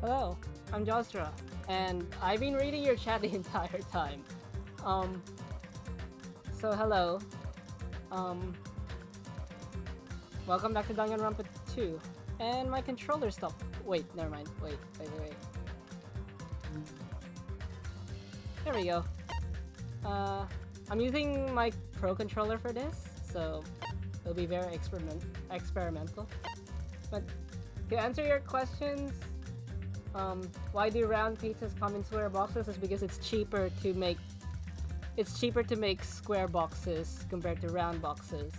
Hello, I'm Jostra, and I've been reading your chat the entire time. So hello. Welcome back to Danganronpa 2. And my controller stopped. Wait, never mind. Wait. There we go. I'm using my Pro controller for this, so it'll be very experimental. But to answer your questions, why do round pizzas come in square boxes? Is because it's cheaper to make square boxes compared to round boxes,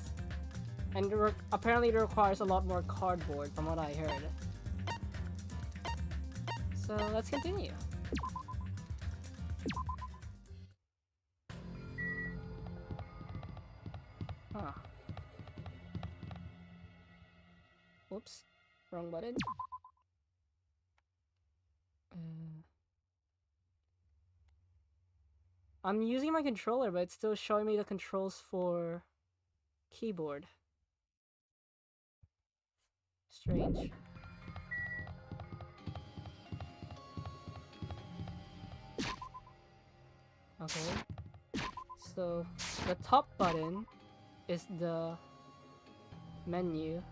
and apparently it requires a lot more cardboard, from what I heard. So let's continue. Huh. Whoops. Wrong button. I'm using my controller, but it's still showing me the controls for keyboard. Strange. Okay. So the top button is the menu.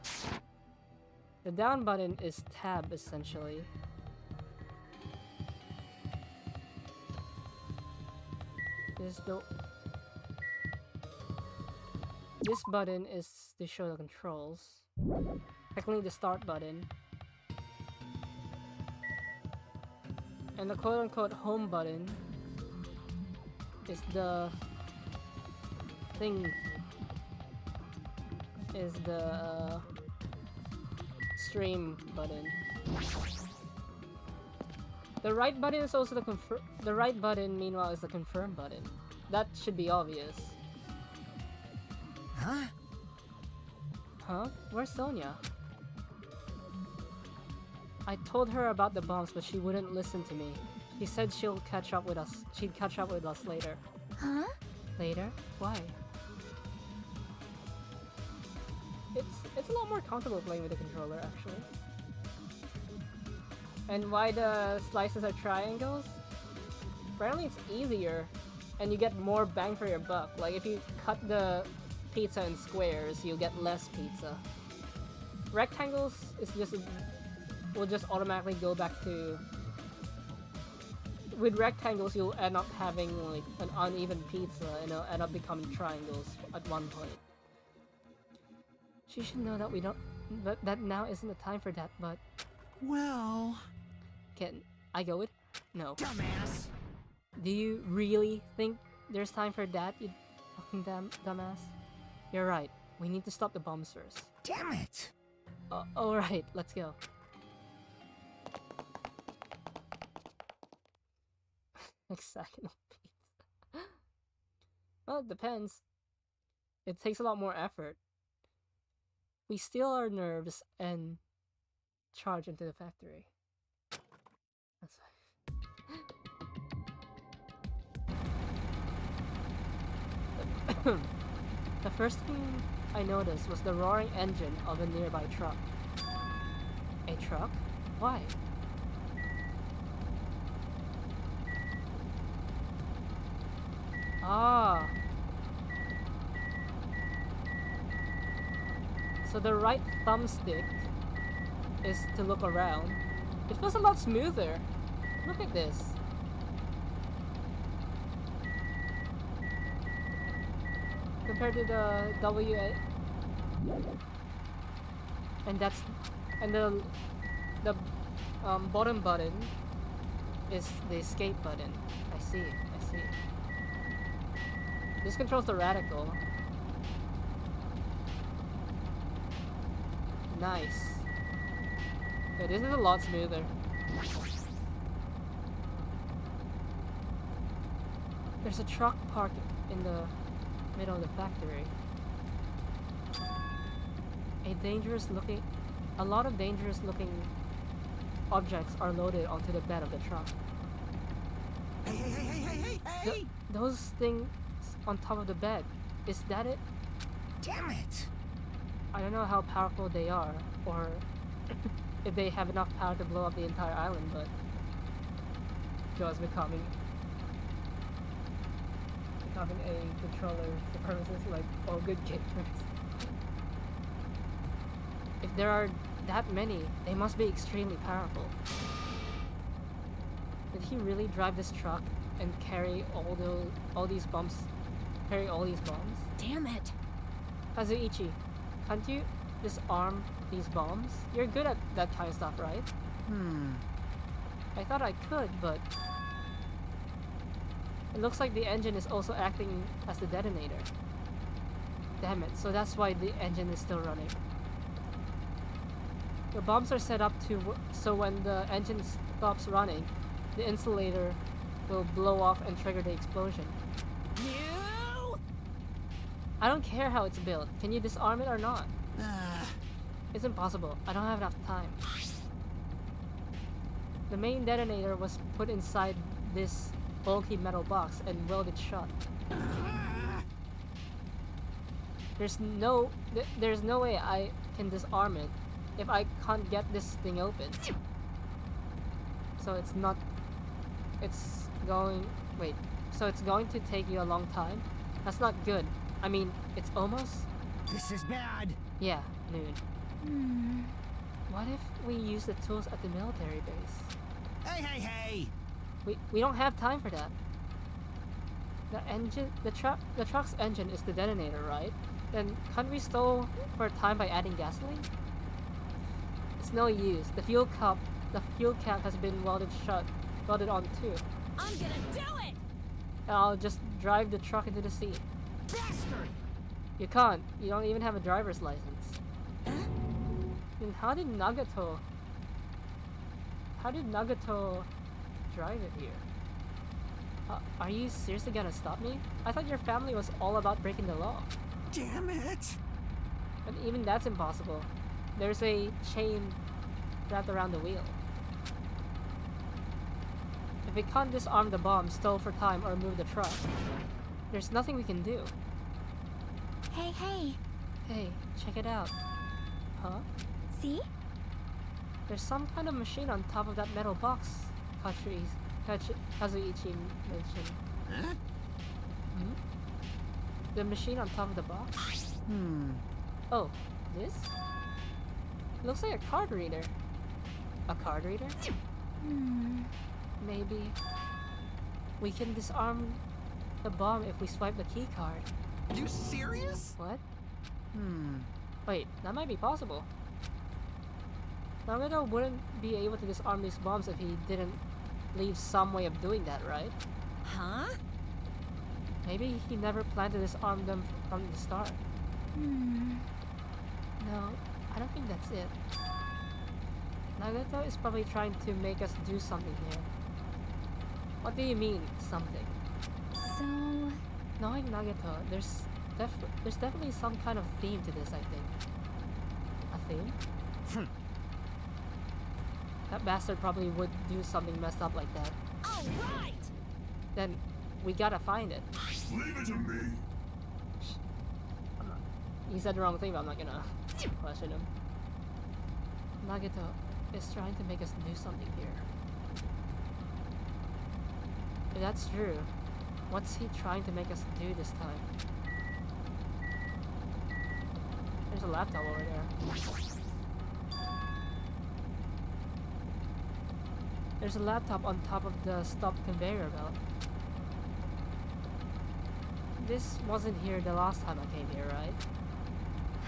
The down button is tab, essentially. This button is to show the controls. Technically the start button. And the quote-unquote home button is the thing. Is the stream button. The right button is also the right button, meanwhile, is the confirm button. That should be obvious. Huh? Huh? Where's Sonia? I told her about the bombs, but she wouldn't listen to me. She said she'd catch up with us later. Huh? Later? Why? It's a lot more comfortable playing with the controller, actually. And why the slices are triangles? Apparently it's easier, and you get more bang for your buck. Like, if you cut the pizza in squares, you'll get less pizza. Rectangles will just automatically go back to... With rectangles, you'll end up having like an uneven pizza, and it'll end up becoming triangles at one point. She should know that that now isn't the time for that, but... Well... Can I go with? No. Dumbass! Do you really think there's time for that, you fucking dumbass? You're right. We need to stop the bombs first. Damn it! Alright, let's go. Hexagonal pizza. Well, it depends. It takes a lot more effort. We steal our nerves and charge into the factory. That's fine. The first thing I noticed was the roaring engine of a nearby truck. A truck? Why? Ah. So the right thumbstick is to look around. It feels a lot smoother. Look at this. Compared to the WA. And the bottom button is the escape button. I see. This controls the radical. Nice. Yeah, this is a lot smoother. There's a truck parked in the middle of the factory. A lot of dangerous looking objects are loaded onto the bed of the truck. Hey! Those things on top of the bed, is that it? Damn it! I don't know how powerful they are, or if they have enough power to blow up the entire island, but Joe is becoming a controller supremacist like all good gamers. If there are that many, they must be extremely powerful. Did he really drive this truck and carry all these bombs? Carry all these bombs? Damn it. Kazuichi, can't you disarm these bombs? You're good at that kind of stuff, right? I thought I could, but it looks like the engine is also acting as the detonator. Damn it, so that's why the engine is still running. The bombs are set up so when the engine stops running, the insulator will blow off and trigger the explosion. You? I don't care how it's built. Can you disarm it or not? It's impossible. I don't have enough time. The main detonator was put inside this bulky metal box and welded shut. There's no way I can disarm it if I can't get this thing open. So it's going to take you a long time? That's not good. I mean, it's almost... This is bad. Yeah, noon. What if we use the tools at the military base? Hey! We don't have time for that. The truck's engine is the detonator, right? Then can't we stall for time by adding gasoline? It's no use. The fuel cap has been welded on too. I'm gonna do it! And I'll just drive the truck into the sea. Bastard! You can't. You don't even have a driver's license. Then how did Nagato drive it here? Are you seriously gonna stop me? I thought your family was all about breaking the law. Damn it! But even that's impossible. There's a chain wrapped around the wheel. If we can't disarm the bomb, stall for time, or move the truck, there's nothing we can do. Hey. Hey, check it out. Huh? See? There's some kind of machine on top of that metal box Kazuichi mentioned. Huh? The machine on top of the box? Oh, this? Looks like a card reader. A card reader? Maybe we can disarm the bomb if we swipe the key card. You serious? What? Wait, that might be possible. Nagato wouldn't be able to disarm these bombs if he didn't leave some way of doing that, right? Huh? Maybe he never planned to disarm them from the start. No, I don't think that's it. Nagato is probably trying to make us do something here. What do you mean, something? So... Knowing Nagato, there's definitely some kind of theme to this, I think. A theme? That bastard probably would do something messed up like that. Alright! Then, we gotta find it. Leave it to me. He said the wrong thing, but I'm not gonna question him. Nagato is trying to make us do something here. If that's true, what's he trying to make us do this time? There's a laptop over there. There's a laptop on top of the stopped conveyor belt. This wasn't here the last time I came here, right?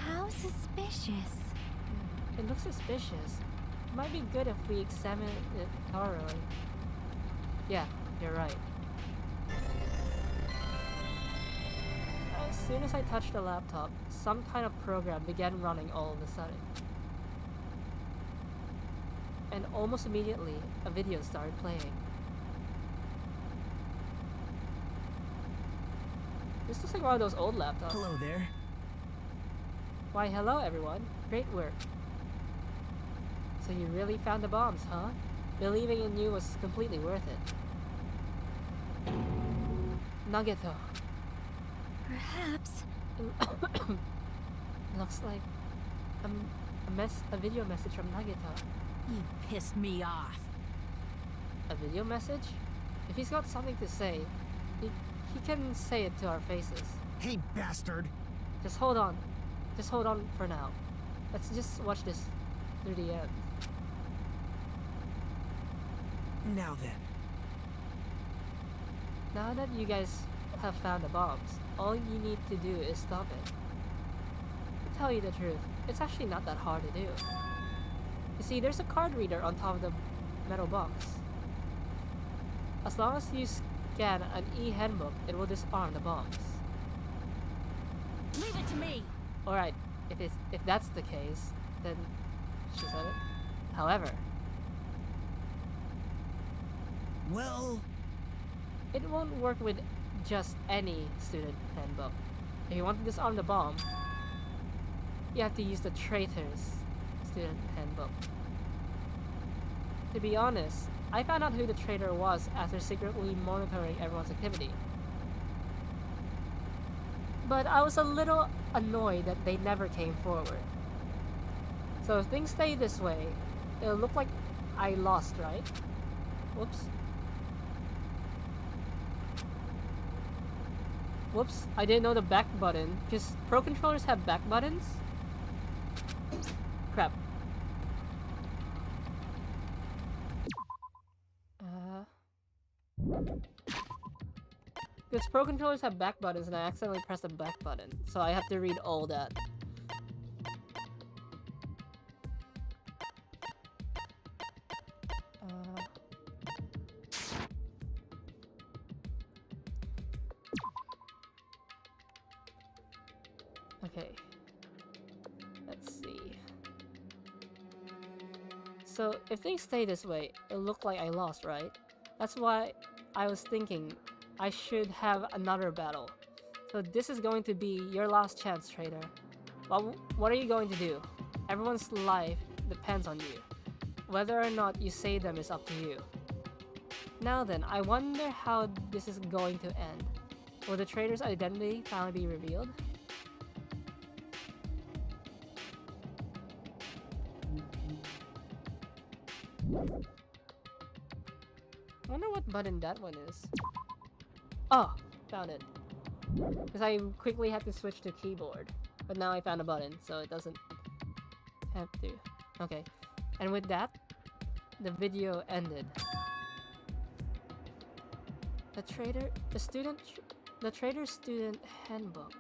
How suspicious. It looks suspicious. It might be good if we examine it thoroughly. Yeah, you're right. As soon as I touched the laptop, some kind of program began running all of a sudden. And almost immediately, a video started playing. This looks like one of those old laptops. Hello there. Why, hello everyone. Great work. So you really found the bombs, huh? Believing in you was completely worth it. Nagato. Perhaps... Looks like A video message from Nagato. You pissed me off. A video message? If he's got something to say, he can say it to our faces. Hey, bastard. Just hold on. Just hold on for now. Let's just watch this through the end. Now then. Now that you guys have found the bombs, all you need to do is stop it. To tell you the truth, it's actually not that hard to do. You see, there's a card reader on top of the metal box. As long as you scan an e-handbook, it will disarm the bombs. Leave it to me. Alright, if that's the case, then she said it. However, Well, it won't work with just any student handbook. If you want to disarm the bomb, you have to use the traitor's student handbook. To be honest, I found out who the traitor was after secretly monitoring everyone's activity. But I was a little annoyed that they never came forward. So if things stay this way, it'll look like I lost, right? Whoops. Whoops, I didn't know the back button, because Pro controllers have back buttons? Crap. Because Pro controllers have back buttons and I accidentally pressed the back button, so I have to read all that. Okay. Let's see. So, if things stay this way, it'll look like I lost, right? That's why I was thinking I should have another battle. So this is going to be your last chance, traitor. Well, what are you going to do? Everyone's life depends on you. Whether or not you save them is up to you. Now then, I wonder how this is going to end. Will the traitor's identity finally be revealed? I wonder what button that one is. Oh, found it. Because I quickly had to switch to keyboard. But now I found a button, so it doesn't have to. Okay. And with that, the video ended. The traitor's student handbook.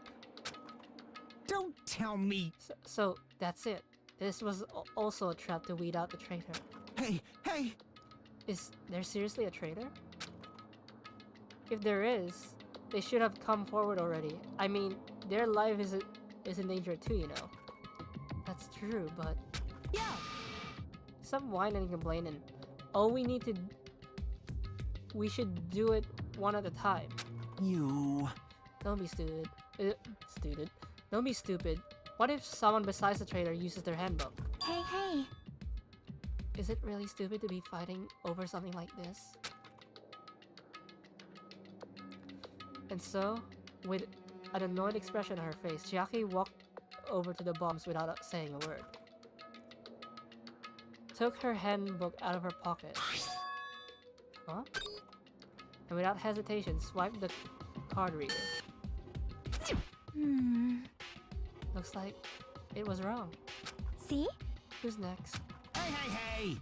don't tell me. So that's it. This was also a trap to weed out the traitor. Hey! Is there seriously a traitor? If there is, they should have come forward already. I mean, their life is in danger too, you know. That's true, but... Yo! Stop whining and complaining. All we need to... We should do it one at a time. You... Don't be stupid. Don't be stupid. What if someone besides the traitor uses their handbook? Hey! Is it really stupid to be fighting over something like this? And so, with an annoyed expression on her face, Chiaki walked over to the bombs without saying a word. Took her handbook out of her pocket. Huh? And without hesitation, swiped the card reader. Looks like it was wrong. See? Who's next? Hey!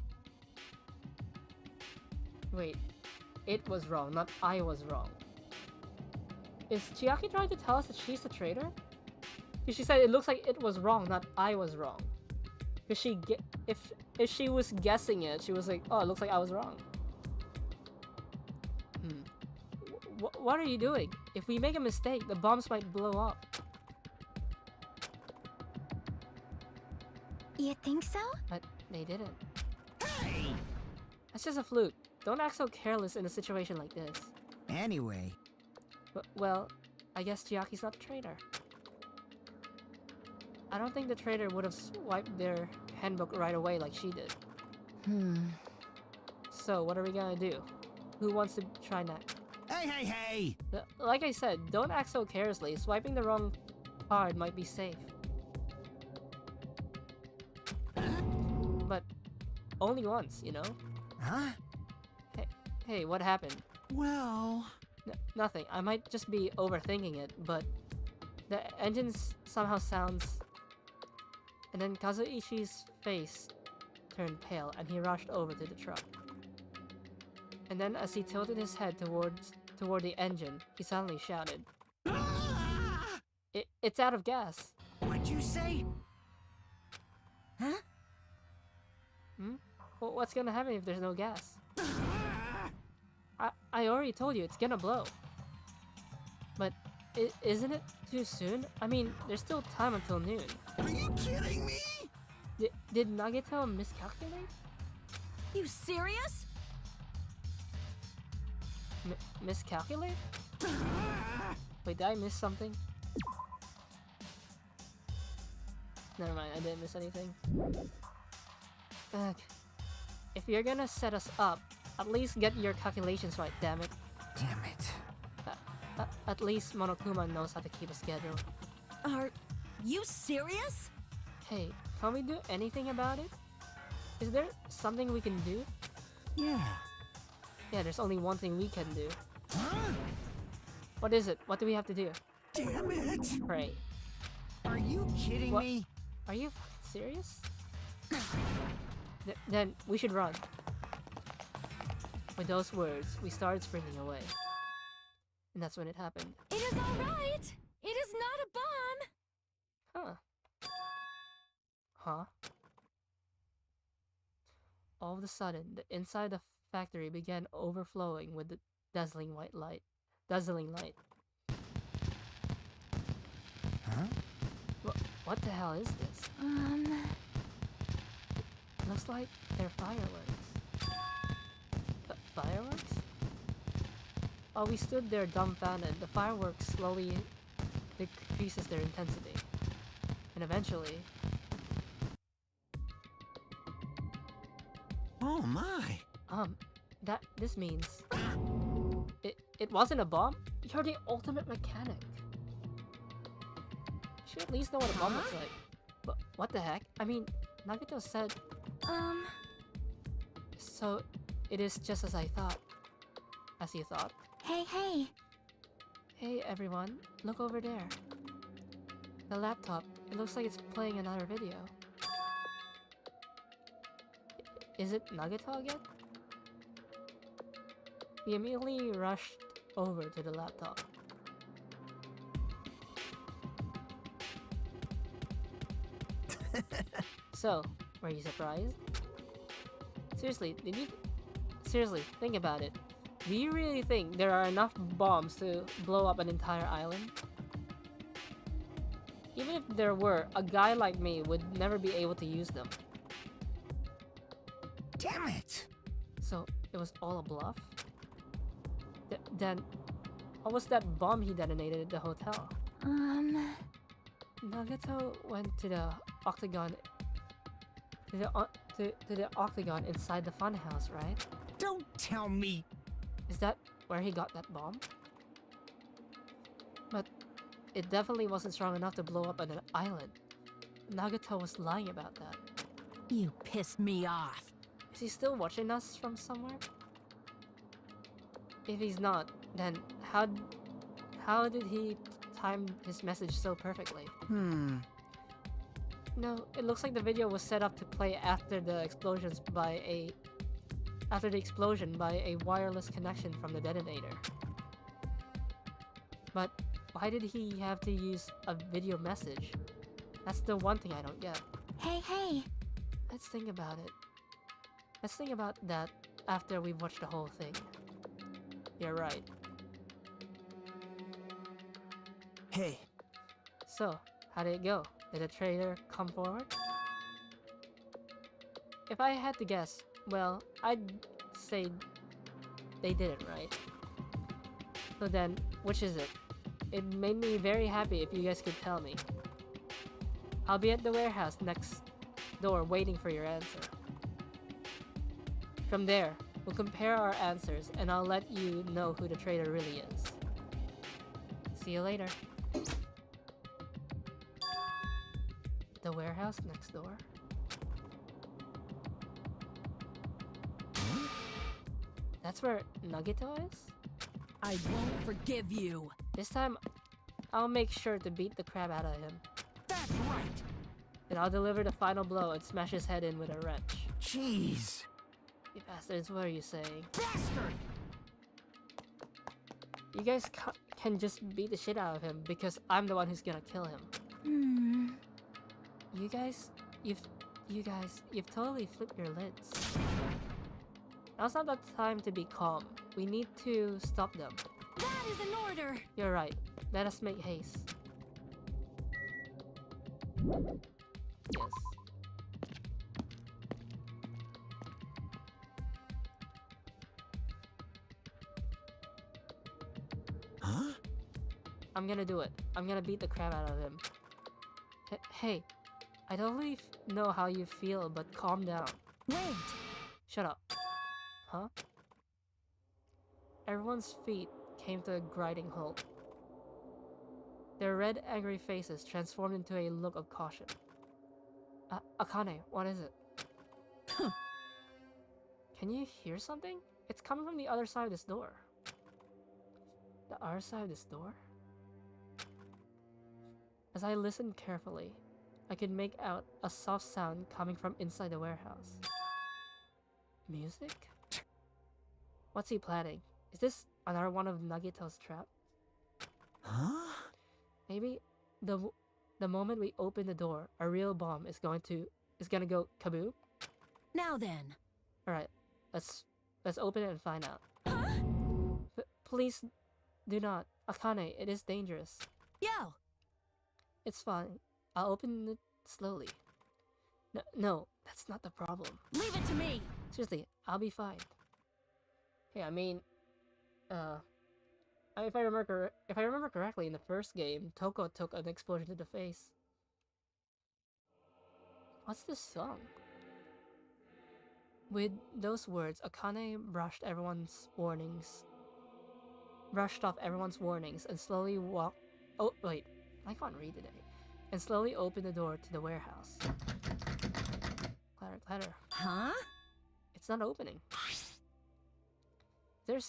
Wait, it was wrong, not I was wrong. Is Chiaki trying to tell us that she's the traitor? Because she said it looks like it was wrong, not I was wrong. Because if she was guessing it, she was like, oh, it looks like I was wrong. What are you doing? If we make a mistake, the bombs might blow up. You think so? But they didn't. Hey! That's just a fluke. Don't act so careless in a situation like this. Anyway, Well, I guess Chiaki's not the traitor. I don't think the traitor would have swiped their handbook right away like she did. So, what are we gonna do? Who wants to try next? hey! Like I said, don't act so carelessly. Swiping the wrong card might be safe. only once, you know? Huh? Hey, what happened? Well... Nothing. I might just be overthinking it, but the engine somehow sounds... And then Kazuichi's face turned pale and he rushed over to the truck. And then as he tilted his head toward the engine, he suddenly shouted, Ah! It's out of gas! What'd you say? Huh? Well, what's gonna happen if there's no gas? I already told you, it's gonna blow. But isn't it too soon? I mean, there's still time until noon. Are you kidding me? Did Nagato miscalculate? You serious? Miscalculate? Wait, did I miss something? Never mind, I didn't miss anything. Ugh. If you're gonna set us up, at least get your calculations right, damn it. Damn it. At least Monokuma knows how to keep a schedule. Are you serious? Hey, can we do anything about it? Is there something we can do? Yeah. Yeah, there's only one thing we can do. Huh? What is it? What do we have to do? Damn it! Pray. Are you kidding What? me? Are you fucking serious? Then we should run. With those words, we started sprinting away. And that's when it happened. It is all right. It is not a bomb. Huh? All of a sudden, the inside of the factory began overflowing with the dazzling light. Huh? What the hell is this? Looks like they're fireworks. Fireworks? While we stood there dumbfounded, the fireworks slowly decreases their intensity. And eventually... Oh my! This means... It wasn't a bomb? You're the ultimate mechanic. You should at least know what a bomb looks like. But what the heck? I mean, Nagato said... So, it is just as I thought. As you thought. Hey. Hey everyone, look over there. The laptop, it looks like it's playing another video. Is it Nagato again? We immediately rushed over to the laptop. So, were you surprised? Seriously, think about it. Do you really think there are enough bombs to blow up an entire island? Even if there were, a guy like me would never be able to use them. Damn it! So, it was all a bluff? Then, what was that bomb he detonated at the hotel? Nagato went to the octagon... To the octagon inside the funhouse, right? Don't tell me! Is that where he got that bomb? But it definitely wasn't strong enough to blow up an island. Nagato was lying about that. You pissed me off. Is he still watching us from somewhere? If he's not, then how did he time his message so perfectly? No, it looks like the video was set up to play after the explosion by a wireless connection from the detonator. But why did he have to use a video message? That's the one thing I don't get. Hey. Let's think about it. Let's think about that after we watch the whole thing. You're right. Hey. So, how did it go? Did the traitor come forward? If I had to guess, well, I'd say they didn't, right? So then, which is it? It made me very happy if you guys could tell me. I'll be at the warehouse next door waiting for your answer. From there, we'll compare our answers and I'll let you know who the traitor really is. See you later. The warehouse next door? That's where Nagato is? I won't forgive you. This time, I'll make sure to beat the crap out of him. That's right! Then I'll deliver the final blow and smash his head in with a wrench. Jeez! You bastards, what are you saying? Bastard! You guys can just beat the shit out of him because I'm the one who's gonna kill him. You guys, you've totally flipped your lids. Now's not the time to be calm. We need to stop them. That is an order. You're right. Let us make haste. Yes. Huh? I'm gonna do it. I'm gonna beat the crap out of him. Hey, I don't really know how you feel, but calm down. Wait. Shut up. Huh? Everyone's feet came to a grinding halt. Their red, angry faces transformed into a look of caution. Akane, what is it? Can you hear something? It's coming from the other side of this door. The other side of this door? As I listened carefully, I could make out a soft sound coming from inside the warehouse. Music? What's he planning? Is this another one of Nagato's trap? Huh? Maybe the moment we open the door, a real bomb is gonna go kaboom? Now then. Alright, let's open it and find out. Huh? Please do not. Akane, it is dangerous. Yo. It's fine. I'll open it slowly. No, that's not the problem. Leave it to me. Seriously, I'll be fine. Hey, I mean, if I remember correctly, in the first game, Toko took an explosion to the face. What's this song? With those words, Akane brushed off everyone's warnings, and slowly walked. Oh wait, I can't read today. And slowly opened the door to the warehouse. Clatter, clatter. Huh? It's not opening. Is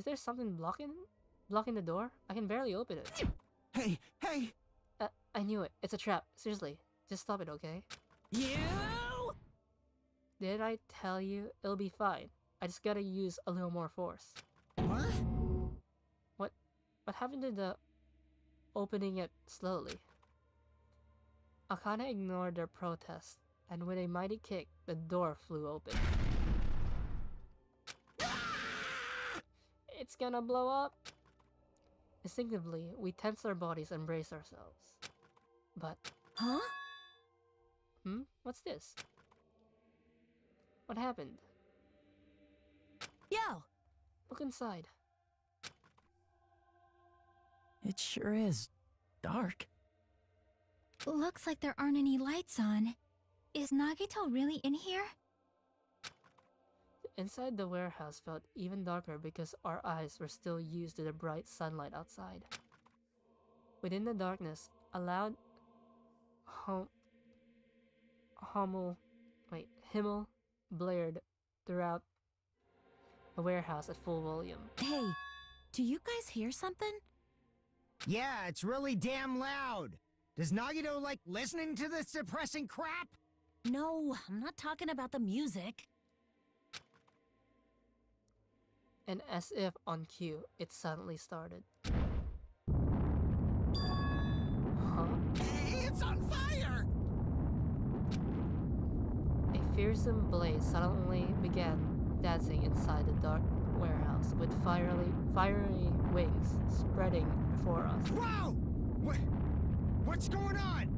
there something blocking the door? I can barely open it. Hey, hey! I knew it. It's a trap. Seriously, just stop it, okay? You? Did I tell you it'll be fine? I just gotta use a little more force. What? What happened to the opening it slowly? Akane ignored their protest, and with a mighty kick, the door flew open. It's gonna blow up! Instinctively, we tense our bodies and brace ourselves. But... Huh? What's this? What happened? Yo. Look inside. It sure is dark. Looks like there aren't any lights on. Is Nagato really in here? Inside the warehouse felt even darker because our eyes were still used to the bright sunlight outside. Within the darkness, a loud himmel blared throughout the warehouse at full volume. Hey, do you guys hear something? Yeah, it's really damn loud. Does Nagato like listening to this depressing crap? No, I'm not talking about the music. And as if on cue, it suddenly started. Huh? It's on fire! A fearsome blaze suddenly began dancing inside the dark warehouse with fiery wings spreading before us. Whoa! What's going on?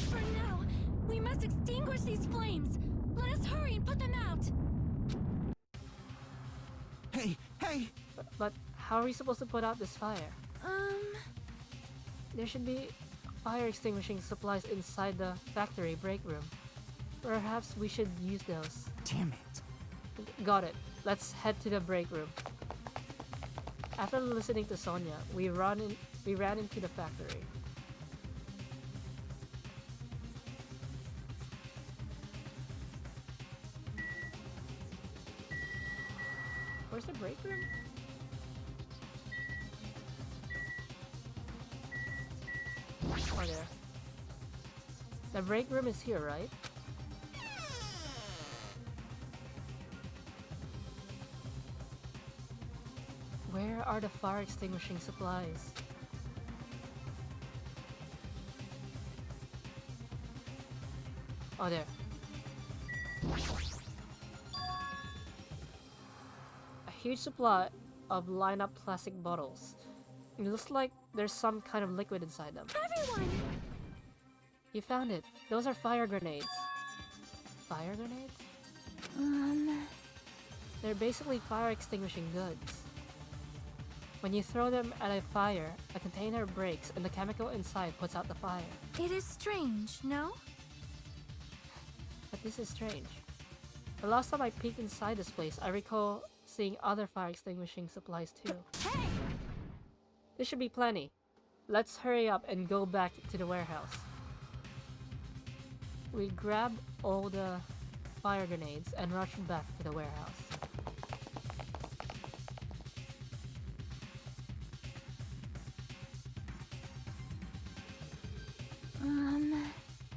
For now, we must extinguish these flames. Let us hurry and put them out. Hey! But how are we supposed to put out this fire? There should be fire extinguishing supplies inside the factory break room. Perhaps we should use those. Damn it. Got it. Let's head to the break room. After listening to Sonia, we ran into the factory. Where's the break room? Oh, there. The break room is here, right? Where are the fire extinguishing supplies? Oh, there. A huge supply of lined-up plastic bottles. It looks like there's some kind of liquid inside them. Everyone! You found it. Those are fire grenades. Fire grenades? They're basically fire extinguishing goods. When you throw them at a fire, a container breaks and the chemical inside puts out the fire. It is strange, no? But this is strange. The last time I peeked inside this place, I recall seeing other fire extinguishing supplies too. Hey! This should be plenty. Let's hurry up and go back to the warehouse. We grab all the fire grenades and rush back to the warehouse.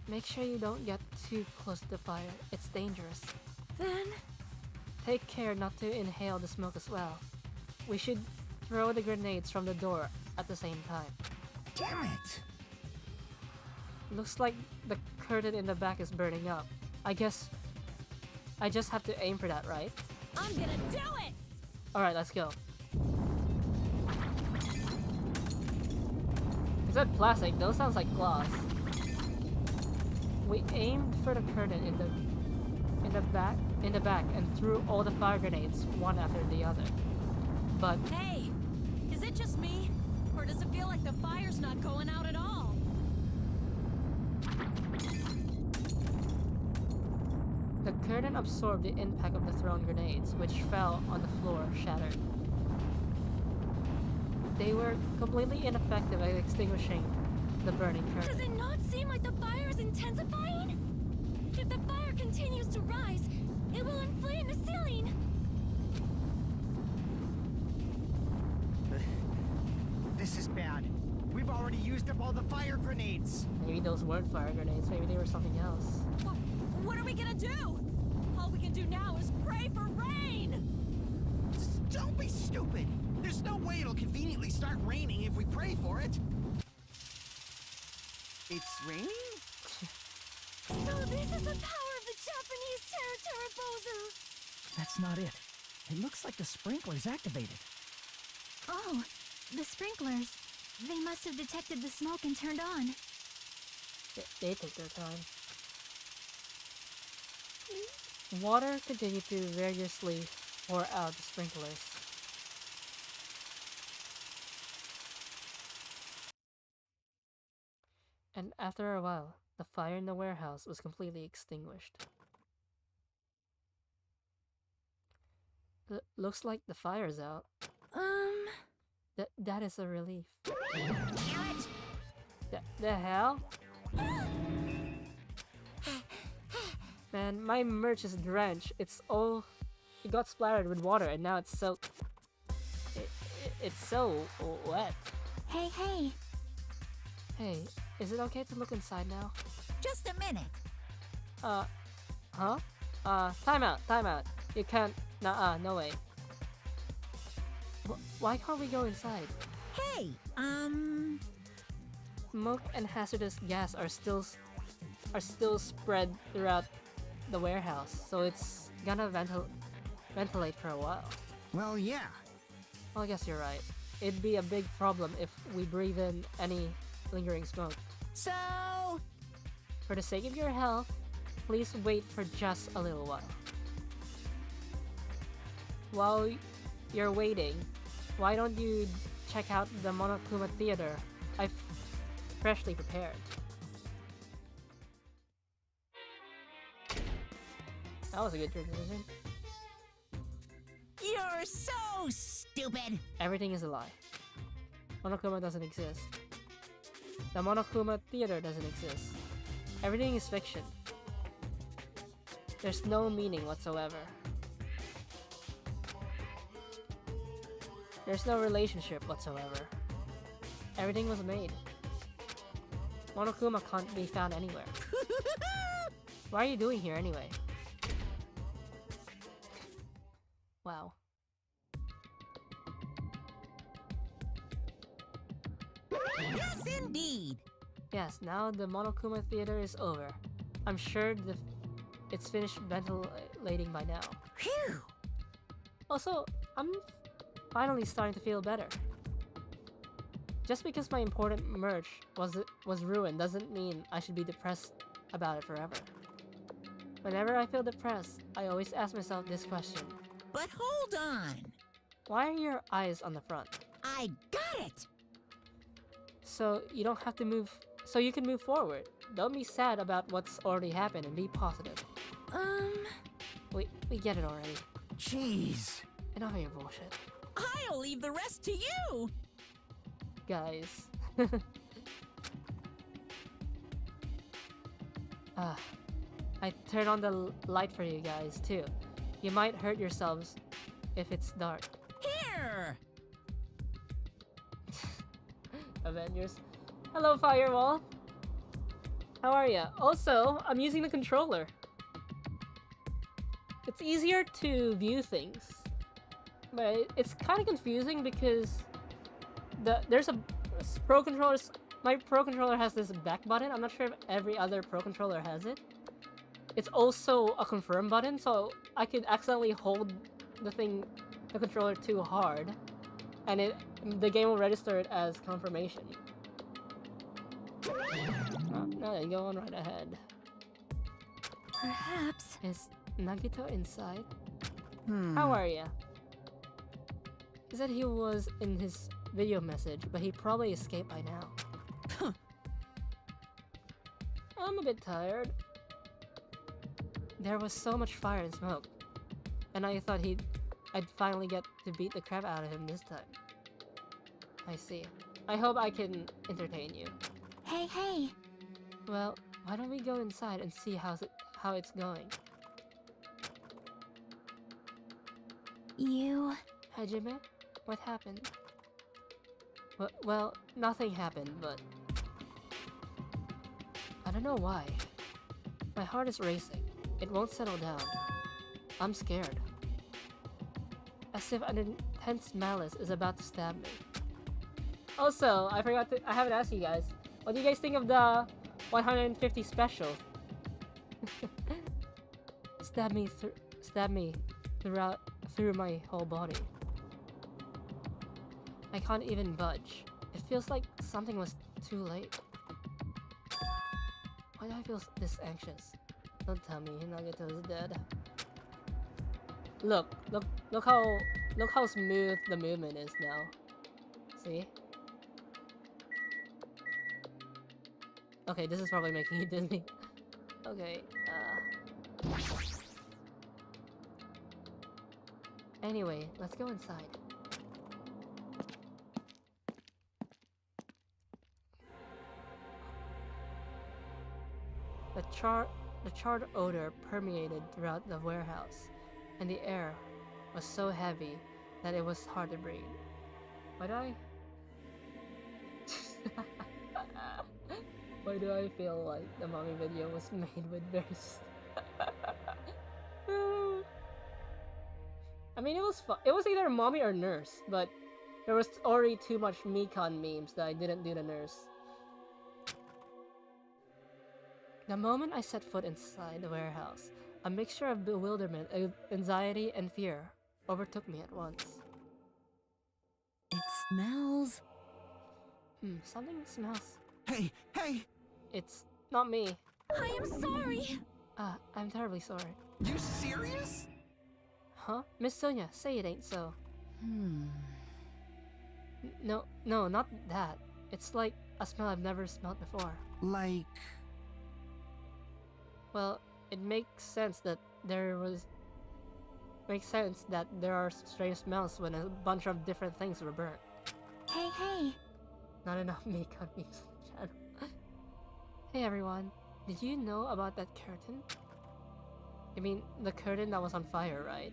Make sure you don't get too close to the fire. It's dangerous. Then... Take care not to inhale the smoke as well. We should throw the grenades from the door at the same time. Damn it! Looks like the curtain in the back is burning up. I guess I just have to aim for that, right? I'm gonna do it! Alright, let's go. Is that plastic? Those sounds like glass. We aimed for the curtain in the back and threw all the fire grenades one after the other. But Hey! Is it just me? Or does it feel like the fire's not going out at all? the curtain absorbed the impact of the thrown grenades, which fell on the floor, shattered. They were completely ineffective at extinguishing the burning curtain. Does it not seem like the fire is intensifying? If the fire continues to rise, it will inflame the ceiling! This is bad. We've already used up all the fire grenades. Maybe those weren't fire grenades, maybe they were something else. What are we gonna do? All we can do now is pray for rain! Don't be stupid! There's no way it'll conveniently start raining if we pray for it. It's raining? So this is the power of the Japanese Terra. That's not it. It looks like the sprinkler's activated. Oh, the sprinklers. They must have detected the smoke and turned on. They take their time. Water continued to variously pour out the sprinklers. And after a while, the fire in the warehouse was completely extinguished. Looks like the fire's out. That is a relief. The hell? Man, my merch is drenched. It got splattered with water and now it's soaked. It's so wet. Hey, hey. Hey, is it okay to look inside now? Just a minute. Huh? Timeout. You can't, no way. Why can't we go inside? Hey, Smoke and hazardous gas are still spread throughout the warehouse, so it's gonna ventilate for a while. Well, yeah. Well, I guess you're right. It'd be a big problem if we breathe in any lingering smoke. so... For the sake of your health, please wait for just a little while. While you're waiting, why don't you check out the Monokuma Theater I've freshly prepared. That was a good transition. You're so stupid! Everything is a lie. Monokuma doesn't exist. The Monokuma Theater doesn't exist. Everything is fiction. There's no meaning whatsoever. There's no relationship whatsoever. Everything was made. Monokuma can't be found anywhere. What are you doing here anyway? Wow. Yes, indeed. Yes, now the Monokuma Theater is over. I'm sure it's finished ventilating by now. Phew. Also, I'm finally starting to feel better. Just because my important merch was ruined doesn't mean I should be depressed about it forever. Whenever I feel depressed, I always ask myself this question. But hold on. Why are your eyes on the front? I got it. So you don't have to move, so you can move forward. Don't be sad about what's already happened and be positive. We get it already. Jeez. Enough of your bullshit. I'll leave the rest to you. Guys. I turned on the light for you guys too. You might hurt yourselves if it's dark. Here. Avengers. Hello, Firewall. How are ya? Also, I'm using the controller. It's easier to view things, but it's kind of confusing because there's a Pro controllers. My Pro controller has this back button. I'm not sure if every other Pro controller has it. It's also a confirm button, so I could accidentally hold the controller too hard, and the game will register it as confirmation. No, you go on right ahead. Perhaps. Is Nagito inside? How are ya? He said he was in his video message, but he probably escaped by now. I'm a bit tired. There was so much fire and smoke, and I thought I'd finally get to beat the crap out of him this time. I see. I hope I can entertain you. Hey. Well, why don't we go inside and see how it's going? You... Hajime, what happened? Well, nothing happened, but... I don't know why. My heart is racing. It won't settle down. I'm scared. As if an intense malice is about to stab me. Also, I haven't asked you guys. What do you guys think of the 150 special? Stab me through my whole body. I can't even budge. It feels like something was too late. Why do I feel this anxious? Don't tell me Nagato is dead. Look how smooth the movement is now. See? Okay, this is probably making you dizzy. Okay, Anyway, let's go inside. The charred odor permeated throughout the warehouse, and the air was so heavy that it was hard to breathe. Why do I feel like the mommy video was made with bears? I mean, it was either mommy or nurse, but there was already too much Mikan memes that I didn't do the nurse. The moment I set foot inside the warehouse, a mixture of bewilderment, anxiety, and fear overtook me at once. It smells... Something smells. Hey! It's not me. I am sorry. I'm terribly sorry. You serious? Huh? Miss Sonia, say it ain't so. No, not that. It's like a smell I've never smelled before. Like... Well, it makes sense that there are strange smells when a bunch of different things were burnt. Hey. Not enough Mikan memes on the channel. Hey everyone, did you know about that curtain? I mean, the curtain that was on fire, right?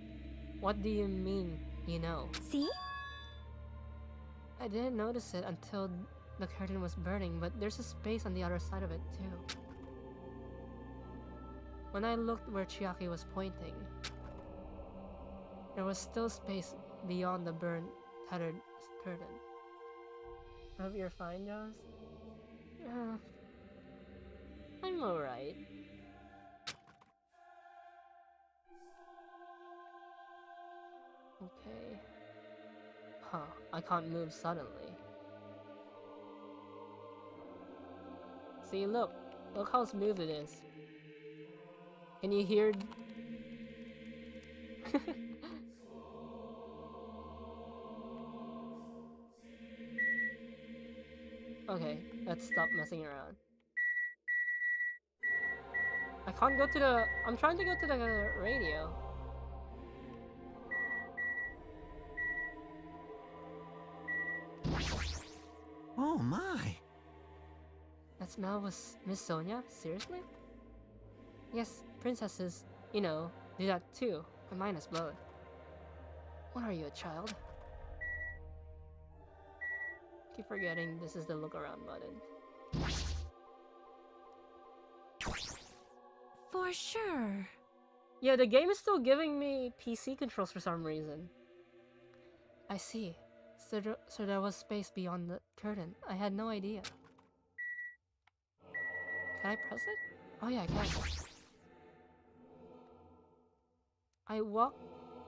What do you mean, you know? See? I didn't notice it until the curtain was burning, but there's a space on the other side of it too. When I looked where Chiaki was pointing, there was still space beyond the burned, tattered curtain. I hope you're fine, Joss. I'm alright. Okay. Huh, I can't move suddenly. See, look how smooth it is. Can you hear? Okay, let's stop messing around. I can't go to the... I'm trying to go to the radio. Oh my! That smell was Miss Sonia? Seriously? Yes, princesses, you know, do that too. My mind is blown. What are you, a child? Keep forgetting this is the look around button. For sure. Yeah, the game is still giving me PC controls for some reason. I see. So there was space beyond the curtain. I had no idea. Can I press it? Oh yeah, I can. I walked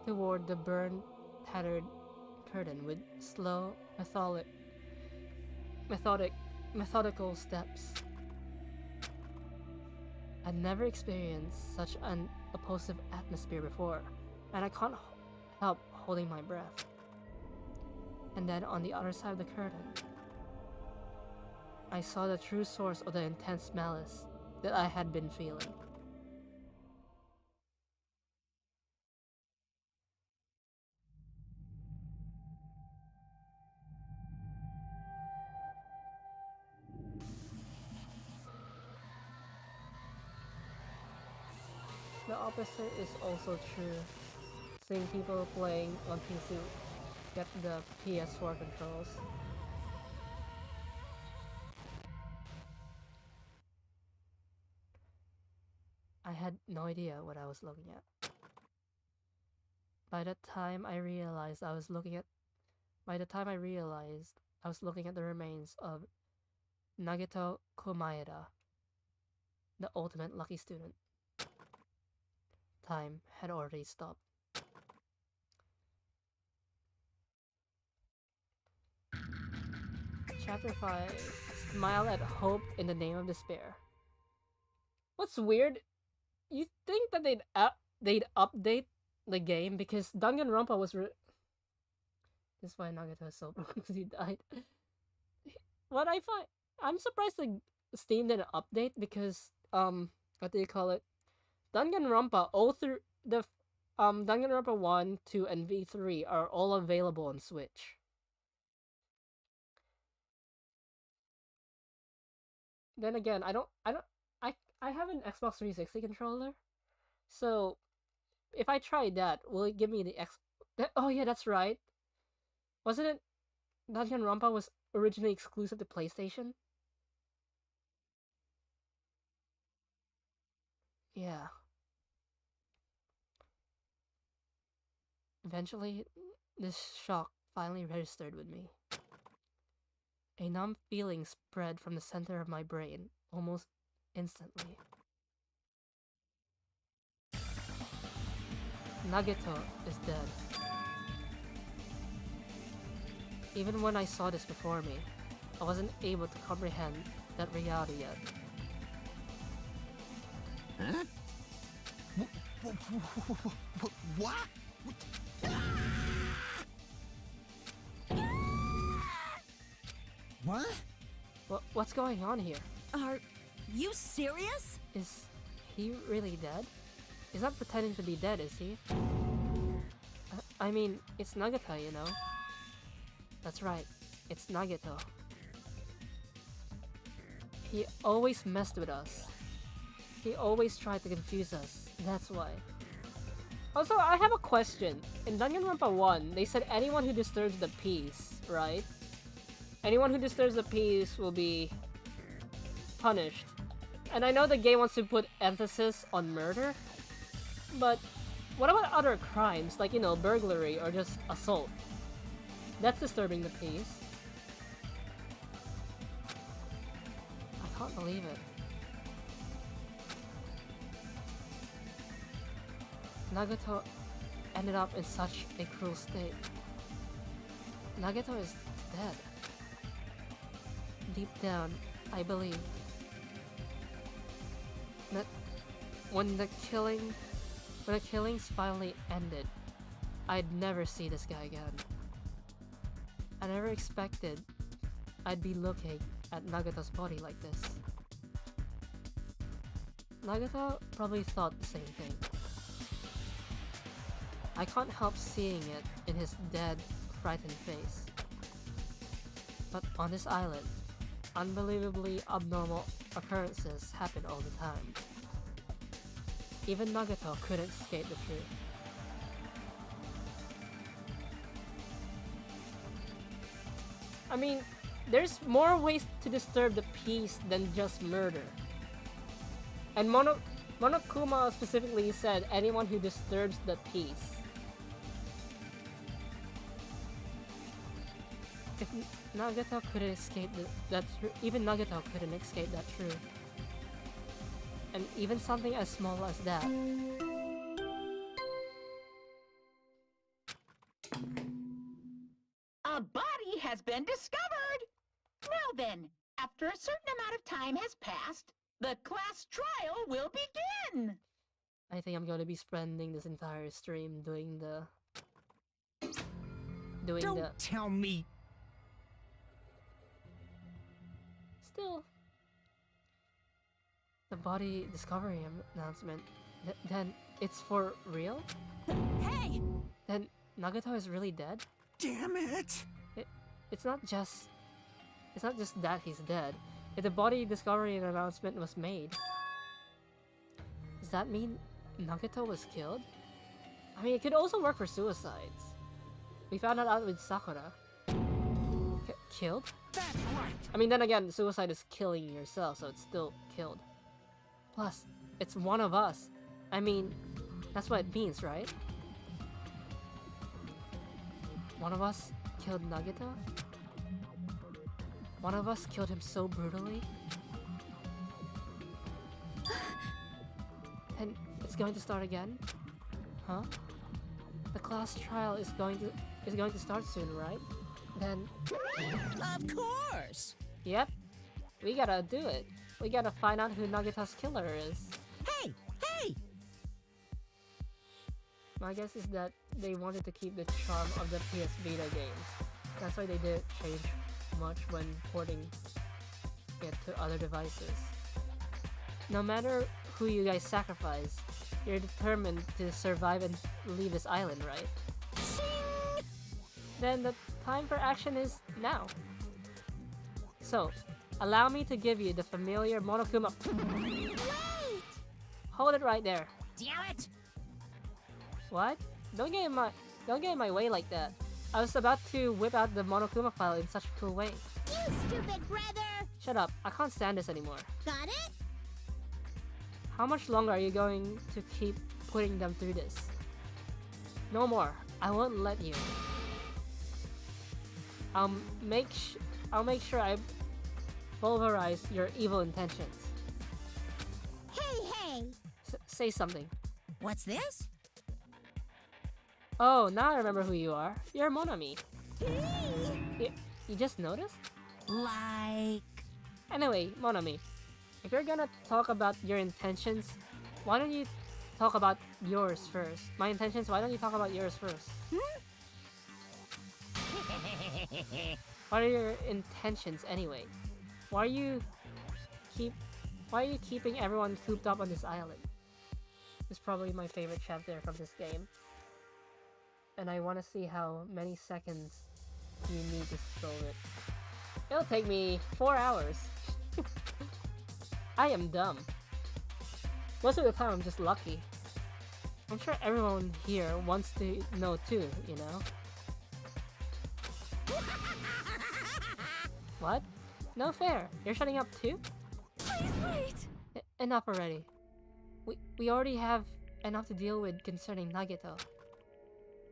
toward the burned, tattered curtain with slow, methodical steps. I'd never experienced such an oppressive atmosphere before, and I can't help holding my breath. And then on the other side of the curtain, I saw the true source of the intense malice that I had been feeling. The opposite is also true. Seeing people playing on PC get the PS4 controls. I had no idea what I was looking at. By the time I realized I was looking at the remains of Nagato Komaeda, the ultimate lucky student. Time had already stopped. Chapter 5. Smile at hope in the name of despair. What's weird? You think that they'd update the game because Danganronpa was this is why Nagato is so broken because he died. I'm surprised the Steam didn't update because what do you call it? Danganronpa all through the Danganronpa 1, 2, and V3 are all available on Switch. Then again, I have an Xbox 360 controller, so if I try that, will it give me the oh yeah, that's right. Wasn't it Danganronpa was originally exclusive to PlayStation? Yeah. Eventually, this shock finally registered with me. A numb feeling spread from the center of my brain, almost instantly. Nagato is dead. Even when I saw this before me, I wasn't able to comprehend that reality yet. Huh? What? What? What's going on here? Are you serious? Is he really dead? He's not pretending to be dead, is he? I mean, it's Nagata, you know? That's right, it's Nagato. He always messed with us. He always tried to confuse us, that's why. Also, I have a question. In Danganronpa 1, they said anyone who disturbs the peace, right? anyone who disturbs the peace will be punished. And I know the game wants to put emphasis on murder, but what about other crimes, like, you know, burglary or just assault? That's disturbing the peace. I can't believe it. Nagato ended up in such a cruel state. Nagato is dead. Deep down, I believe that when the killings finally ended, I'd never see this guy again. I never expected I'd be looking at Nagato's body like this. Nagato probably thought the same thing. I can't help seeing it in his dead, frightened face. But on this island, unbelievably abnormal occurrences happen all the time. Even Nagato couldn't escape the truth. I mean, there's more ways to disturb the peace than just murder. And Monokuma specifically said anyone who disturbs the peace. If Nagato couldn't escape even Nagato couldn't escape that truth. And even something as small as that. A body has been discovered! Now then, after a certain amount of time has passed, the class trial will begin! I think I'm going to be spending this entire stream doing the... Don't tell me. Still... The body discovery announcement. Then it's for real? Hey! Then Nagato is really dead? Damn it! It's not just that he's dead. If the body discovery announcement was made, does that mean Nagato was killed? I mean, it could also work for suicides. We found that out with Sakura. Killed? That's right! I mean, then again, suicide is killing yourself, so it's still killed. Plus, it's one of us. I mean, that's what it means, right? One of us killed Nagato? One of us killed him so brutally? And it's going to start again? Huh? The class trial is going to start soon, right? Then... Of course! Yep. We gotta do it. We gotta find out who Nagato's killer is. Hey! Hey! My guess is that they wanted to keep the charm of the PS Vita games. That's why they didn't change much when porting it to other devices. No matter who you guys sacrifice, you're determined to survive and leave this island, right? Shing! Then the time for action is now. So, allow me to give you the familiar Monokuma. Wait! Hold it right there. Damn it! What? Don't get in my way like that. I was about to whip out the Monokuma file in such a cool way. You stupid brother! Shut up, I can't stand this anymore. Got it? How much longer are you going to keep putting them through this? No more. I won't let you. I'll make sure I pulverize your evil intentions. Hey! Say something. What's this? Oh, now I remember who you are. You're Monami. Hey! You just noticed? Like... Anyway, Monami, if you're gonna talk about your intentions, why don't you talk about yours first? My intentions, why don't you talk about yours first? What are your intentions anyway? Why are you keeping everyone cooped up on this island? It's probably my favorite chapter from this game. And I want to see how many seconds you need to solve it. It'll take me 4 hours. I am dumb. Most of the time I'm just lucky. I'm sure everyone here wants to know too, you know? What? No fair. You're shutting up too? Please wait! Enough already. We already have enough to deal with concerning Nagato.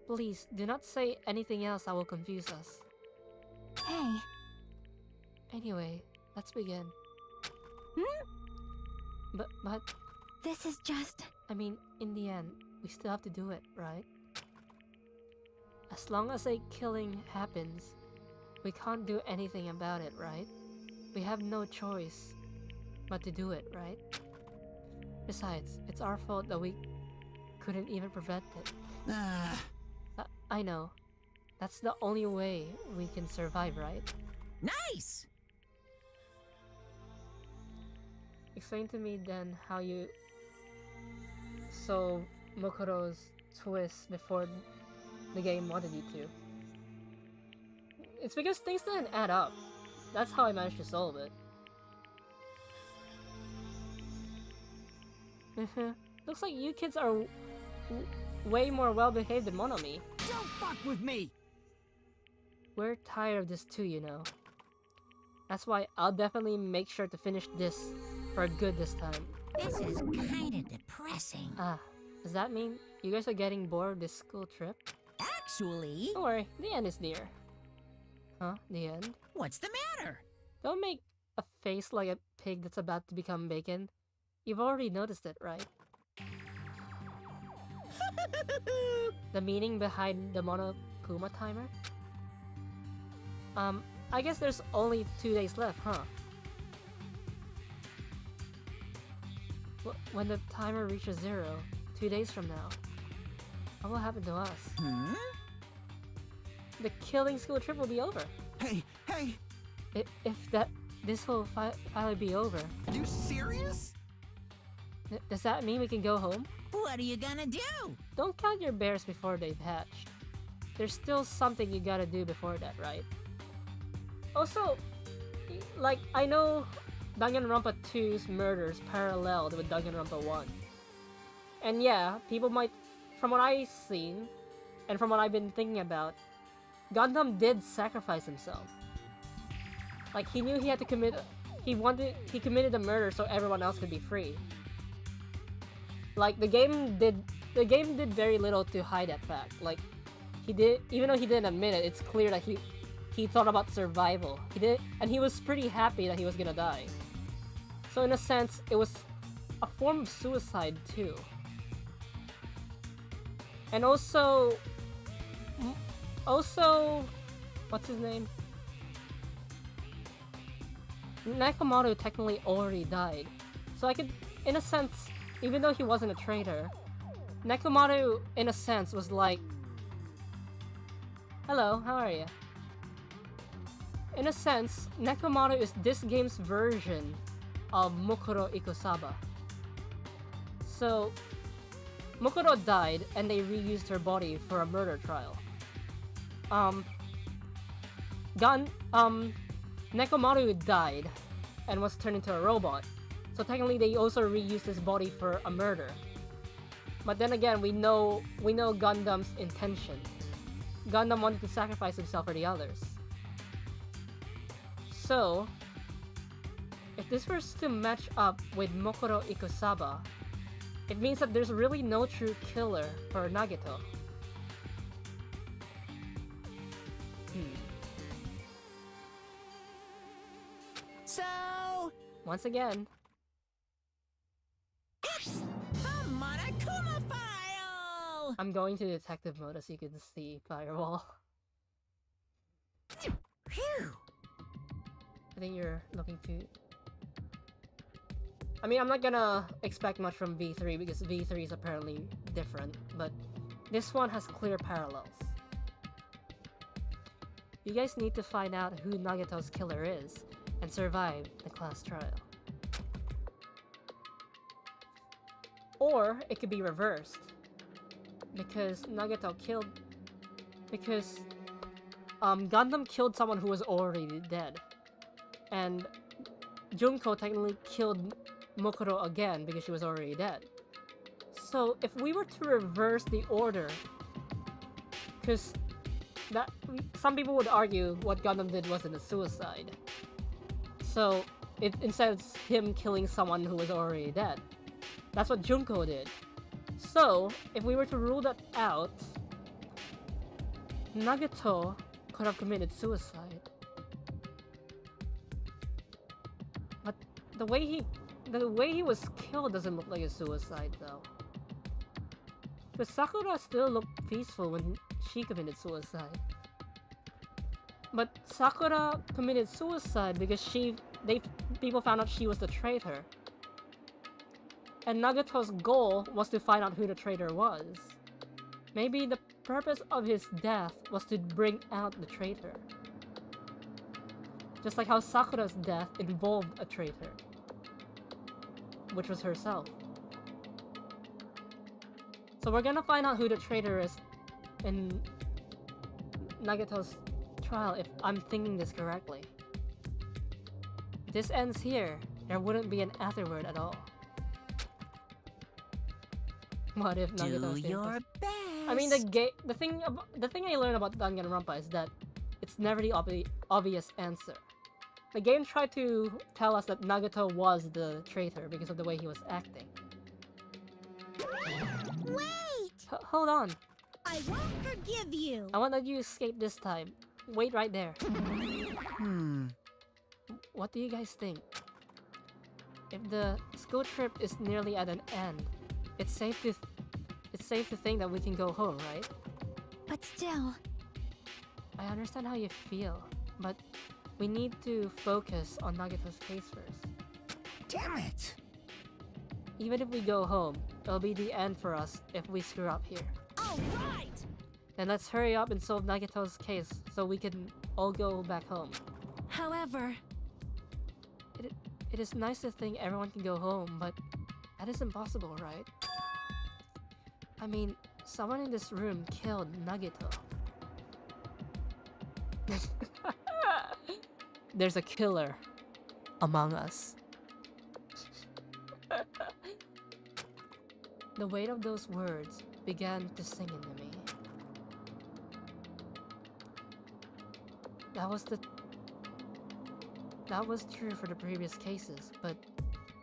Please, do not say anything else that will confuse us. Hey, Anyway, let's begin. But, this is just... I mean, in the end, we still have to do it, right? As long as a killing happens, we can't do anything about it, right? We have no choice but to do it, right? Besides, it's our fault that we couldn't even prevent it. I know. That's the only way we can survive, right? Nice! Explain to me then how you solved Mokoro's twist before the game wanted you to. It's because things didn't add up. That's how I managed to solve it. Looks like you kids are way more well-behaved than Monomi. Don't fuck with me! We're tired of this too, you know. That's why I'll definitely make sure to finish this for good this time. This is kinda depressing. Ah, does that mean you guys are getting bored of this school trip? Actually, Don't worry, the end is near. Huh? The end? what's the matter? Don't make a face like a pig that's about to become bacon. You've already noticed it, right? The meaning behind the Monokuma timer? I guess there's only 2 days left, huh? When the timer reaches 0, 2 days from now, what will happen to us? The killing school trip will be over. Hey, hey! This will finally be over. You serious? Does that mean we can go home? What are you gonna do? Don't count your bears before they've hatched. There's still something you gotta do before that, right? Also, like, I know Danganronpa 2's murders paralleled with Danganronpa 1. And yeah, people might, from what I've seen, and from what I've been thinking about, Gundam did sacrifice himself. Like, he knew he had to commit, he committed a murder so everyone else could be free. Like, the game did very little to hide that fact. Like, even though he didn't admit it, it's clear that he thought about survival. And he was pretty happy that he was gonna die. So in a sense, it was a form of suicide too. And also, what's his name? Nekomaru technically already died. So I could, in a sense, even though he wasn't a traitor, Nekomaru, in a sense, was like, hello, how are you? In a sense, Nekomaru is this game's version of Mokoro Ikusaba. So, Mokoro died and they reused her body for a murder trial. Nekomaru died and was turned into a robot. So technically they also reused his body for a murder. But then again, we know Gundam's intention. Gundam wanted to sacrifice himself for the others. So, if this was to match up with Mokoro Ikusaba, it means that there's really no true killer for Nagato. So, Once again, it's a Monokuma file! I'm going to detective mode as you can see Firewall. Phew! I think you're looking to... I mean, I'm not gonna expect much from V3 because V3 is apparently different, but this one has clear parallels. You guys need to find out who Nagato's killer is and survive the class trial. Or it could be reversed, because Gundam killed someone who was already dead, and Junko technically killed Mokoro again because she was already dead. So if we were to reverse the order, because that some people would argue what Gundam did wasn't a suicide. So instead it's him killing someone who was already dead. That's what Junko did. So if we were to rule that out, Nagato could have committed suicide. But the way he was killed doesn't look like a suicide though. But Sakura still looked peaceful when she committed suicide. But Sakura committed suicide because people found out she was the traitor. And Nagato's goal was to find out who the traitor was. Maybe the purpose of his death was to bring out the traitor. Just like how Sakura's death involved a traitor, which was herself. So we're gonna find out who the traitor is in Nagato's trial if I'm thinking this correctly. If this ends here, there wouldn't be an afterword at all. What if Nagato Do stays your plus- best. I mean, the thing I learned about Danganronpa is that it's never the obvious answer. The game tried to tell us that Nagato was the traitor because of the way he was acting. Wait! Hold on. I won't forgive you. I won't let you escape this time. Wait right there. What do you guys think? If the school trip is nearly at an end, it's safe to think that we can go home, right? But still, I understand how you feel, but we need to focus on Nagato's case first. Damn it! Even if we go home, it'll be the end for us if we screw up here. All right! Then let's hurry up and solve Nagato's case so we can all go back home. However, It is nice to think everyone can go home, but that is impossible, right? I mean, someone in this room killed Nagato. There's a killer among us. The weight of those words began to sink into me. That was true for the previous cases, but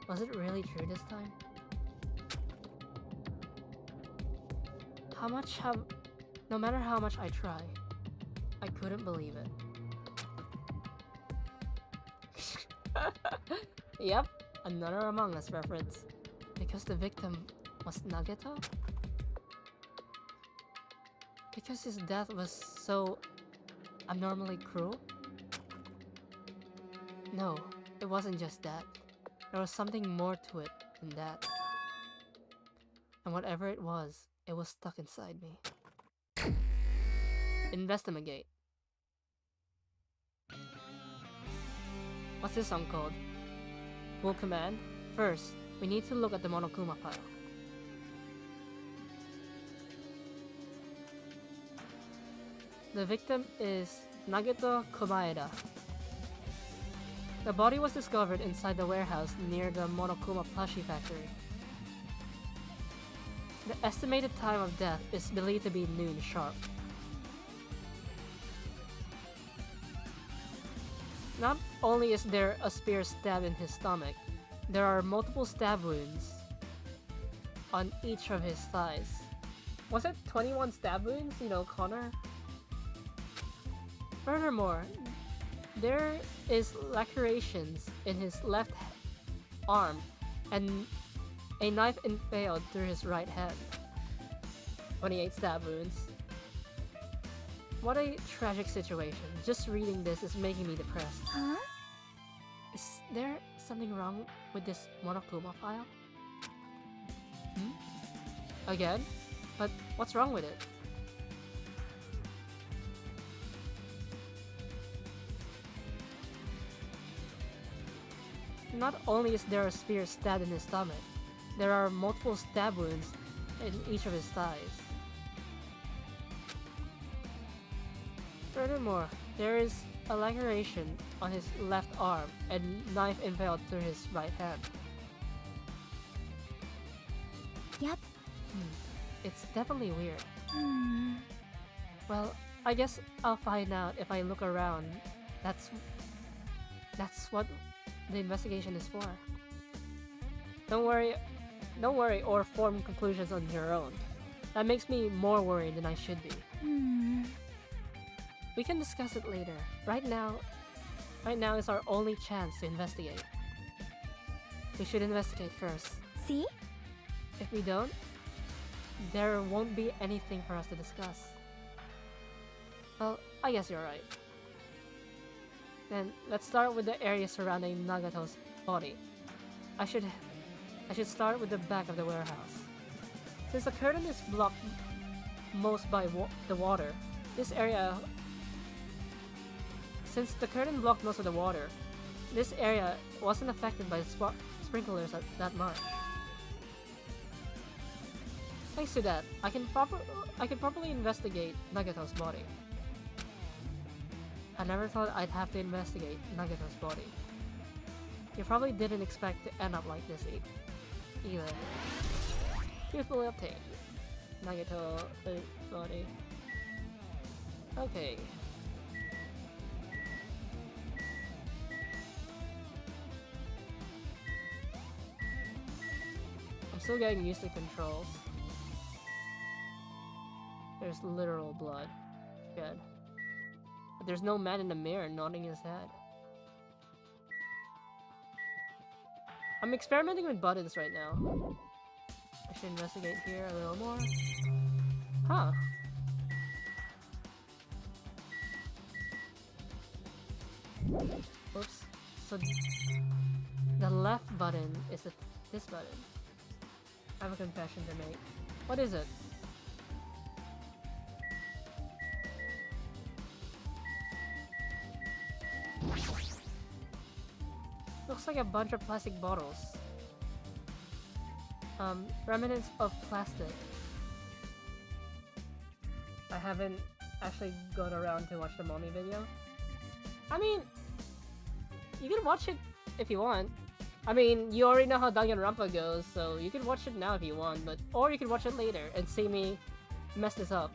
was it really true this time? No matter how much I try, I couldn't believe it. Yep, another Among Us reference. Because the victim was Nagato? Because his death was so abnormally cruel? No, it wasn't just that. There was something more to it than that. And whatever it was stuck inside me. Investigate. What's this song called? Full command? First, we need to look at the Monokuma file. The victim is Nagato Komaeda. The body was discovered inside the warehouse near the Monokuma plushie factory. The estimated time of death is believed to be noon sharp. Not only is there a spear stab in his stomach, there are multiple stab wounds on each of his thighs. Was it 21 stab wounds, Connor? Furthermore, there is lacerations in his left arm and a knife impaled through his right hand. 28 stab wounds. What a tragic situation. Just reading this is making me depressed. huh? Is there something wrong with this Monokuma file? Again? But what's wrong with it? Not only is there a spear stabbed in his stomach, there are multiple stab wounds in each of his thighs. Furthermore, there is a laceration on his left arm and knife impaled through his right hand. Yep. It's definitely weird. Hmm. Well, I guess I'll find out if I look around. That's what the investigation is for. Don't worry or form conclusions on your own. That makes me more worried than I should be. We can discuss it later. Right now is our only chance to investigate. We should investigate first. See? If we don't, there won't be anything for us to discuss. Well, I guess you're right. Then let's start with the area surrounding Nagato's body. I should start with the back of the warehouse. Since the curtain is blocked most by the water, this area wasn't affected by the sprinklers that much. Thanks to that, I can properly investigate Nagato's body. I never thought I'd have to investigate Nagato's body. You probably didn't expect to end up like this either. Useful update. Nagato body. Okay. I'm still getting used to controls. There's literal blood. Good. But there's no man in the mirror nodding his head. I'm experimenting with buttons right now. I should investigate here a little more. Huh. Oops. So the left button is this button. I have a confession to make. What is it? Looks like a bunch of plastic bottles. Remnants of plastic. I haven't actually got around to watch the mommy video. I mean, you can watch it if you want. I mean, you already know how Danganronpa goes, so you can watch it now if you want, or you can watch it later and see me mess this up.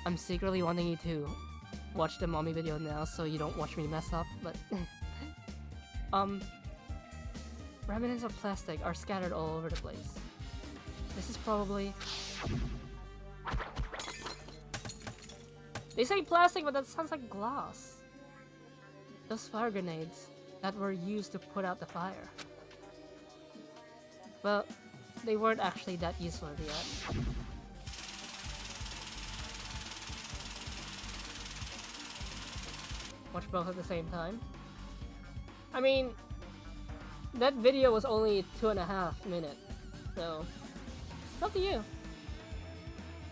I'm secretly wanting you to watch the mommy video now so you don't watch me mess up, but remnants of plastic are scattered all over the place. This is probably... They say plastic, but that sounds like glass. Those fire grenades that were used to put out the fire. Well, they weren't actually that useful yet. Watch both at the same time. I mean, that video was only 2.5 minutes, so it's up to you.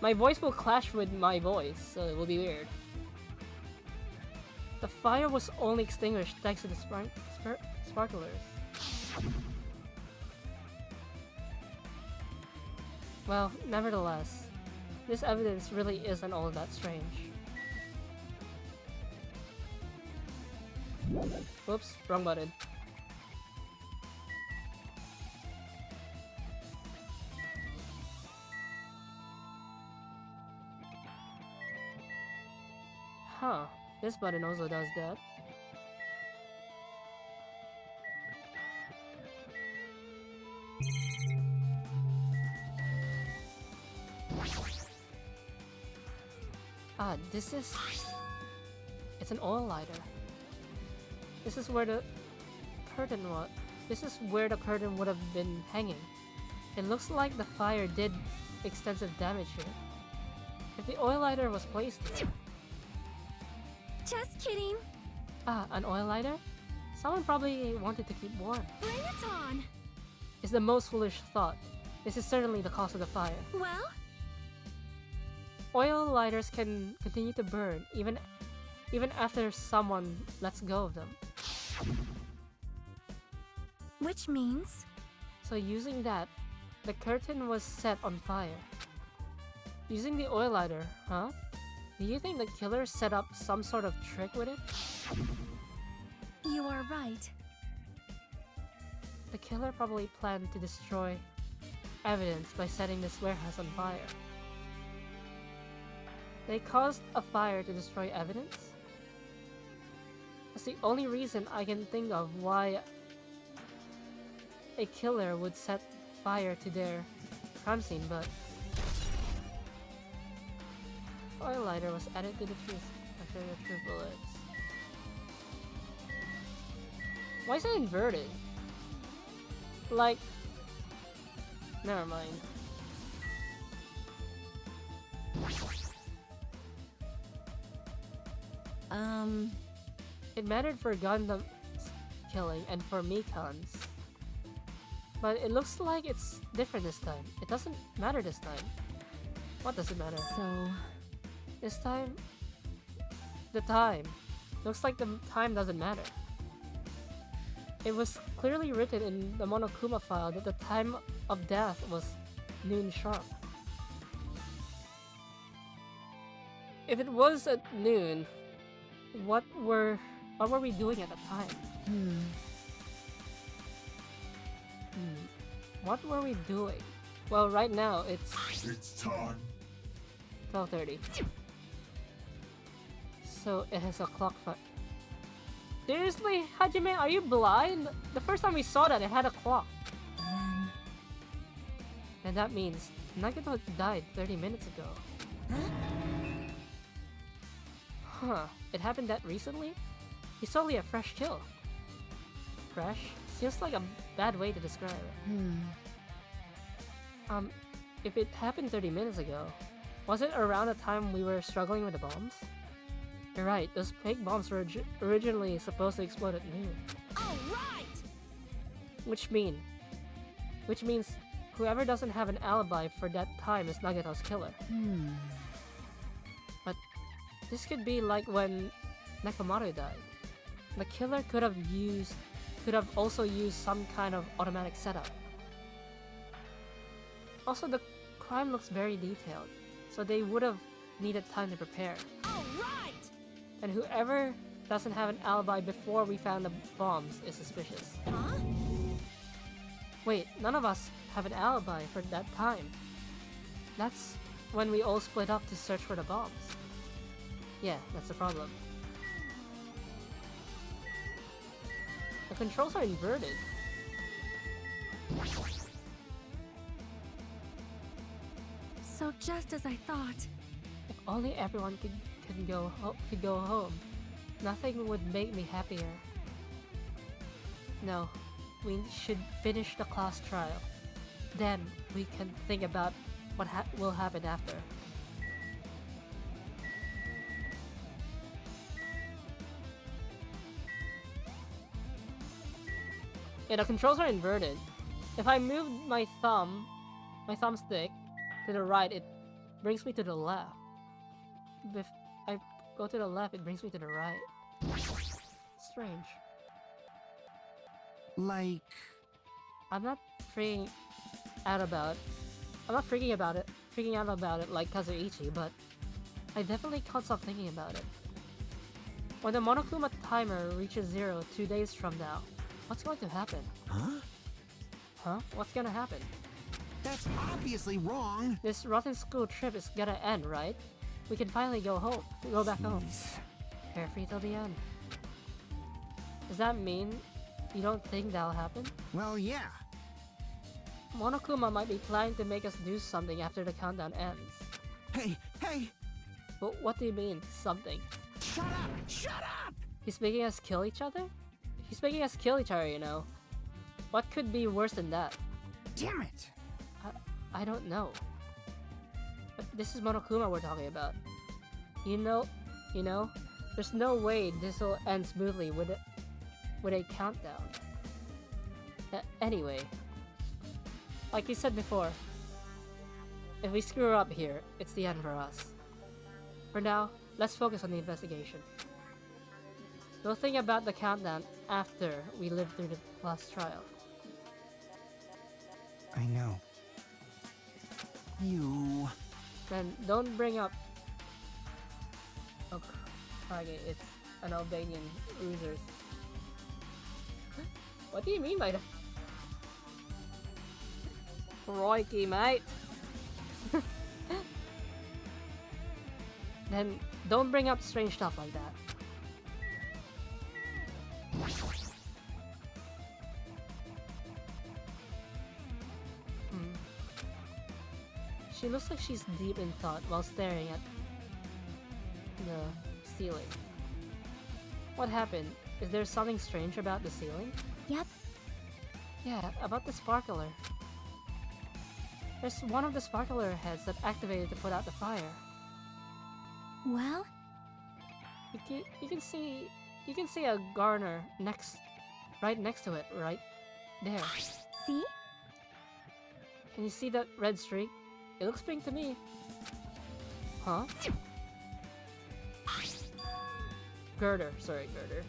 My voice will clash with my voice, so it will be weird. The fire was only extinguished thanks to the sparklers. Well, nevertheless, this evidence really isn't all that strange. Whoops, wrong button. Huh, this button also does that. Ah, this is... It's an oil lighter. This is where the curtain was. This is where the curtain would have been hanging. It looks like the fire did extensive damage here. If the oil lighter was placed here... Just kidding. Ah, an oil lighter? Someone probably wanted to keep warm. Bring it on. It's the most foolish thought. This is certainly the cause of the fire. Well? Oil lighters can continue to burn even after someone lets go of them. Which means? So using that, the curtain was set on fire. Using the oil lighter, huh? Do you think the killer set up some sort of trick with it? You are right. The killer probably planned to destroy evidence by setting this warehouse on fire. They caused a fire to destroy evidence? That's the only reason I can think of why a killer would set fire to their crime scene, but oil lighter was added to the fuse after the true bullets. Why is it inverted? Like, never mind. It mattered for Gundam's killing and for Mikan's. But it looks like it's different this time. It doesn't matter this time. What does it matter? So, This time? The time. Looks like the time doesn't matter. It was clearly written in the Monokuma file that the time of death was noon sharp. If it was at noon, what were we doing at the time? What were we doing? Well, right now it's time. 12:30. So it has a clock. Seriously, Hajime, are you blind? The first time we saw that, it had a clock. And that means Nagato died 30 minutes ago. Huh, it happened that recently? He's only a fresh kill. Fresh? Seems like a bad way to describe it. If it happened 30 minutes ago, was it around the time we were struggling with the bombs? You're right, those fake bombs were originally supposed to explode at noon. Alright! Which means whoever doesn't have an alibi for that time is Nagato's killer. But this could be like when Nekomaru died. The killer could have also used some kind of automatic setup. Also, the crime looks very detailed, so they would have needed time to prepare. Alright! And whoever doesn't have an alibi before we found the bombs is suspicious. Huh? Wait, none of us have an alibi for that time. That's when we all split up to search for the bombs. Yeah, that's the problem. The controls are inverted. So just as I thought. If only everyone could go home, nothing would make me happier. No, we should finish the class trial. Then we can think about what will happen after. Yeah, the controls are inverted. If I move my thumbstick to the right, it brings me to the left. If I go to the left, it brings me to the right. Strange. Like... I'm not freaking out about it like Kazuichi, but I definitely can't stop thinking about it. When the Monokuma timer reaches 0 2 days from now, what's going to happen? Huh? What's gonna happen? That's obviously wrong. This rotten school trip is gonna end, right? We can finally go back home. Carefree till the end. Does that mean you don't think that'll happen? Well, yeah. Monokuma might be planning to make us do something after the countdown ends. Hey! But what do you mean, something? Shut up! Shut up! He's making us kill each other? He's making us kill each other, you know. What could be worse than that? Damn it! I don't know. But this is Monokuma we're talking about. You know, there's no way this will end smoothly with a countdown. Anyway, like you said before, if we screw up here, it's the end for us. For now, let's focus on the investigation. We'll think about the countdown after we live through the last trial. I know. You... Then don't bring up... Oh, okay, it's an Albanian oozers. What do you mean by that? Crikey, mate! then don't bring up strange stuff like that. She looks like she's deep in thought while staring at the ceiling. What happened? Is there something strange about the ceiling? Yep. Yeah, about the sparkler. There's one of the sparkler heads that activated to put out the fire. Well, You can see a garner right next to it, right there. see? Can you see that red streak? It looks pink to me. Huh? Girder. Sorry, girder.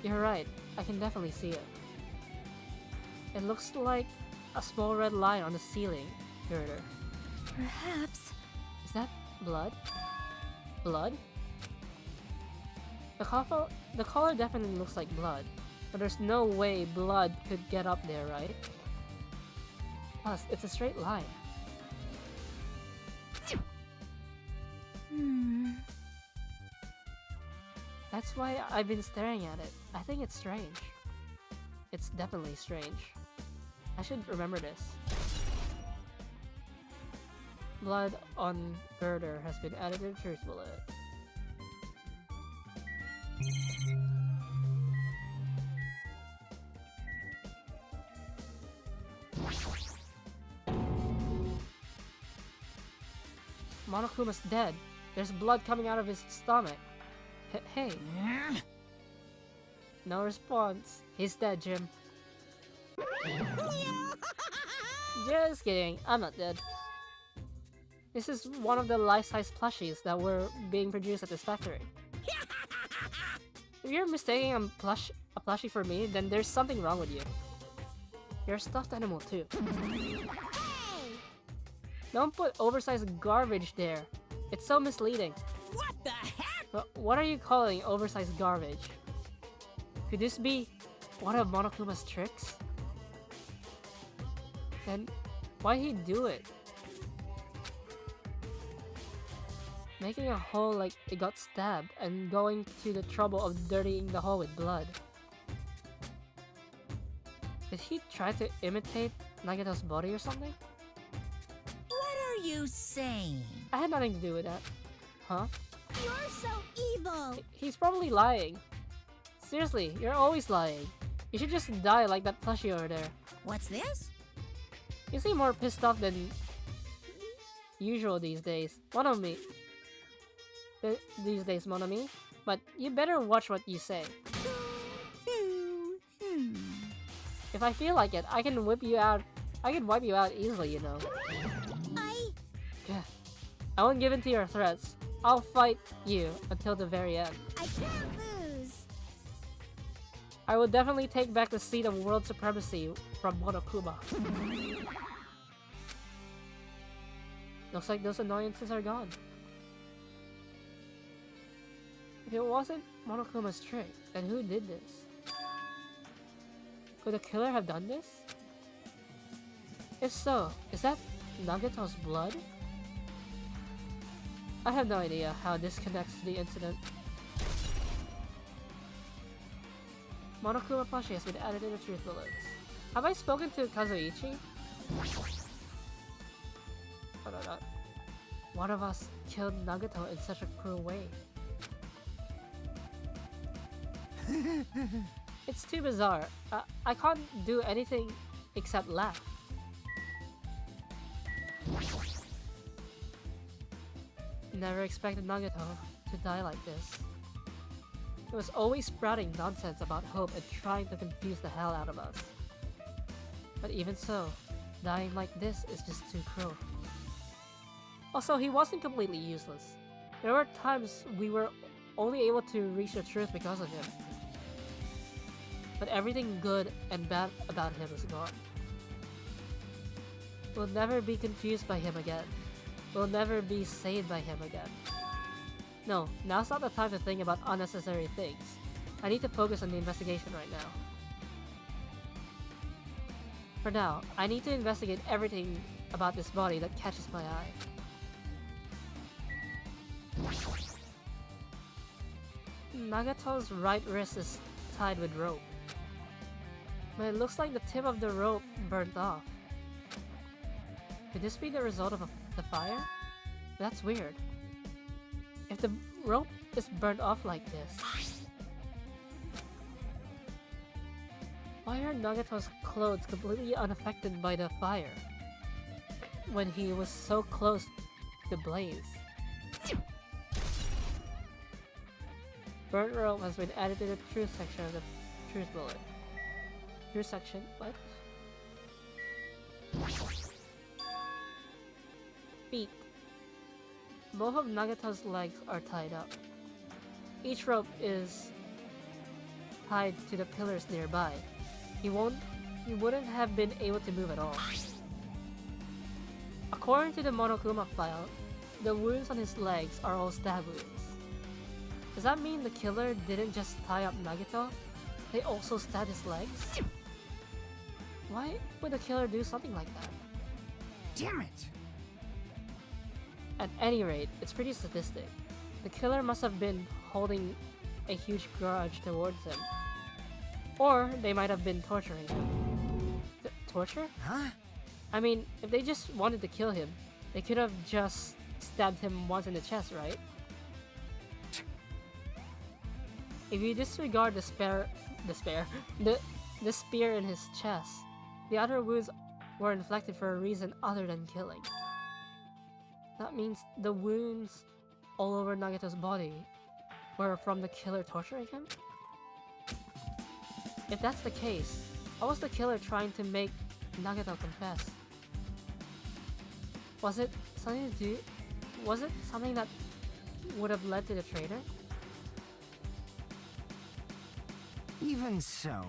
You're right. I can definitely see it. It looks like a small red line on the ceiling, girder. Perhaps. Is that blood? Blood? The color definitely looks like blood, but there's no way blood could get up there, right? Plus, it's a straight line. That's why I've been staring at it. I think it's strange. It's definitely strange. I should remember this. Blood on girder has been added to the truth bullet. Monokuma's dead. There's blood coming out of his stomach. Hey. No response. He's dead, Jim. Just kidding. I'm not dead. This is one of the life-size plushies that were being produced at this factory. If you're mistaking a plushie for me, then there's something wrong with you. You're a stuffed animal too. Don't put oversized garbage there. It's so misleading. What the heck? But what are you calling oversized garbage? Could this be one of Monokuma's tricks? Then why'd he do it? Making a hole like it got stabbed and going to the trouble of dirtying the hole with blood. Did he try to imitate Nagato's body or something? What are you saying? I had nothing to do with that. Huh? You're so evil! He's probably lying. Seriously, you're always lying. You should just die like that plushie over there. What's this? You seem more pissed off than usual these days. Monami. These days, Monami. But you better watch what you say. If I feel like it, I can whip you out. I can wipe you out easily, you know. I won't give in to your threats. I'll fight you until the very end. I can't lose! I will definitely take back the seat of world supremacy from Monokuma. Looks like those annoyances are gone. If it wasn't Monokuma's trick, then who did this? Could the killer have done this? If so, is that Nagato's blood? I have no idea how this connects to the incident. Monokuma plushie has been added to the truth bullets. Have I spoken to Kazuichi? Oh no. One of us killed Nagato in such a cruel way. It's too bizarre. I can't do anything except laugh. Never expected Nagato to die like this. He was always sprouting nonsense about hope and trying to confuse the hell out of us. But even so, dying like this is just too cruel. Also, he wasn't completely useless. There were times we were only able to reach the truth because of him. But everything good and bad about him is gone. We'll never be confused by him again. We'll never be saved by him again. No, now's not the time to think about unnecessary things. I need to focus on the investigation right now. For now, I need to investigate everything about this body that catches my eye. Nagato's right wrist is tied with rope, but it looks like the tip of the rope burnt off. Could this be the result of the fire? That's weird. If the rope is burnt off like this, why are Nagato's clothes completely unaffected by the fire when he was so close to the blaze? Burnt rope has been added to the truth section of the truth bullet. Truth section? What? Feet. Both of Nagato's legs are tied up. Each rope is tied to the pillars nearby. He wouldn't have been able to move at all. According to the Monokuma file, the wounds on his legs are all stab wounds. Does that mean the killer didn't just tie up Nagato? They also stabbed his legs? Why would the killer do something like that? Damn it! At any rate, it's pretty sadistic. The killer must have been holding a huge grudge towards him. Or they might have been torturing him. Torture? Huh? I mean, if they just wanted to kill him, they could have just stabbed him once in the chest, right? If you disregard the spear in his chest, the other wounds were inflicted for a reason other than killing. That means the wounds all over Nagato's body were from the killer torturing him? If that's the case, how was the killer trying to make Nagato confess? Was it something that would have led to the traitor? Even so.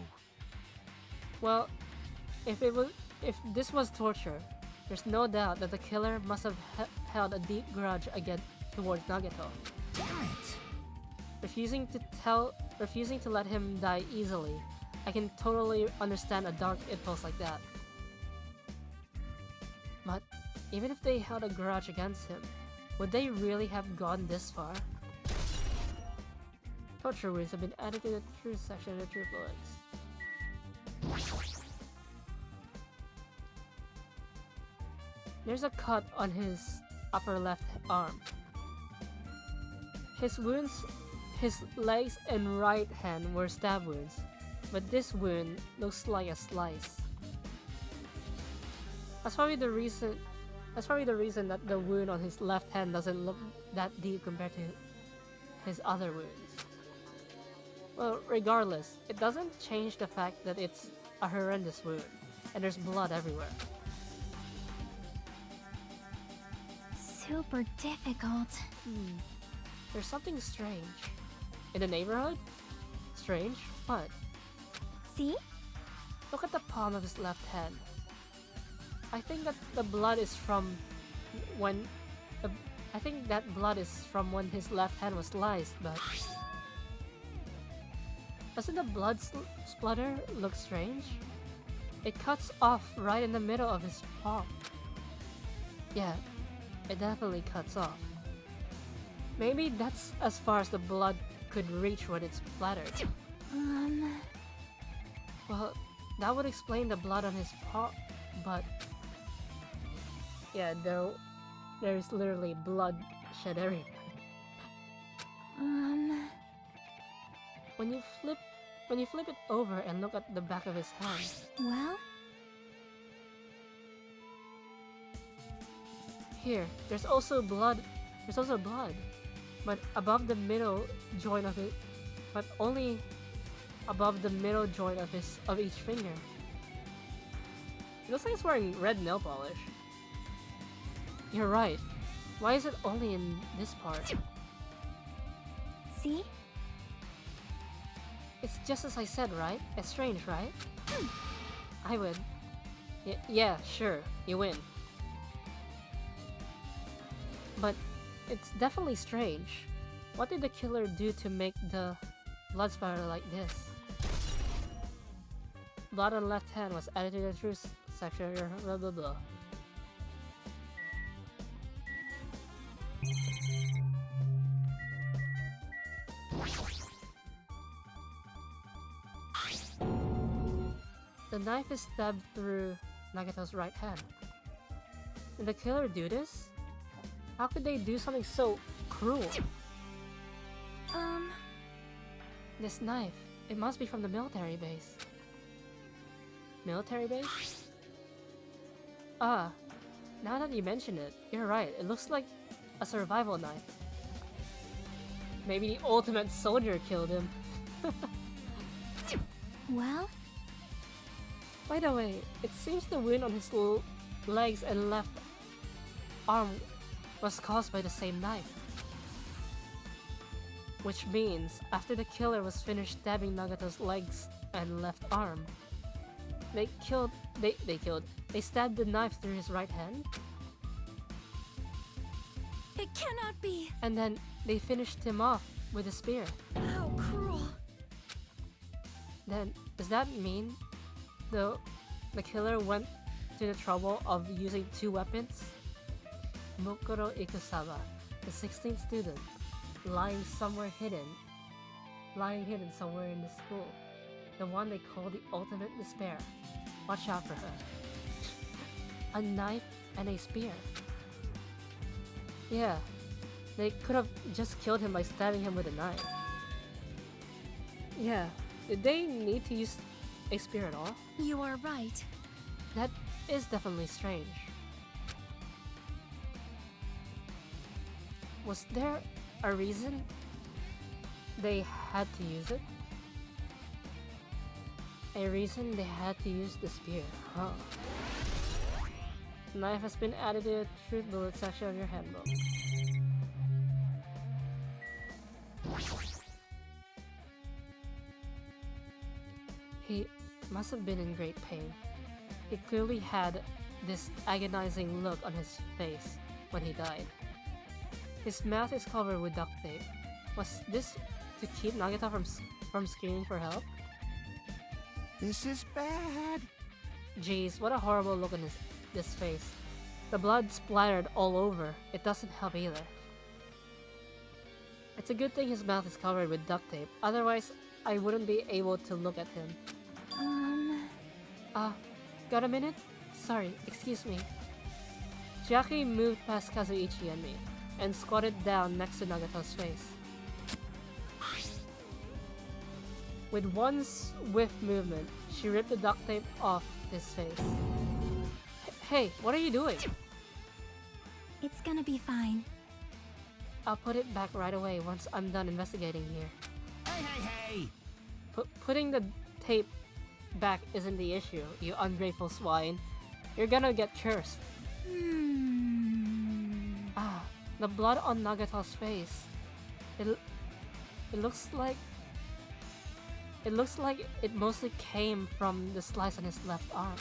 Well, if this was torture, there's no doubt that the killer must have held a deep grudge towards Nagato. Damn it! Refusing to let him die easily, I can totally understand a dark impulse like that. But even if they held a grudge against him, would they really have gone this far? Torture wounds have been added to the truth section of the truth bullets. There's a cut on his upper left arm. His wounds, his legs and right hand were stab wounds, but this wound looks like a slice. That's probably the reason that the wound on his left hand doesn't look that deep compared to his other wounds. Well, regardless, it doesn't change the fact that it's a horrendous wound, and there's blood everywhere. Super difficult. There's something strange. In the neighborhood? Strange? What? See? Look at the palm of his left hand. I think that the blood is from when... I think that blood is from when his left hand was sliced, but... Doesn't the blood splatter look strange? It cuts off right in the middle of his palm. Yeah, it definitely cuts off. Maybe that's as far as the blood could reach when it's splattered. Well, that would explain the blood on his paw, but... Yeah, there's literally blood shed everywhere. When you flip it over and look at the back of his hand. Well? Here, there's also blood, but above the middle joint of it, but only above the middle joint of each finger. It looks like he's wearing red nail polish. You're right. Why is it only in this part? See? It's just as I said, right? It's strange, right? I win. Yeah, sure, you win. But it's definitely strange. What did the killer do to make the blood spatter like this? Blood on left hand was added to the truth section, blah blah blah. The knife is stabbed through Nagato's right hand. Did the killer do this? How could they do something so cruel? This knife, it must be from the military base. Military base? Ah, now that you mention it, you're right, it looks like a survival knife. Maybe the ultimate soldier killed him. Well? By the way, it seems the wound on his legs and left arm was caused by the same knife. Which means, after the killer was finished stabbing Nagato's legs and left arm, they stabbed the knife through his right hand, It cannot be! and then they finished him off with a spear. How cruel! Then, does that mean the killer went to the trouble of using two weapons? Mukuro Ikusawa, the 16th student, lying hidden somewhere in the school. The one they call the ultimate despair. Watch out for her. A knife and a spear. Yeah, they could have just killed him by stabbing him with a knife. Yeah, did they need to use a spear at all? You are right. That is definitely strange. Was there a reason they had to use it? A reason they had to use the spear, huh? Knife has been added to the truth bullet section of your handbook. He must have been in great pain. He clearly had this agonizing look on his face when he died. His mouth is covered with duct tape. Was this to keep Nagata from screaming for help? This is bad. Jeez, what a horrible look on this face. The blood splattered all over. It doesn't help either. It's a good thing his mouth is covered with duct tape, otherwise I wouldn't be able to look at him. Got a minute? Sorry, excuse me. Chiaki moved past Kazuichi and me, and squatted down next to Nagato's face. With one swift movement, she ripped the duct tape off his face. Hey, what are you doing? It's gonna be fine. I'll put it back right away once I'm done investigating here. Hey! Putting the tape back isn't the issue, you ungrateful swine. You're gonna get cursed. The blood on Nagato's face. It looks like it mostly came from the slice on his left arm.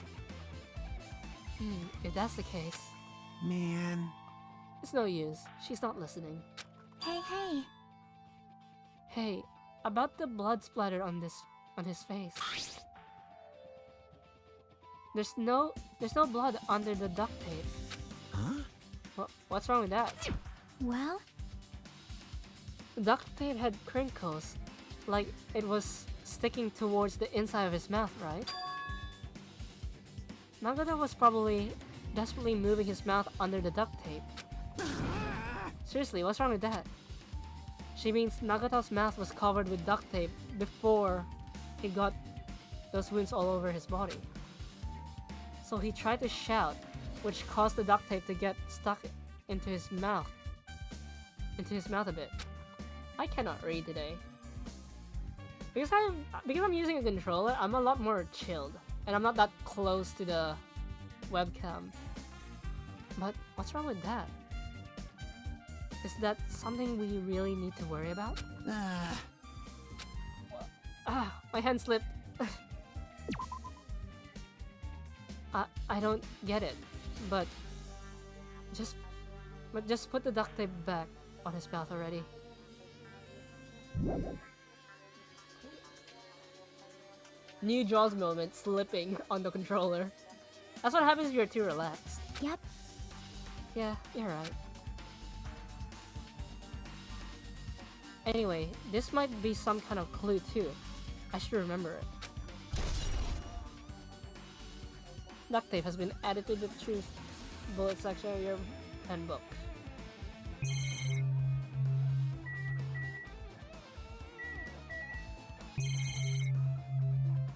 If that's the case, Man. it's no use. She's not listening. Hey. Hey, about the blood splatter on his face. There's no blood under the duct tape. Huh? What's wrong with that? Well? The duct tape had crinkles, like it was sticking towards the inside of his mouth, right? Nagata was probably desperately moving his mouth under the duct tape. Seriously, what's wrong with that? She means Nagato's mouth was covered with duct tape before he got those wounds all over his body. So he tried to shout, which caused the duct tape to get stuck into his mouth a bit. I cannot read today. Because I'm using a controller, I'm a lot more chilled, and I'm not that close to the webcam. But what's wrong with that? Is that something we really need to worry about? My hand slipped. I don't get it, but just put the duct tape back on his mouth already. New Jaws moment, slipping on the controller. That's what happens if you're too relaxed. Yep. Yeah, you're right. Anyway, this might be some kind of clue too. I should remember it. duct tape has been added to the truth bullet section of your handbook.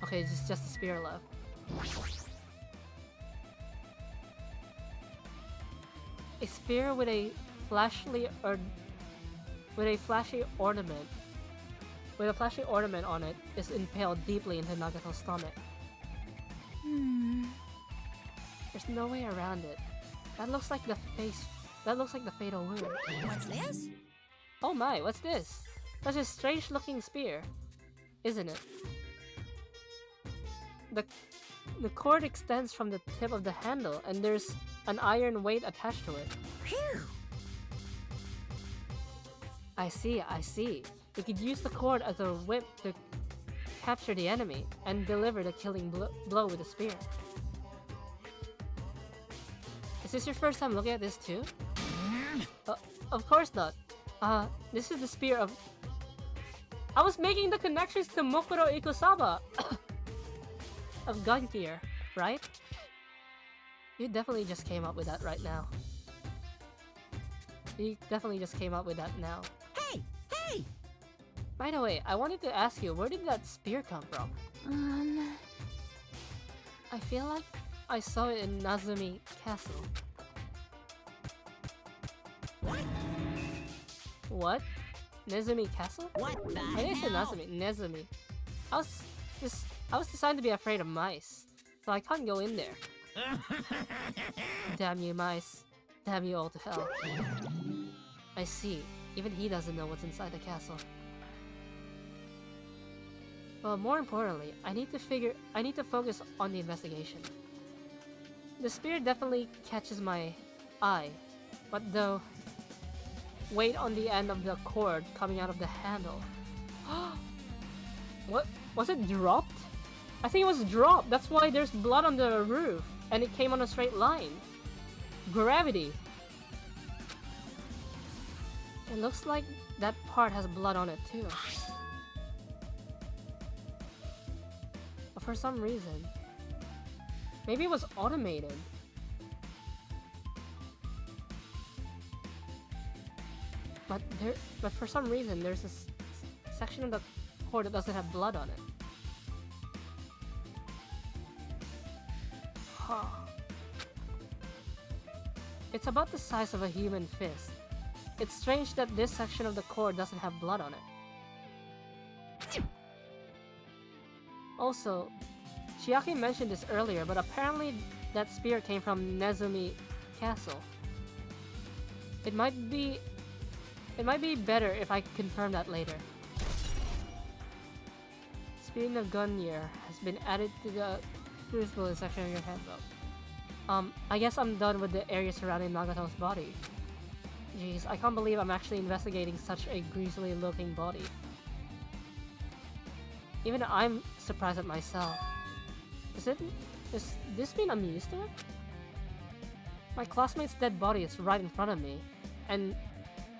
Okay, it's just a spear left. A spear with a flashy ornament on it is impaled deeply into Nagato's stomach. There's no way around it. That looks like the fatal wound. What's this? Oh my, what's this? Such a strange looking spear, isn't it? The cord extends from the tip of the handle and there's an iron weight attached to it. Phew! I see. We could use the cord as a whip to capture the enemy and deliver the killing blow with the spear. Is this your first time looking at this too? Of course not. This is the spear of... I was making the connections to Mokuro Ikusaba! Of gun gear, right? You definitely just came up with that right now. You definitely just came up with that now. Hey! Hey! By the way, I wanted to ask you, where did that spear come from? I feel like I saw it in Nezumi Castle. What? Nezumi Castle? What the I think it's hell? Nezumi. I was designed to be afraid of mice, so I can't go in there. Damn you mice. Damn you all to hell. I see. Even he doesn't know what's inside the castle. Well, more importantly, I need to focus on the investigation. The spear definitely catches my eye, but the weight on the end of the cord coming out of the handle. What? Was it dropped? I think it was dropped. That's why there's blood on the roof and it came on a straight line. Gravity. It looks like that part has blood on it too. But for some reason, maybe it was automated. But for some reason, there's this section of the cord that doesn't have blood on it. Huh. It's about the size of a human fist. It's strange that this section of the cord doesn't have blood on it. Also, Chiaki mentioned this earlier, but apparently that spear came from Nezumi Castle. It might be better if I confirm that later. Speaking of gun gear has been added to the crucible section of your handbook. I guess I'm done with the area surrounding Nagato's body. Jeez, I can't believe I'm actually investigating such a grisly looking body. Even I'm surprised at myself. Is this being amused to it? My classmate's dead body is right in front of me, and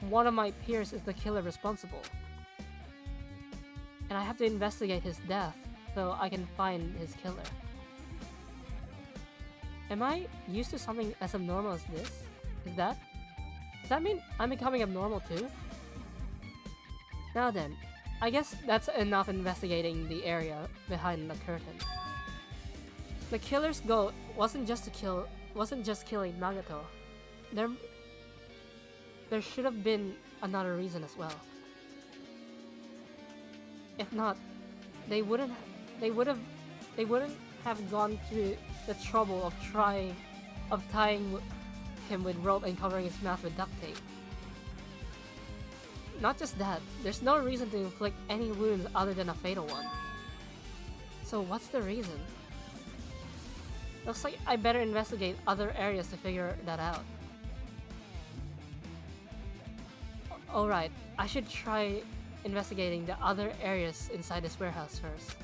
one of my peers is the killer responsible. And I have to investigate his death so I can find his killer. Am I used to something as abnormal as this? Does that mean I'm becoming abnormal too? Now then, I guess that's enough investigating the area behind the curtain. The killer's goal wasn't just killing Nagato. There should have been another reason as well. If not, they wouldn't have gone through the trouble of tying him with rope and covering his mouth with duct tape. Not just that, there's no reason to inflict any wounds other than a fatal one. So what's the reason? Looks like I better investigate other areas to figure that out. Alright, I should try investigating the other areas inside this warehouse first.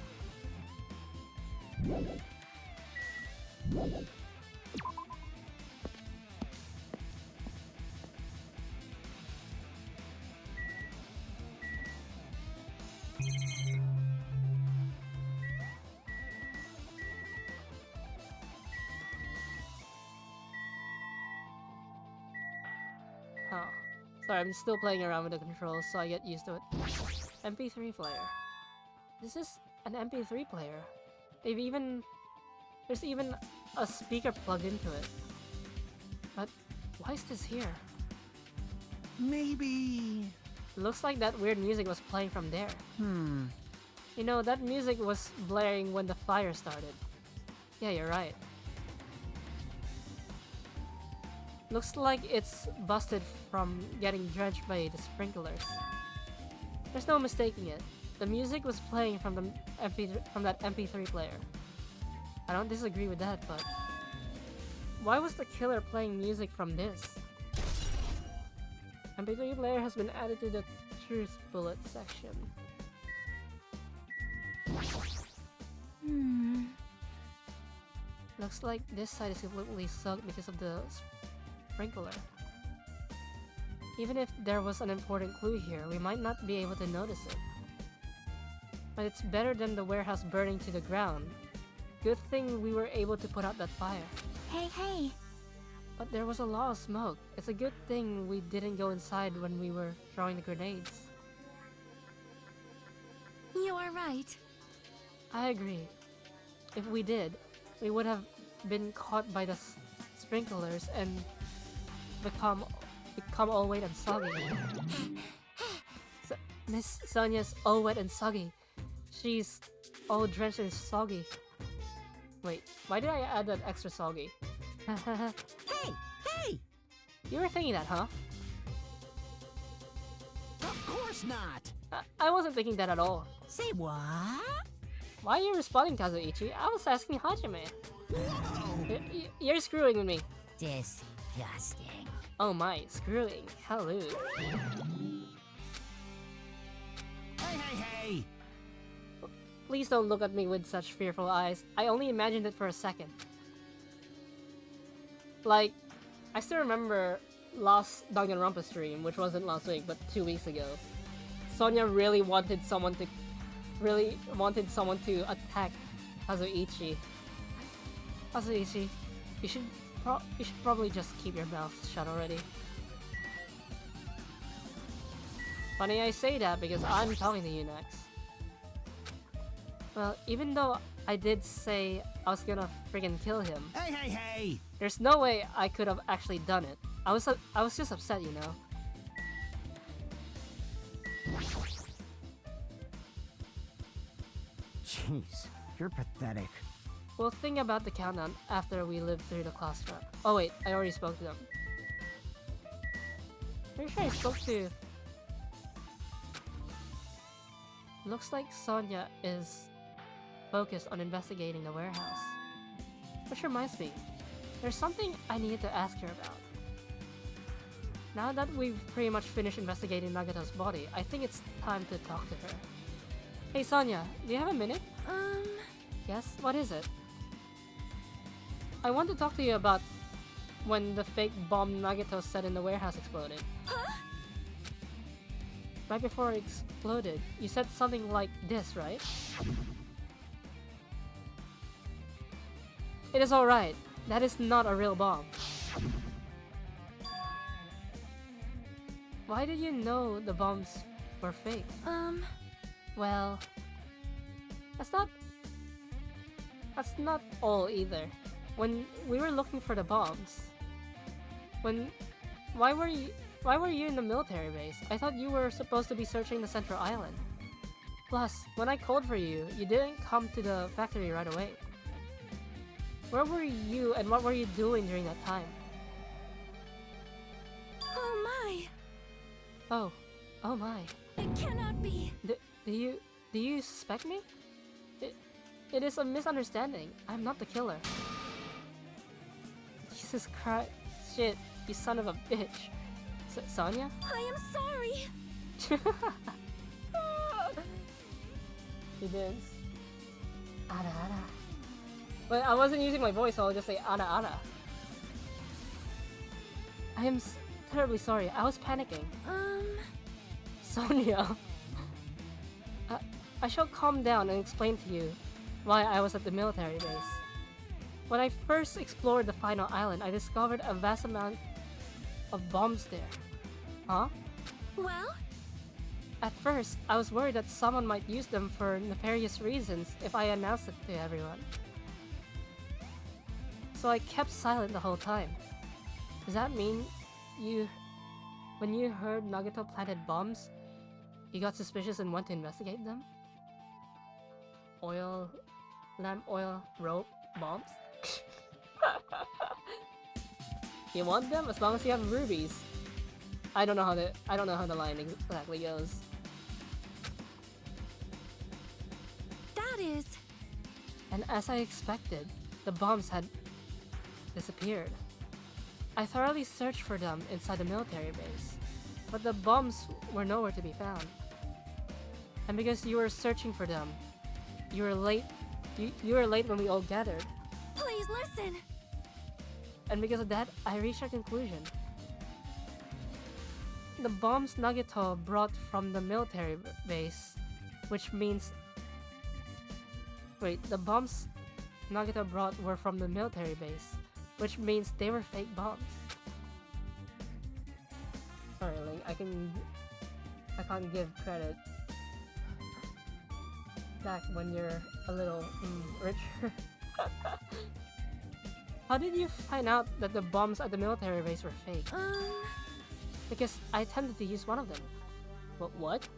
Oh. Sorry, I'm still playing around with the controls, so I get used to it. MP3 player. This is an MP3 player. There's even a speaker plugged into it. But why is this here? Maybe... Looks like that weird music was playing from there. You know, that music was blaring when the fire started. Yeah, you're right. Looks like it's busted from getting drenched by the sprinklers. There's no mistaking it. The music was playing from that MP3 player. I don't disagree with that, but why was the killer playing music from this? MP3 player has been added to the truth bullet section. Looks like this side is completely soaked because of the sprinkler. Even if there was an important clue here, we might not be able to notice it. But it's better than the warehouse burning to the ground. Good thing we were able to put out that fire. Hey! But there was a lot of smoke. It's a good thing we didn't go inside when we were throwing the grenades. You are right. I agree. If we did, we would have been caught by the sprinklers and become all wet and soggy. Miss Sonia's all wet and soggy. She's all drenched and soggy. Wait, why did I add that extra soggy? Hey! You were thinking that, huh? Of course not! I wasn't thinking that at all. Say what? Why are you responding, Kazuichi? I was asking Hajime. Whoa! You're screwing with me. Disgusting. Oh my, screwing. Hello. Hey! Please don't look at me with such fearful eyes. I only imagined it for a second. Like, I still remember last Danganronpa stream, which wasn't last week, but 2 weeks ago. Sonia really wanted someone to attack Kazuichi. Kazuichi, you should probably just keep your mouth shut already. Funny I say that because I'm talking to you next. Well, even though I did say I was gonna freaking kill him, Hey! there's no way I could have actually done it. I was just upset, you know. Jeez, you're pathetic. We'll think about the countdown after we live through the class trap. Oh wait, I already spoke to them. Pretty sure I spoke to... Looks like Sonia is focused on investigating the warehouse. Which reminds me, there's something I needed to ask her about. Now that we've pretty much finished investigating Nagato's body, I think it's time to talk to her. Hey Sonia, do you have a minute? Yes? What is it? I want to talk to you about when the fake bomb Nagato set in the warehouse exploded. Huh? Right before it exploded, you said something like this, right? It is alright. That is not a real bomb. Why did you know the bombs were fake? Well... That's not all either. When we were looking for the bombs... Why were you in the military base? I thought you were supposed to be searching the central island. Plus, when I called for you, you didn't come to the factory right away. Where were you and what were you doing during that time? Oh my! Oh my. It cannot be! Do you suspect me? It is a misunderstanding. I'm not the killer. Jesus Christ. Shit, you son of a bitch. Sonia? I am sorry! He did. Ana. But I wasn't using my voice, so I'll just say Ana. I am terribly sorry. I was panicking. Sonia. I shall calm down and explain to you why I was at the military base. When I first explored the final island, I discovered a vast amount of bombs there. Huh? Well? At first, I was worried that someone might use them for nefarious reasons if I announced it to everyone. So I kept silent the whole time. Does that mean when you heard Nagato planted bombs, you got suspicious and went to investigate them? Lamp oil, rope, bombs? You want them as long as you have rubies. I don't know how the line exactly goes. That is... And as I expected, the bombs had disappeared. I thoroughly searched for them inside the military base, but the bombs were nowhere to be found. And because you were searching for them, you were late. You were late when we all gathered. Please listen! And because of that, I reached a conclusion. The bombs Nagato brought from the military base, which means... Wait, the bombs Nagato brought were from the military base, which means they were fake bombs. Sorry, Link, I can't give credit back when you're a little richer. How did you find out that the bombs at the military base were fake? Because I attempted to use one of them. What?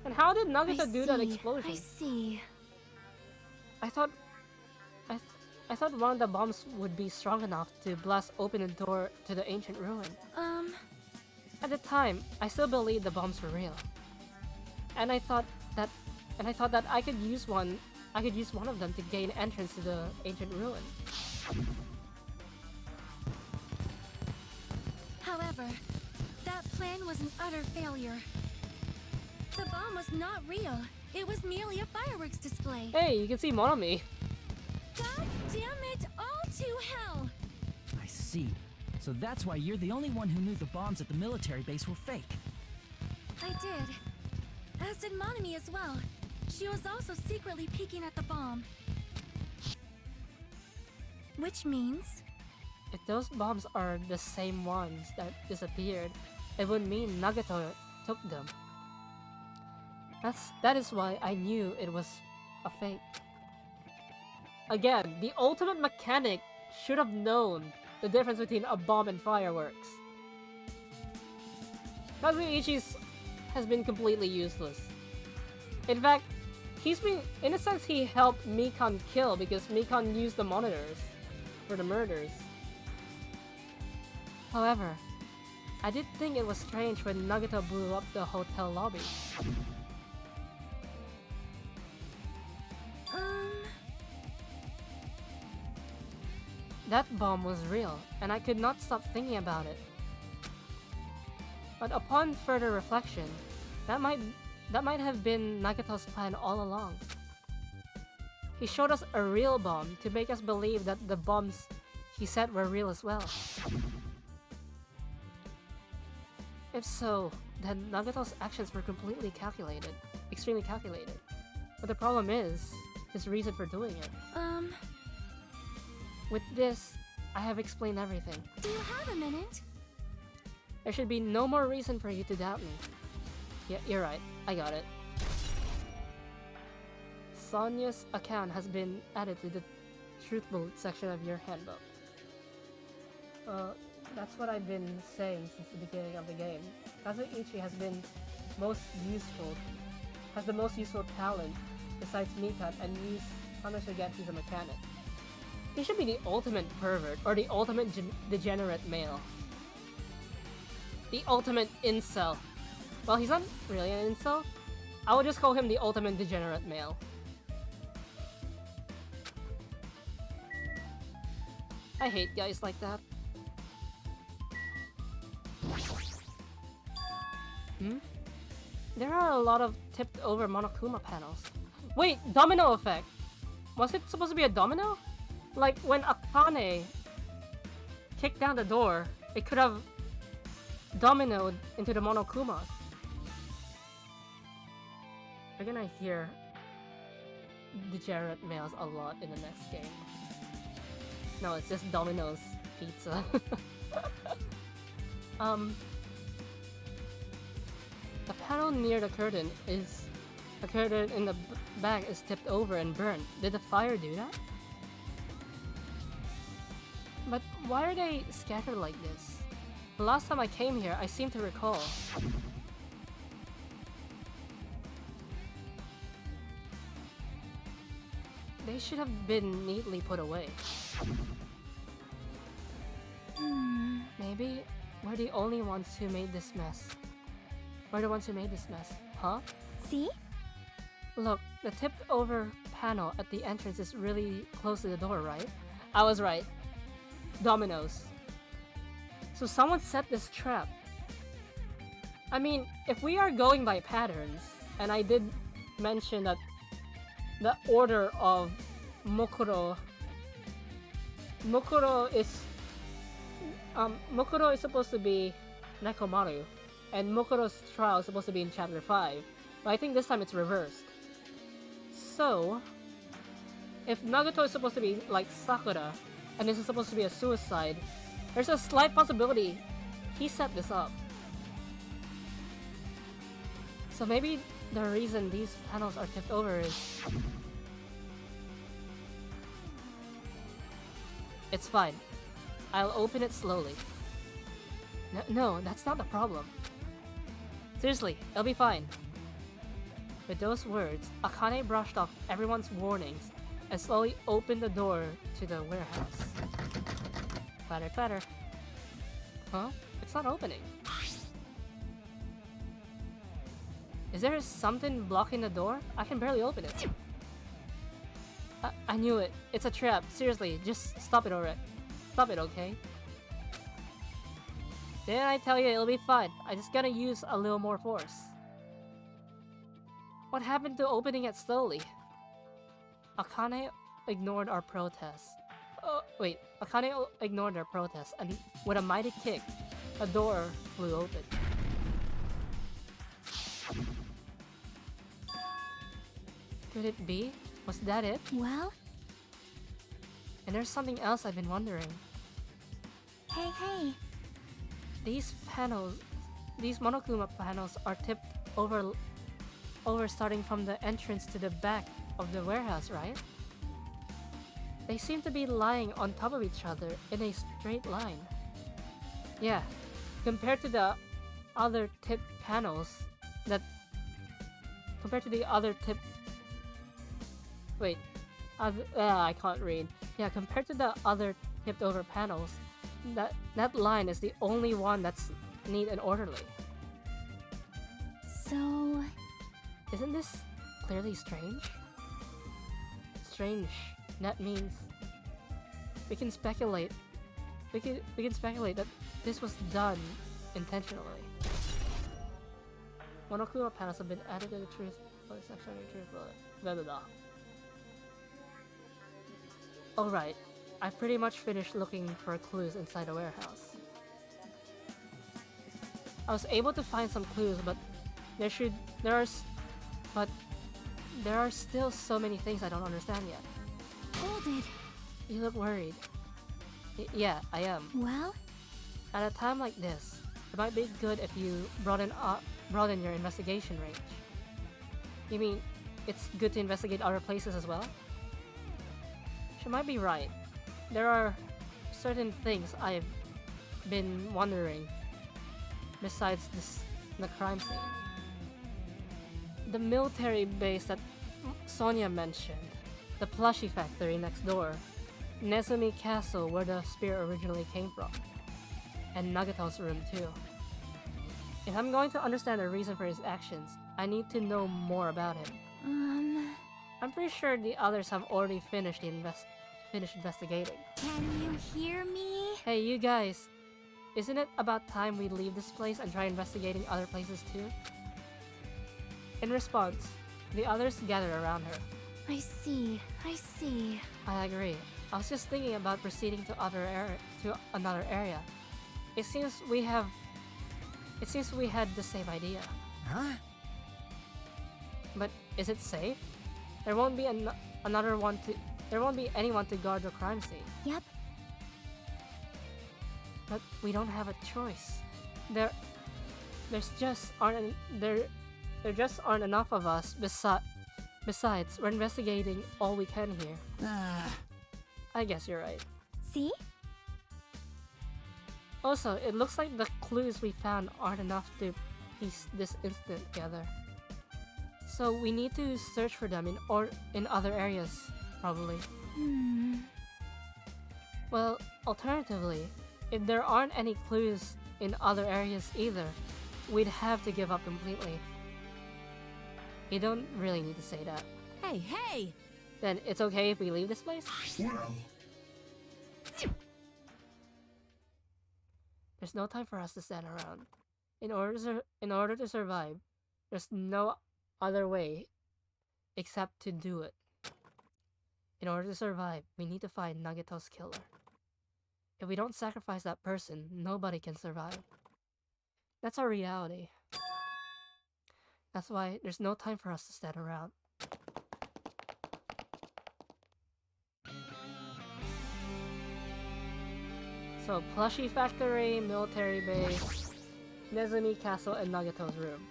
And how did Nagato do that explosion? I see. I thought one of the bombs would be strong enough to blast open the door to the ancient ruin. At the time, I still believed the bombs were real. And I thought that I could use one of them to gain entrance to the ancient ruin. However, that plan was an utter failure. The bomb was not real. It was merely a fireworks display. Hey, you can see Monomi. God damn it, all to hell! I see. So that's why you're the only one who knew the bombs at the military base were fake. I did. As did Monomi as well. She was also secretly peeking at the bomb. Which means... If those bombs are the same ones that disappeared, it would mean Nagato took them. That is why I knew it was a fake. Again, the ultimate mechanic should have known the difference between a bomb and fireworks. Kazuichi has been completely useless. In fact, in a sense, he helped Mikan kill because Mikan used the monitors for the murders. However, I did think it was strange when Nagato blew up the hotel lobby. That bomb was real, and I could not stop thinking about it. But upon further reflection, that might have been Nagato's plan all along. He showed us a real bomb to make us believe that the bombs he said were real as well. If so, then Nagato's actions were completely calculated. Extremely calculated. But the problem is, his reason for doing it. With this, I have explained everything. Do you have a minute? There should be no more reason for you to doubt me. Yeah, you're right. I got it. Sonya's account has been added to the Truth Bullet section of your handbook. That's what I've been saying since the beginning of the game. Kazuichi has the most useful talent besides Mikan, and Hunter forget he's a mechanic. He should be the ultimate pervert, or the ultimate degenerate male. The ultimate incel. Well, he's not really an incel. I would just call him the ultimate degenerate male. I hate guys like that. There are a lot of tipped over Monokuma panels. Wait, domino effect! Was it supposed to be a domino? Like when Akane kicked down the door, it could have dominoed into the Monokumas. We're gonna hear degenerate males a lot in the next game. No, it's just Domino's pizza. The panel near the curtain in the back is tipped over and burned. Did the fire do that? But why are they scattered like this? The last time I came here, I seem to recall. They should have been neatly put away. Maybe we're the only ones who made this mess. We're the ones who made this mess. Huh? See? Look, the tipped over panel at the entrance is really close to the door, right? I was right. Dominoes. So someone set this trap. I mean, if we are going by patterns, and I did mention that the order of Mokuro is supposed to be Nekomaru, and Mokuro's trial is supposed to be in chapter 5, but I think this time it's reversed. So, if Nagato is supposed to be like Sakura, and this is supposed to be a suicide, there's a slight possibility he set this up. So maybe the reason these panels are tipped over is... It's fine. I'll open it slowly. No, that's not the problem. Seriously, it'll be fine. With those words, Akane brushed off everyone's warnings and slowly opened the door to the warehouse. Clatter, clatter. Huh? It's not opening. Is there something blocking the door? I can barely open it. I knew it. It's a trap. Seriously, just stop it already. Stop it, okay? Didn't I tell you it'll be fine? I just gotta use a little more force. What happened to opening it slowly? Akane ignored our protest. Oh, wait. Akane ignored our protest, and with a mighty kick, a door flew open. Could it be? Was that it? Well? And there's something else I've been wondering. Hey. These panels, these Monokuma panels are tipped over starting from the entrance to the back of the warehouse, right? They seem to be lying on top of each other in a straight line. Yeah, compared to the other tipped panels Wait, I can't read. Yeah, compared to the other tipped over panels, that line is the only one that's neat and orderly. So... Isn't this clearly strange? Strange. That means we can speculate. We can speculate that this was done intentionally. Monokuma panels have been added to the truth section of the truth blah blah blah. Alright, I pretty much finished looking for clues inside the warehouse. I was able to find some clues, but there are still so many things I don't understand yet. Hold it. You look worried. Yeah, I am. Well? At a time like this, it might be good if you broaden your investigation range. You mean, it's good to investigate other places as well? She might be right. There are certain things I've been wondering besides the crime scene. The military base that Sonia mentioned, the plushie factory next door, Nezumi Castle where the spear originally came from, and Nagato's room too. If I'm going to understand the reason for his actions, I need to know more about him. I'm pretty sure the others have already finished investigating. Can you hear me? Hey, you guys. Isn't it about time we leave this place and try investigating other places too? In response, the others gathered around her. I see. I agree. I was just thinking about proceeding to another area. It seems we had the same idea. Huh? But is it safe? There won't be anyone to guard the crime scene. Yep. But we don't have a choice. There just aren't enough of us. Besides, we're investigating all we can here. I guess you're right. See? Also, it looks like the clues we found aren't enough to piece this incident together. So we need to search for them in other areas, probably. Well, alternatively, if there aren't any clues in other areas either, we'd have to give up completely. You don't really need to say that. Hey, hey! Then it's okay if we leave this place? There's no time for us to stand around. In order to survive, there's no other way except to do it. In order to survive, we need to find Nagato's killer. If we don't sacrifice that person, nobody can survive. That's our reality. That's why there's no time for us to stand around. So, plushie factory, military base, Nezumi Castle, and Nagato's room.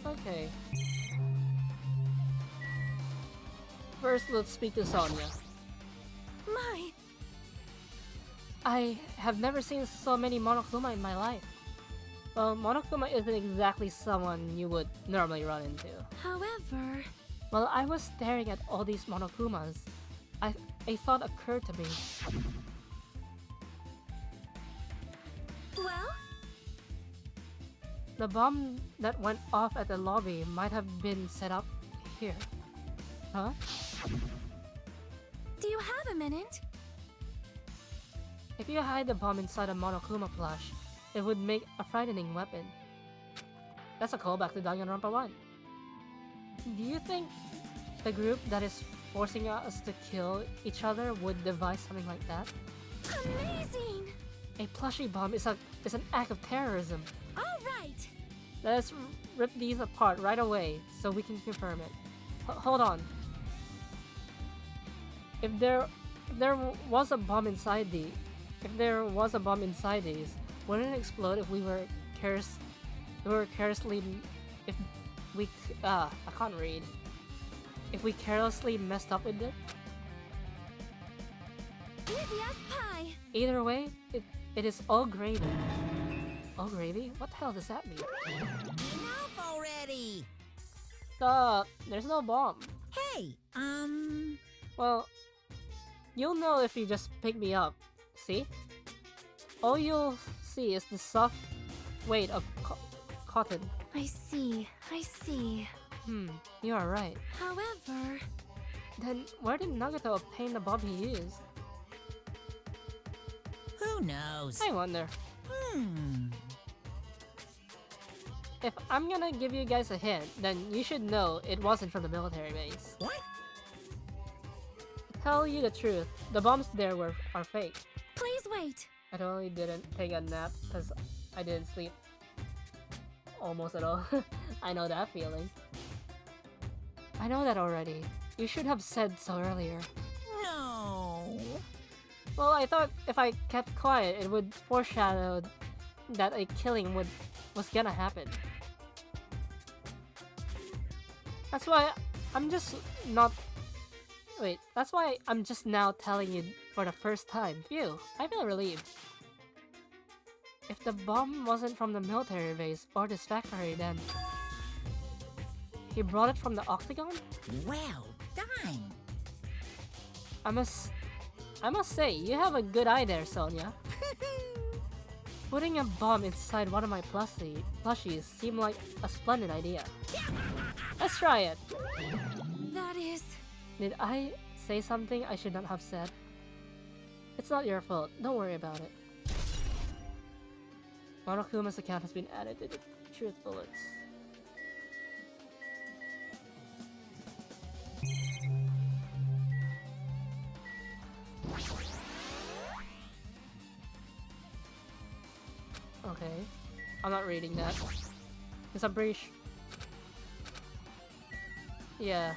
Okay. First, let's speak to Sonia. My! I have never seen so many Monokuma in my life. Well, Monokuma isn't exactly someone you would normally run into. However... While I was staring at all these Monokumas, a thought occurred to me. Well? The bomb that went off at the lobby might have been set up here. Huh? Do you have a minute? If you hide the bomb inside a Monokuma plush, it would make a frightening weapon. That's a callback to Danganronpa 1. Do you think the group that is forcing us to kill each other would devise something like that? Amazing! A plushie bomb is an act of terrorism. Alright! Let us rip these apart right away so we can confirm it. Hold on. If there was a bomb inside these, wouldn't it explode if we were carelessly I can't read. If we carelessly messed up with it? Easy as pie! Either way, it is all gravy. All gravy? What the hell does that mean? Enough already! Stop! There's no bomb. Hey, Well, you'll know if you just pick me up. See? All you'll see is the soft weight of cotton. I see. You are right. However... Then where did Nagato obtain the bomb he used? who knows? I wonder. If I'm gonna give you guys a hint, then you should know it wasn't from the military base. What? To tell you the truth, the bombs there are fake. Please wait! I totally didn't take a nap because I didn't sleep almost at all. I know that feeling. I know that already. You should have said so earlier. No. Well, I thought if I kept quiet, it would foreshadow that a killing was gonna happen. That's why I'm just not... Wait, that's why I'm just now telling you for the first time. Phew, I feel relieved. If the bomb wasn't from the military base or this factory, then... He brought it from the Octagon? Well done. I must say, you have a good eye there, Sonia. Putting a bomb inside one of my plushies seemed like a splendid idea. Let's try it! That is... Did I say something I should not have said? It's not your fault, don't worry about it. Monokuma's account has been added to the truth bullets. Okay, I'm not reading that. Because I'm pretty Yeah.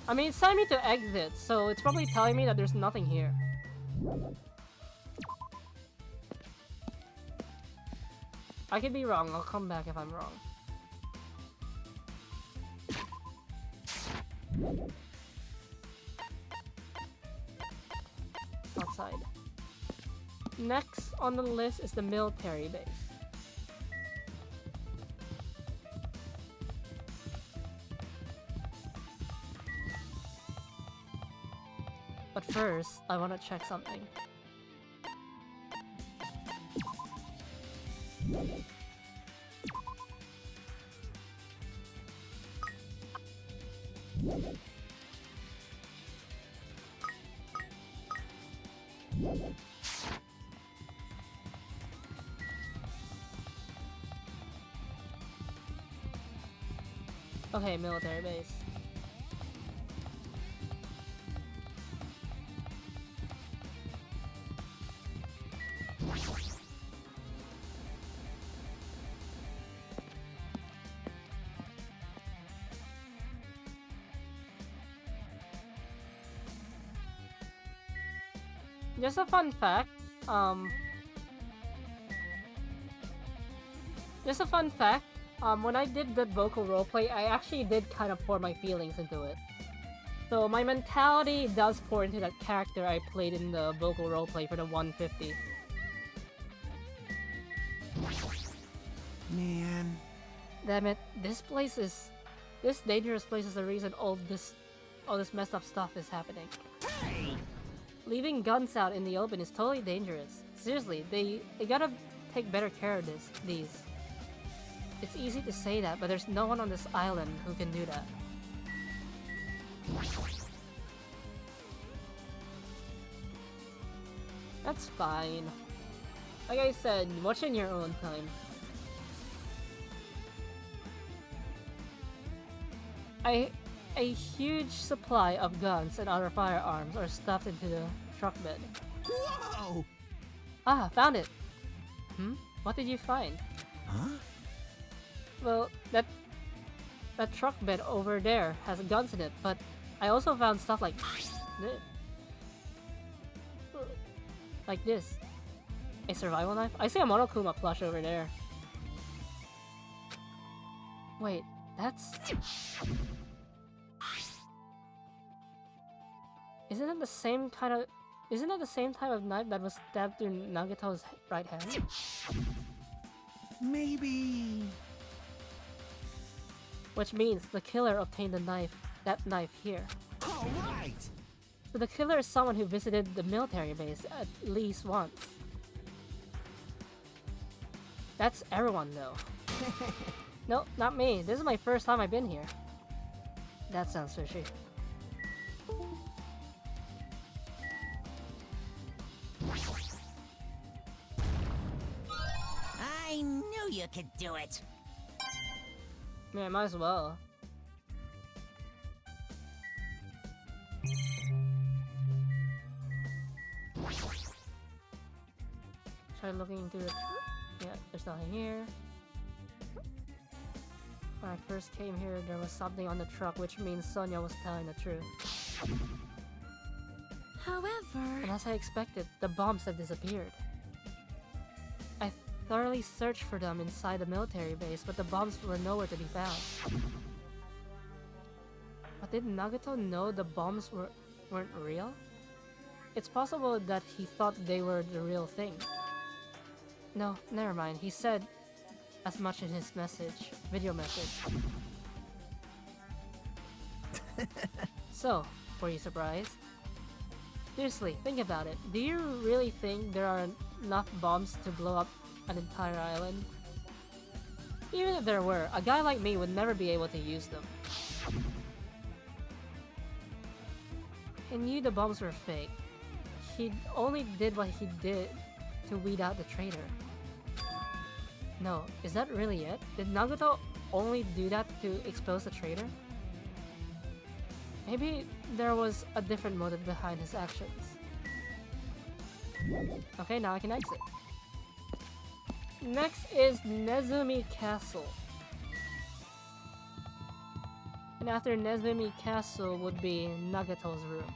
I mean, it's telling me to exit, so it's probably telling me that there's nothing here. I could be wrong, I'll come back if I'm wrong. Outside. Next on the list is the military base. But first, I want to check something. Okay, military base. Just a fun fact, when I did the vocal roleplay, I actually did kind of pour my feelings into it. So my mentality does pour into that character I played in the vocal roleplay for the 150. Man. Damn it, this dangerous place is the reason all this messed up stuff is happening. Hey! Leaving guns out in the open is totally dangerous. Seriously, they gotta take better care of these. It's easy to say that, but there's no one on this island who can do that. That's fine. Like I said, watch in your own time. A huge supply of guns and other firearms are stuffed into the truck bed. Whoa! Ah, found it! What did you find? Huh? Well, that truck bed over there has guns in it, but I also found stuff like this. A survival knife? I see a Monokuma plush over there. Wait, that's... Isn't that the same type of knife that was stabbed through Nagato's right hand? Maybe... Which means the killer obtained that knife here. All right. So the killer is someone who visited the military base at least once. That's everyone though. No, not me. This is my first time I've been here. That sounds fishy. I knew you could do it. Yeah, might as well. Try looking through the... Yeah, there's nothing here. When I first came here, there was something on the truck, which means Sonia was telling the truth. However... And as I expected, the bombs have disappeared. I thoroughly searched for them inside the military base, but the bombs were nowhere to be found. But did Nagato know the bombs weren't real? It's possible that he thought they were the real thing. No, never mind. He said as much in his video message. So, were you surprised? Seriously, think about it. Do you really think there are enough bombs to blow up an entire island? Even if there were, a guy like me would never be able to use them. He knew the bombs were fake. He only did what he did to weed out the traitor. No, is that really it? Did Nagato only do that to expose the traitor? Maybe there was a different motive behind his actions. Okay, now I can exit. Next is Nezumi Castle. And after Nezumi Castle would be Nagato's room.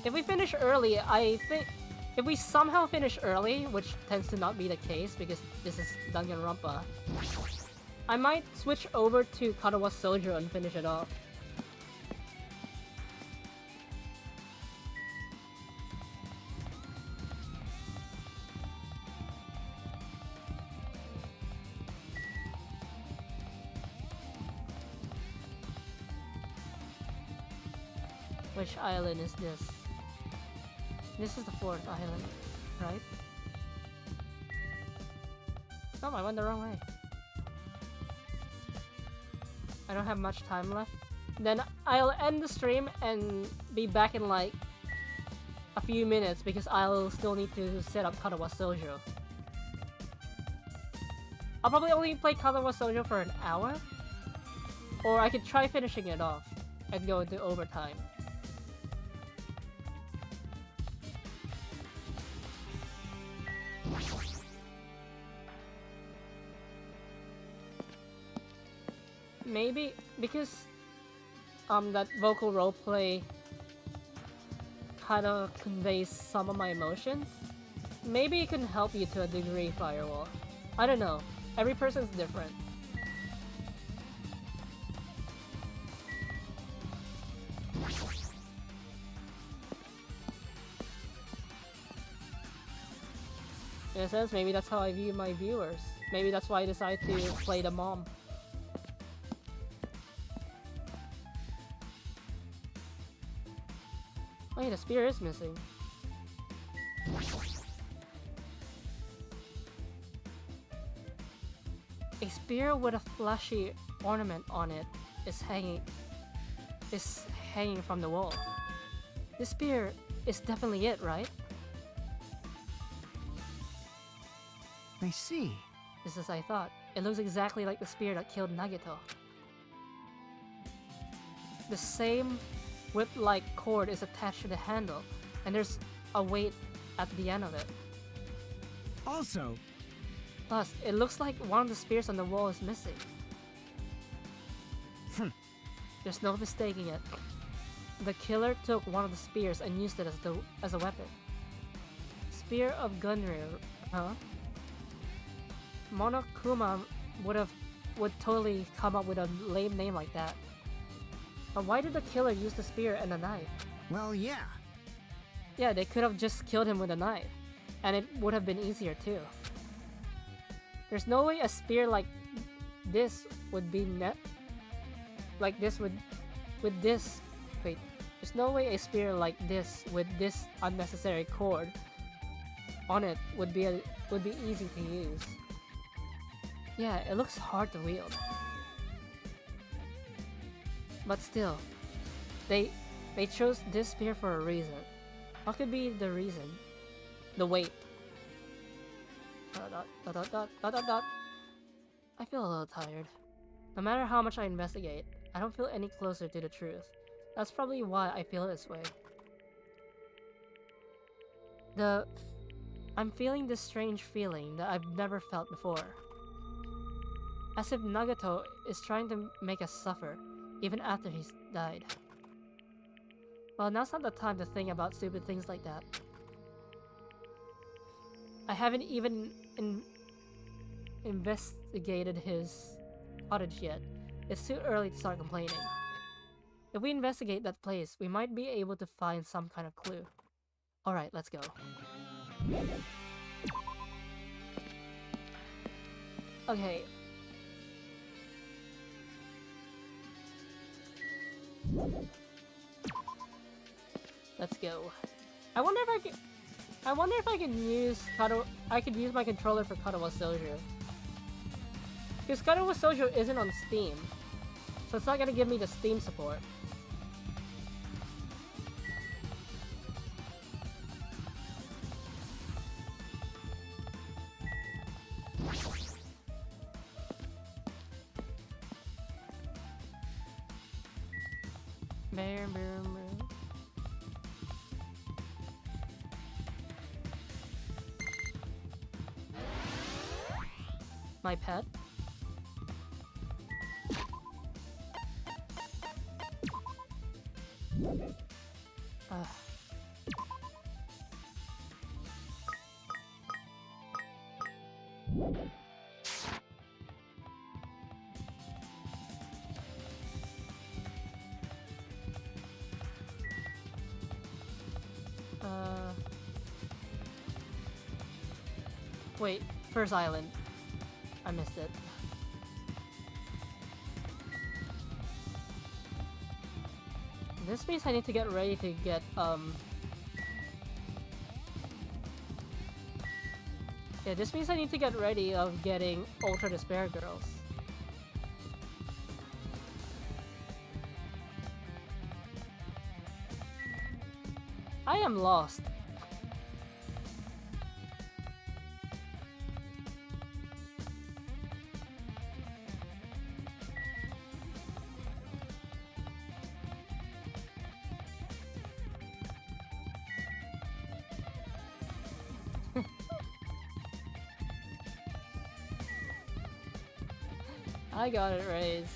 If we finish early, I think... If we somehow finish early, which tends to not be the case because this is Danganronpa, I might switch over to Katawa Sojo and finish it off. Which island is this? This is the 4th island, right? Oh, I went the wrong way. I don't have much time left. Then I'll end the stream and be back in like a few minutes because I'll still need to set up Katawa Sojo. I'll probably only play Katawa Sojo for an hour. Or I could try finishing it off and go into overtime. Maybe because that vocal roleplay kind of conveys some of my emotions. Maybe it can help you to a degree, Firewall. I don't know. Every person's different. In a sense, maybe that's how I view my viewers. Maybe that's why I decide to play the mom. Wait, the spear is missing. A spear with a fleshy ornament on it is hanging from the wall. This spear is definitely it, right? I see. Just as I thought. It looks exactly like the spear that killed Nagato. The same whip-like cord is attached to the handle, and there's a weight at the end of it. Also, Plus, it looks like one of the spears on the wall is missing. There's no mistaking it. The killer took one of the spears and used it as a weapon. Spear of Gunryu, huh? Monokuma would totally come up with a lame name like that. But why did the killer use the spear and a knife? well, yeah. Yeah, they could have just killed him with a knife. And it would have been easier too. There's no way a spear like this would be like this with this. Wait, there's no way a spear like this with this unnecessary cord on it would be easy to use. Yeah, it looks hard to wield. But still, they chose this spear for a reason. What could be the reason? The weight. I feel a little tired. No matter how much I investigate, I don't feel any closer to the truth. That's probably why I feel this way. I'm feeling this strange feeling that I've never felt before. As if Nagato is trying to make us suffer, even after he's died. Well, now's not the time to think about stupid things like that. I haven't even investigated his cottage yet. It's too early to start complaining. If we investigate that place, we might be able to find some kind of clue. Alright, let's go. Okay. Let's go. I wonder if I can use my controller for Katawa Sojo. Because Katawa Sojo isn't on Steam, so it's not gonna give me the Steam support. Bear, bear, bear. my pet. Ugh. Wait, first island. I missed it. This space I need to get ready to get, yeah, this means I need to get ready of getting Ultra Despair Girls. I am lost. I got it raised.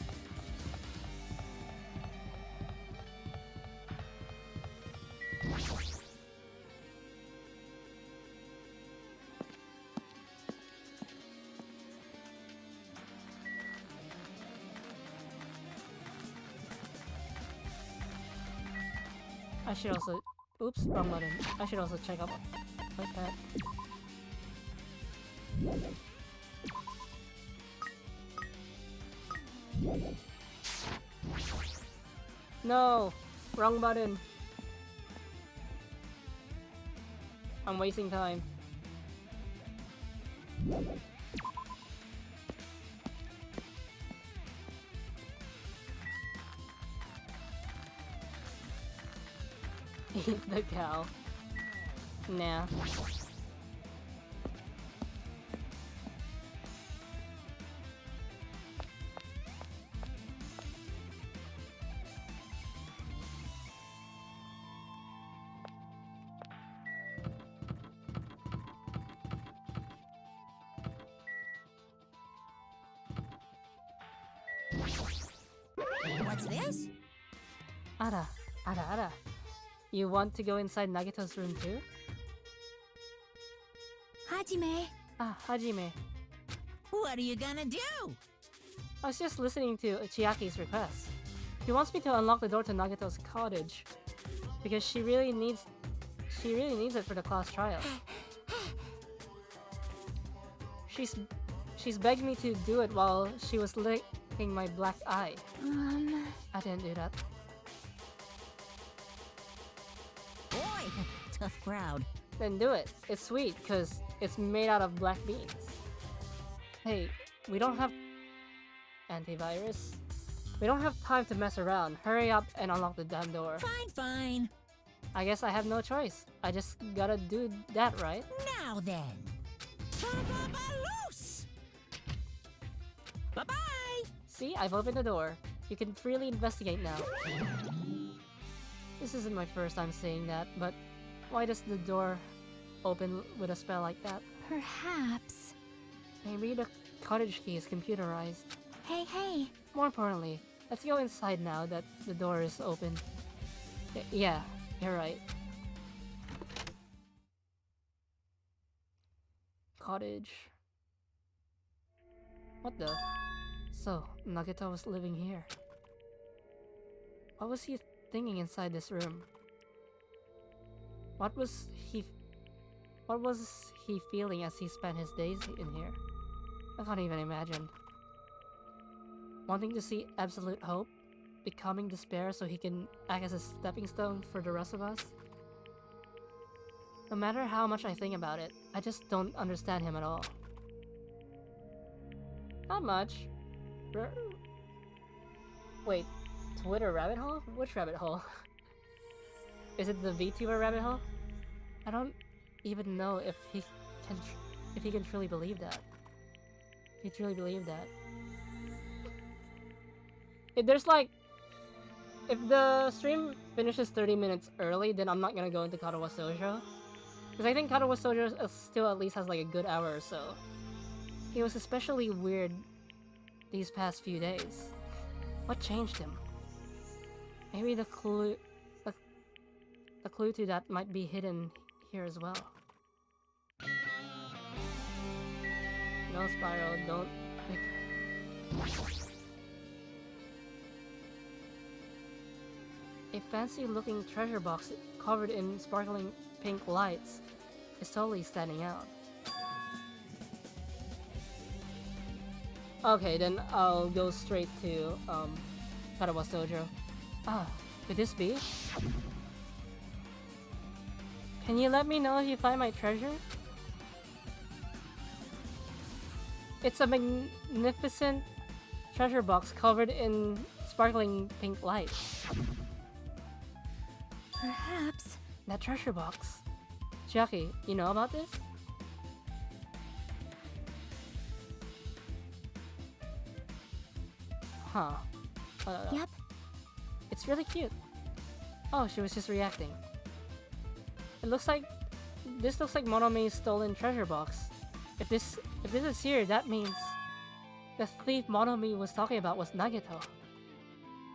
I should also... Oops, wrong button. I should also check up like that. No! Wrong button. I'm wasting time. Eat the cow. Nah. What's this? Ara. You want to go inside Nagato's room too? Hajime. Ah, Hajime. What are you gonna do? I was just listening to Chiaki's request. He wants me to unlock the door to Nagato's cottage because she really needs it for the class trial. She's begged me to do it while she was licking my black eye. I didn't do that. Boy, tough crowd. Then do it. It's sweet because it's made out of black beans. Hey, we don't have antivirus. We don't have time to mess around. Hurry up and unlock the damn door. Fine. I guess I have no choice. I just gotta do that, right? Now then. Loose! Bye-bye! See, I've opened the door. You can freely investigate now. This isn't my first time saying that, but why does the door open with a spell like that? Perhaps. Maybe the cottage key is computerized. Hey. More importantly, let's go inside now that the door is open. Yeah, you're right. Cottage. What the? So, Nagato was living here. What was he thinking inside this room? What was he feeling as he spent his days in here? I can't even imagine. Wanting to see absolute hope? Becoming despair so he can act as a stepping stone for the rest of us? No matter how much I think about it, I just don't understand him at all. Not much. Wait, Twitter rabbit hole? Which rabbit hole? Is it the VTuber rabbit hole? I don't even know if he can truly believe that. If he truly believed that. If the stream finishes 30 minutes early, then I'm not gonna go into Katawa Sojo. Because I think Katawa Sojo still at least has like a good hour or so. He was especially weird these past few days. What changed him? Maybe the clue to that might be hidden here as well. No, Spiral, don't pick. A fancy-looking treasure box covered in sparkling pink lights is totally standing out. Okay, then I'll go straight to Karawa Sojo. Ah, could this be? Can you let me know if you find my treasure? It's a magnificent treasure box covered in sparkling pink lights. Perhaps. That treasure box. Chiaki, you know about this? Huh. Yep. It's really cute. Oh, she was just reacting. This looks like Monomi's stolen treasure box. If this is here, that means the thief Monomi was talking about was Nagato.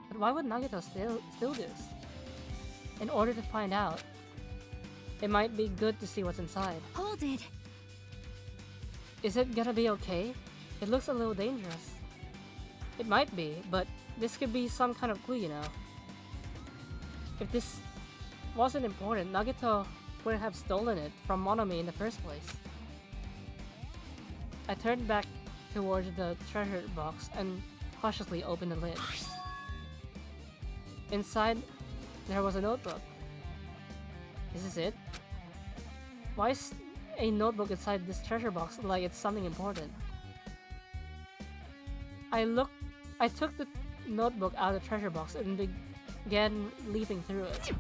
But why would Nagato steal this? In order to find out, it might be good to see what's inside. Hold it. Is it gonna be okay? It looks a little dangerous. It might be, but this could be some kind of clue, you know. If this wasn't important, Nagato wouldn't have stolen it from Monomi in the first place. I turned back towards the treasure box and cautiously opened the lid. Inside, there was a notebook. Is this it? Why is a notebook inside this treasure box like it's something important? I took the notebook out of the treasure box and began leafing through it.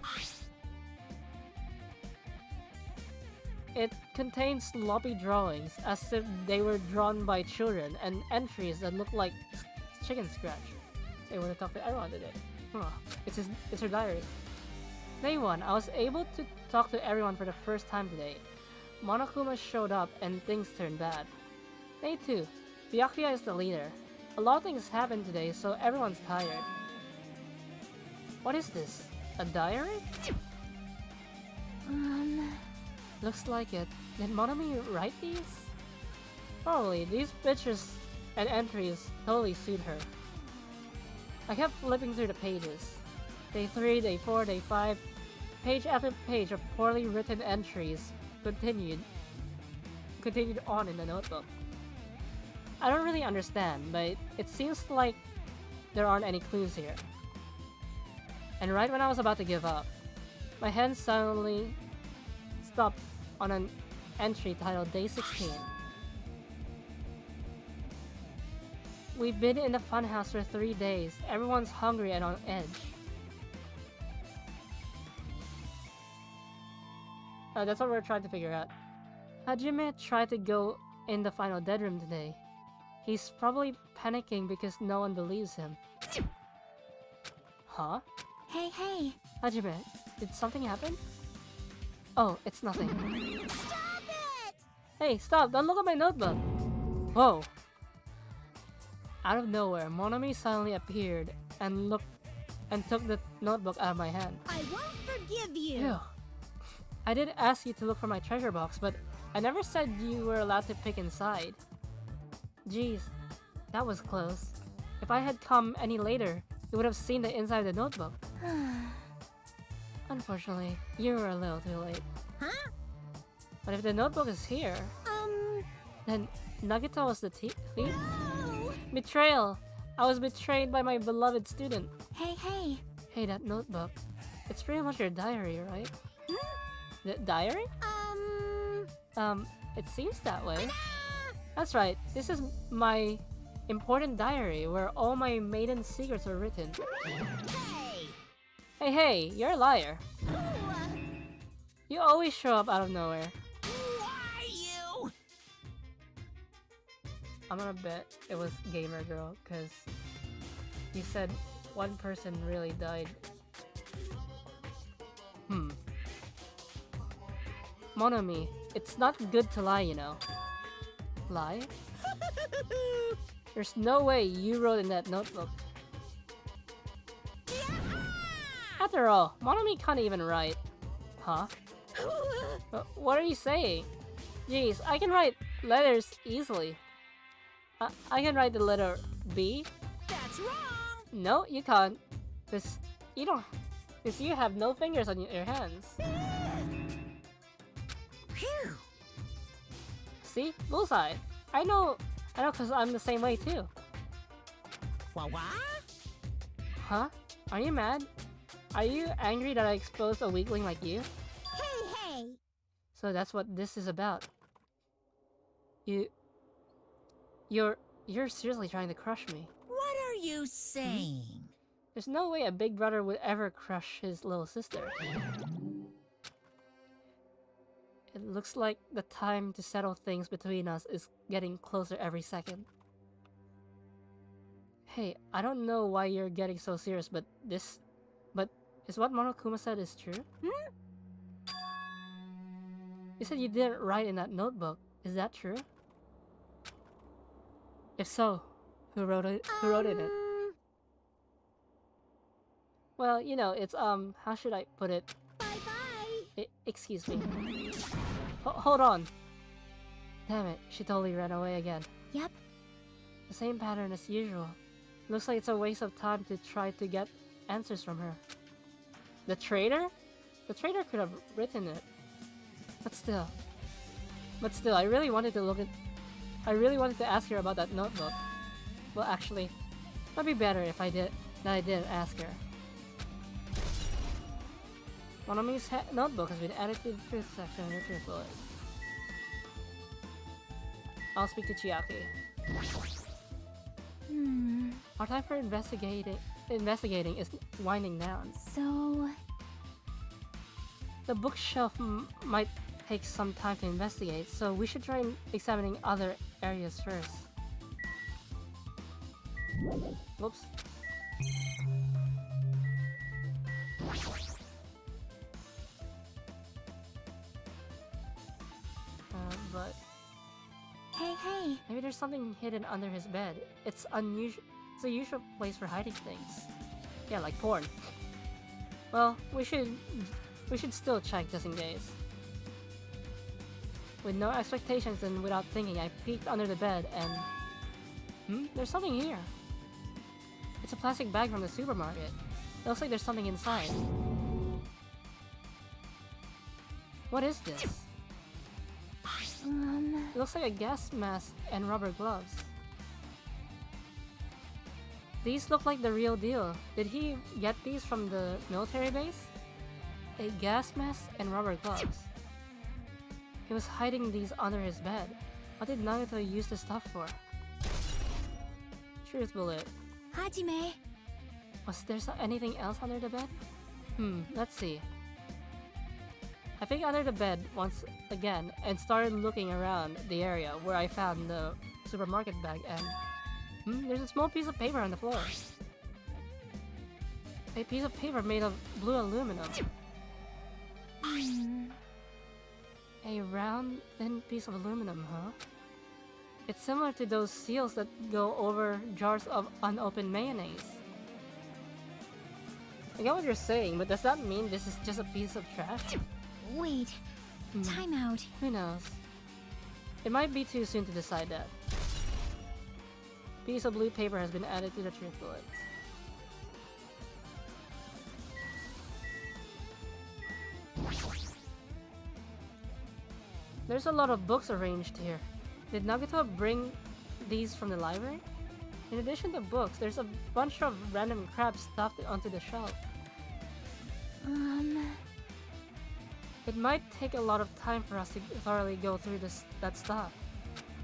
It contains sloppy drawings, as if they were drawn by children, and entries that look like chicken scratch. Say, want to talk to everyone today. Huh. It's her diary. Day 1, I was able to talk to everyone for the first time today. Monokuma showed up and things turned bad. Day 2, Byakuya is the leader. A lot of things happened today, so everyone's tired. What is this? A diary? Looks like it. Did Monomi write these? Probably. These pictures and entries totally suit her. I kept flipping through the pages. Day 3, Day 4, Day 5. Page after page of poorly written entries continued on in the notebook. I don't really understand, but it seems like there aren't any clues here. And right when I was about to give up, my hand suddenly stopped on an entry titled Day 16. We've been in the funhouse for 3 days. Everyone's hungry and on edge. That's what we're trying to figure out. Hajime tried to go in the final dead room today. He's probably panicking because no one believes him. Huh? Hey. Hajime, did something happen? Oh, it's nothing. Stop it! Hey, stop! Don't look at my notebook! Whoa! Out of nowhere, Monomi suddenly appeared and took the notebook out of my hand. I won't forgive you! Ew. I did ask you to look for my treasure box, but I never said you were allowed to pick inside. Jeez, that was close. If I had come any later, you would have seen the inside of the notebook. Unfortunately, you were a little too late. Huh? But if the notebook is here, then Nagato was the thief? No! Betrayal! I was betrayed by my beloved student. Hey. Hey, that notebook. It's pretty much your diary, right? The diary? It seems that way. That's right. This is my important diary where all my maiden secrets are written. Hey, you're a liar. You always show up out of nowhere. Who are you? I'm gonna bet it was Gamer Girl, cause you said one person really died. Monomi, it's not good to lie, you know. Lie? There's no way you wrote in that notebook. After all, Monomi can't even write. Huh? What are you saying? Jeez, I can write letters easily. I can write the letter B. That's wrong! No, you can't. Cause you have no fingers on your hands. Phew! See? Bullseye. I know cause I'm the same way too. What? Huh? Are you mad? Are you angry that I exposed a weakling like you? Hey! So that's what this is about. You're seriously trying to crush me. What are you saying? There's no way a big brother would ever crush his little sister. It looks like the time to settle things between us is getting closer every second. Hey, I don't know why you're getting so serious, but is what Monokuma said is true? You said you didn't write in that notebook. Is that true? If so, who wrote it? Who wrote in it? Well, you know, it's how should I put it? Bye-bye! Excuse me. Hold on. Damn it, she totally ran away again. Yep. The same pattern as usual. Looks like it's a waste of time to try to get answers from her. The traitor? The traitor could have written it. But still, I really wanted to ask her about that notebook. Well, actually, it'd be better if I didn't ask her. Monomi's notebook has been added to the truth section in your truth bullet. I'll speak to Chiaki. Our time for investigating is winding down. So... The bookshelf might take some time to investigate, so we should try examining other areas first. Whoops. But... Hey! Maybe there's something hidden under his bed. It's unusual. It's a usual place for hiding things. Yeah, like porn. Well, we should still check just in case. With no expectations and without thinking, I peeked under the bed and... There's something here. It's a plastic bag from the supermarket. It looks like there's something inside. What is this? It looks like a gas mask and rubber gloves. These look like the real deal. Did he get these from the military base? A gas mask and rubber gloves. He was hiding these under his bed. What did Nagato use this stuff for? Truth bullet. Hajime! Was there anything else under the bed? Let's see. I peeked under the bed once again and started looking around the area where I found the supermarket bag and... there's a small piece of paper on the floor. A piece of paper made of blue aluminum. A round, thin piece of aluminum, huh? It's similar to those seals that go over jars of unopened mayonnaise. I get what you're saying, but does that mean this is just a piece of trash? Wait. Timeout. Who knows? It might be too soon to decide that. Piece of blue paper has been added to the truth bullet. There's a lot of books arranged here. Did Nagato bring these from the library? In addition to books, there's a bunch of random crap stuffed onto the shelf. It might take a lot of time for us to thoroughly go through that stuff.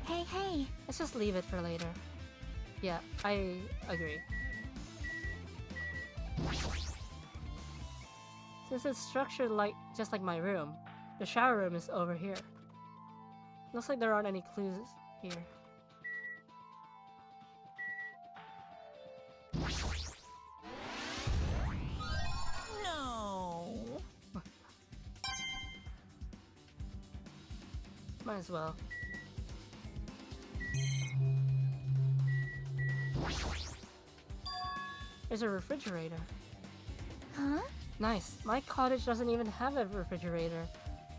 Hey! Let's just leave it for later. Yeah, I agree. Since it's structured just like my room, the shower room is over here. Looks like there aren't any clues here. No. Might as well. There's a refrigerator. Huh? Nice. My cottage doesn't even have a refrigerator.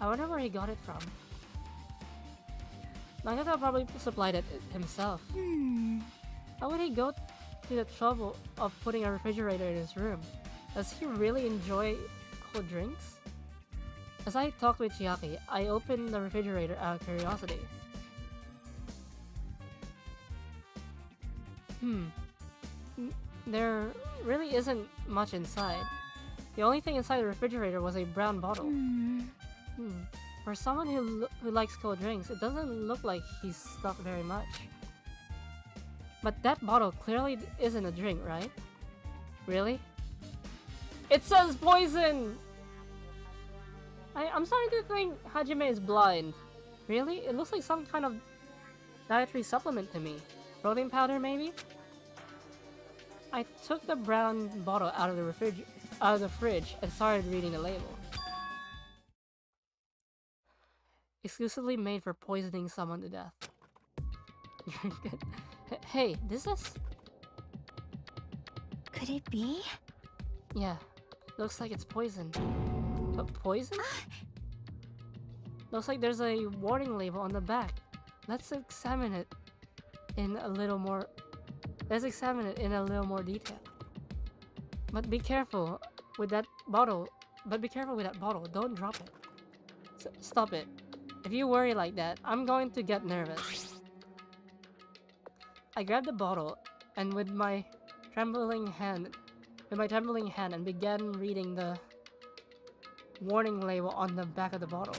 I wonder where he got it from. Nagato probably supplied it himself. How would he go to the trouble of putting a refrigerator in his room? Does he really enjoy cold drinks? As I talked with Chiaki, I opened the refrigerator out of curiosity. There really isn't much inside. The only thing inside the refrigerator was a brown bottle. For someone who likes cold drinks, it doesn't look like he's stuck very much. But that bottle clearly isn't a drink, right? Really? It says poison! I'm starting to think Hajime is blind. Really? It looks like some kind of dietary supplement to me. Protein powder, maybe? I took the brown bottle out of the fridge and started reading the label. Exclusively made for poisoning someone to death. Drink it. Hey, this is... Could it be? Yeah, looks like it's poison. But poison? Looks like there's a warning label on the back. Let's examine it in a little more detail. But be careful with that bottle. Don't drop it. Stop it. If you worry like that, I'm going to get nervous. I grabbed the bottle and with my trembling hand and began reading the warning label on the back of the bottle.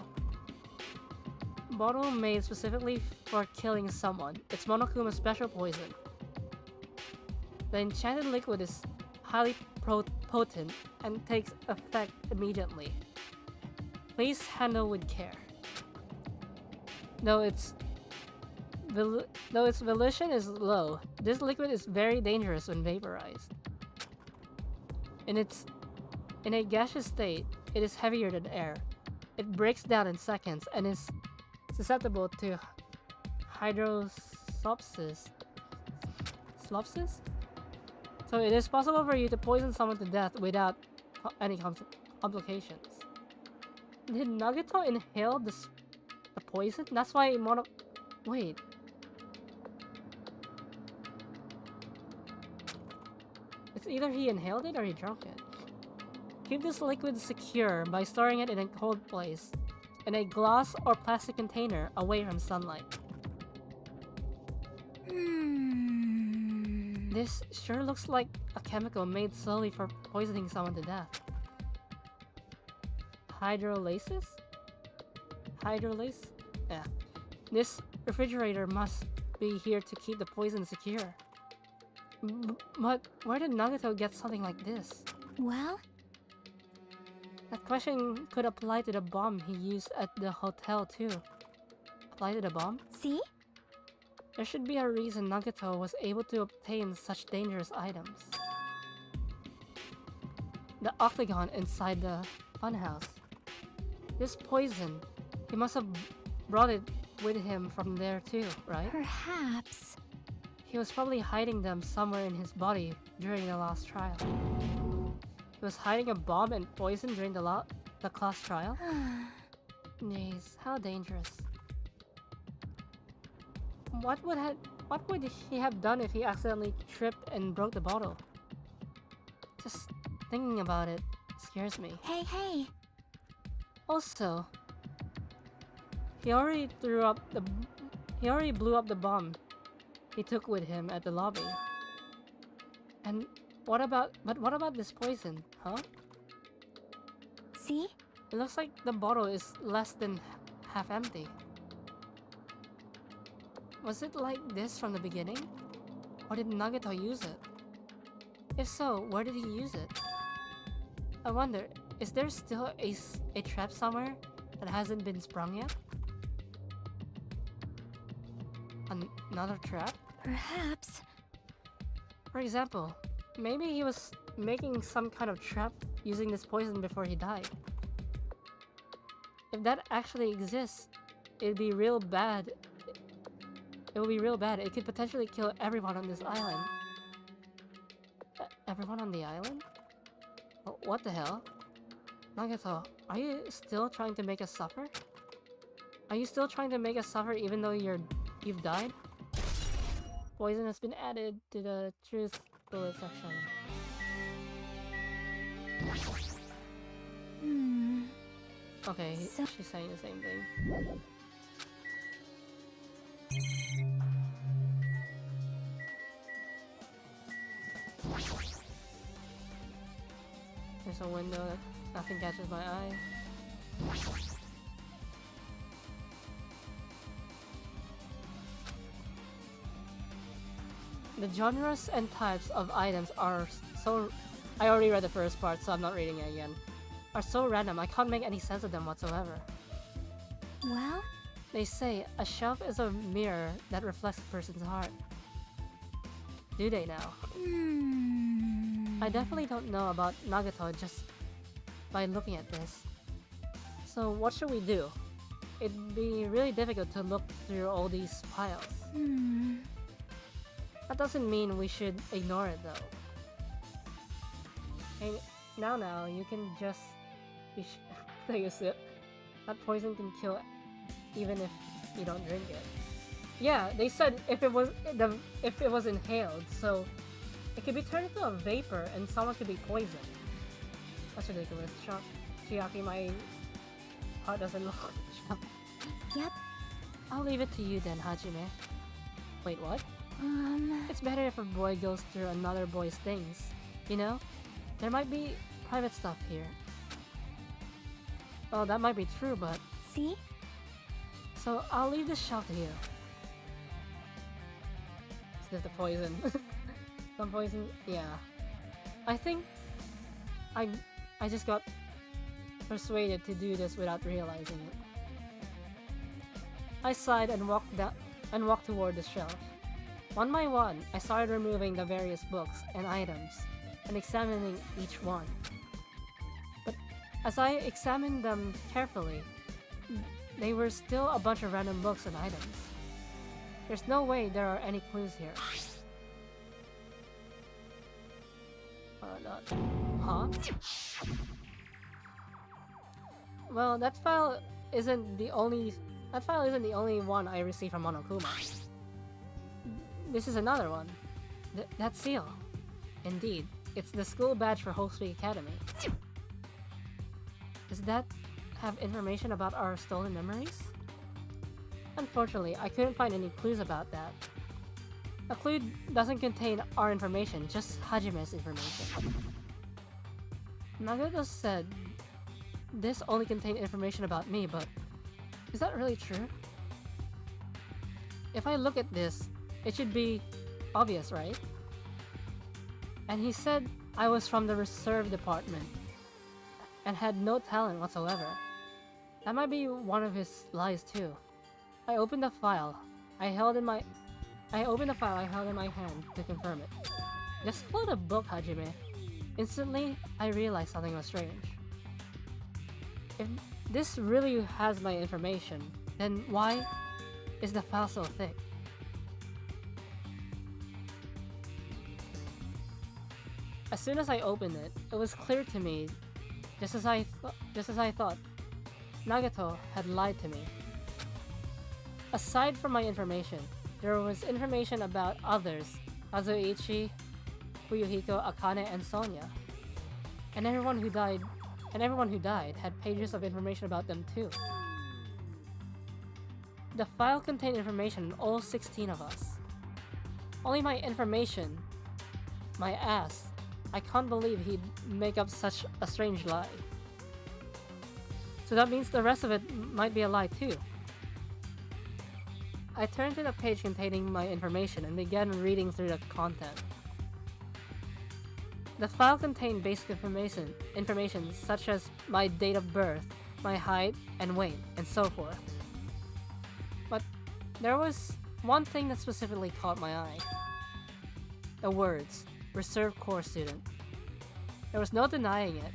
Bottle made specifically for killing someone. It's Monokuma's special poison. The Enchanted Liquid is highly potent and takes effect immediately. Please handle with care. Though its volition is low, this liquid is very dangerous when vaporized. In a gaseous state, it is heavier than air. It breaks down in seconds and is susceptible to hydrocephalus. So it is possible for you to poison someone to death without any complications. Did Nagato inhale the poison? That's why Wait. It's either he inhaled it or he drank it. Keep this liquid secure by storing it in a cold place, in a glass or plastic container away from sunlight. This sure looks like a chemical made solely for poisoning someone to death. Hydrolysis? Yeah. This refrigerator must be here to keep the poison secure. But where did Nagato get something like this? Well? That question could apply to the bomb he used at the hotel too. Apply to the bomb? See? There should be a reason Nagato was able to obtain such dangerous items. The octagon inside the funhouse. This poison, he must have brought it with him from there too, right? Perhaps. He was probably hiding them somewhere in his body during the last trial. He was hiding a bomb and poison during the class trial? Jeez, how dangerous. What would he have done if he accidentally tripped and broke the bottle? Just thinking about it scares me. Hey. Also, he already blew up the bomb he took with him at the lobby. And what about this poison, huh? See? It looks like the bottle is less than half empty. Was it like this from the beginning? Or did Nagato use it? If so, where did he use it? I wonder, is there still a trap somewhere that hasn't been sprung yet? Another trap? Perhaps. For example, maybe he was making some kind of trap using this poison before he died. If that actually exists, it'd be real bad. It will be real bad. It could potentially kill everyone on this island. Everyone on the island? What the hell? Nagato, are you still trying to make us suffer? Are you still trying to make us suffer even though you've died? Poison has been added to the truth bullet section. Okay, she's saying the same thing. There's a window that nothing catches my eye. The genres and types of items are so... I already read the first part, so I'm not reading it again. Are so random, I can't make any sense of them whatsoever. Well? They say a shelf is a mirror that reflects a person's heart. Do they now? I definitely don't know about Nagato just by looking at this. So what should we do? It'd be really difficult to look through all these piles. That doesn't mean we should ignore it though. Hey, now, you can just take a sip. That poison can kill even if you don't drink it. Yeah, they said if it was inhaled, so it could be turned into a vapor and someone could be poisoned. That's ridiculous. Chiaki, my heart doesn't look. Yep. I'll leave it to you then, Hajime. Wait, what? It's better if a boy goes through another boy's things. You know? There might be private stuff here. Oh, that might be true, but... See? So, I'll leave this shelf to you. Is this the poison? Some poison? Yeah. I think... I just got persuaded to do this without realizing it. I sighed and walked toward the shelf. One by one, I started removing the various books and items and examining each one. But as I examined them carefully, they were still a bunch of random books and items. There's no way there are any clues here. Huh? Well, that file isn't the only one I received from Monokuma. This is another one. That seal. Indeed, it's the school badge for Wholesale Academy. Does that have information about our stolen memories? Unfortunately, I couldn't find any clues about that. A clue doesn't contain our information, just Hajime's information. Nagato said this only contained information about me, but is that really true? If I look at this, it should be obvious, right? And he said I was from the reserve department and had no talent whatsoever. That might be one of his lies too. I opened the file I held in my hand to confirm it. Just hold a book, Hajime. Instantly, I realized something was strange. If this really has my information, then why is the file so thick? As soon as I opened it, it was clear to me, just as I thought, Nagato had lied to me. Aside from my information, there was information about others, Kazuichi, Fuyuhiko, Akane, and Sonia. And everyone who died had pages of information about them too. The file contained information on all 16 of us. Only my information, my ass. I can't believe he'd make up such a strange lie. So that means the rest of it might be a lie too. I turned to the page containing my information and began reading through the content. The file contained basic information such as my date of birth, my height and weight, and so forth. But there was one thing that specifically caught my eye. The words, Reserve Corps Student. There was no denying it.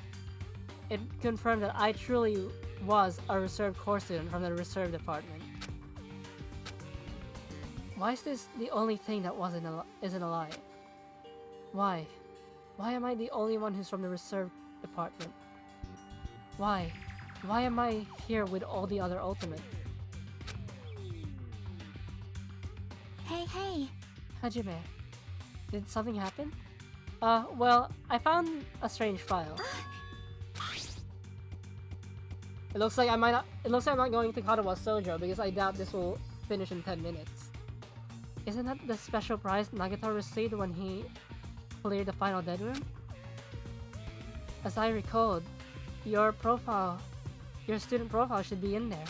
It confirmed that I truly was a Reserve Corps student from the Reserve Department. Why is this the only thing that isn't a lie? Why? Why am I the only one who's from the reserve department? Why? Why am I here with all the other ultimates? Hey. Hajime, did something happen? Well, I found a strange file. It looks like I'm not going to Katawa Sojo because I doubt this will finish in 10 minutes. Isn't that the special prize Nagato received when he cleared the final dead room? As I recalled, your student profile should be in there.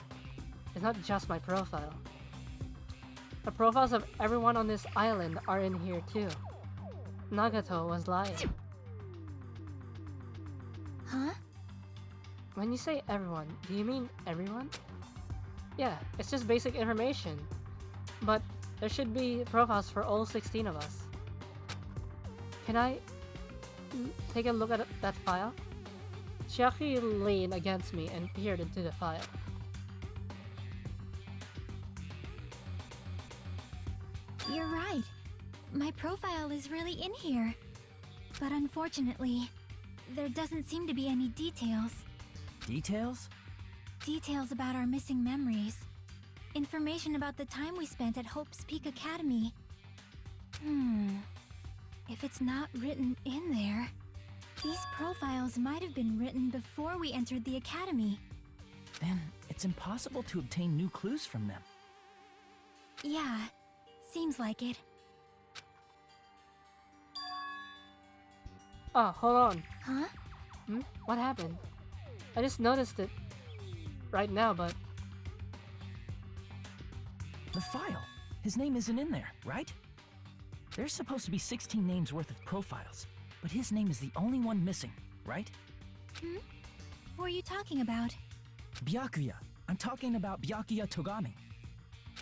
It's not just my profile. The profiles of everyone on this island are in here too. Nagato was lying. Huh? When you say everyone, do you mean everyone? Yeah, it's just basic information. But there should be profiles for all 16 of us. Can I take a look at that file? Chiaki leaned against me and peered into the file. You're right. My profile is really in here. But unfortunately, there doesn't seem to be any details. Details? Details about our missing memories. Information about the time we spent at Hope's Peak Academy. If it's not written in there, these profiles might have been written before we entered the academy. Then it's impossible to obtain new clues from them. Yeah, seems like it. Oh, hold on. Huh? What happened? I just noticed it right now, but... The file. His name isn't in there, right? There's supposed to be 16 names worth of profiles, but his name is the only one missing, right? What are you talking about? Byakuya. I'm talking about Byakuya Togami.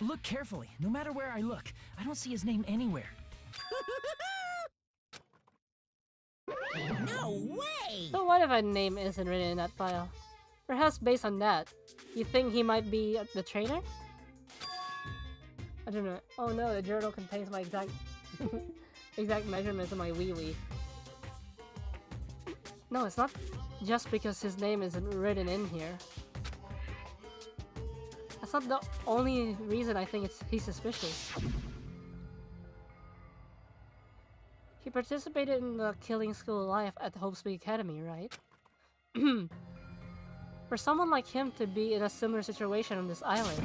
Look carefully. No matter where I look, I don't see his name anywhere. No way! So what if a name isn't written in that file? Perhaps based on that, you think he might be the traitor? I don't know. Oh no, the journal contains my exact measurements of my wee-wee. No, it's not just because his name isn't written in here. That's not the only reason I think he's suspicious. He participated in the killing school life at the Hope's Peak Academy, right? For someone like him to be in a similar situation on this island,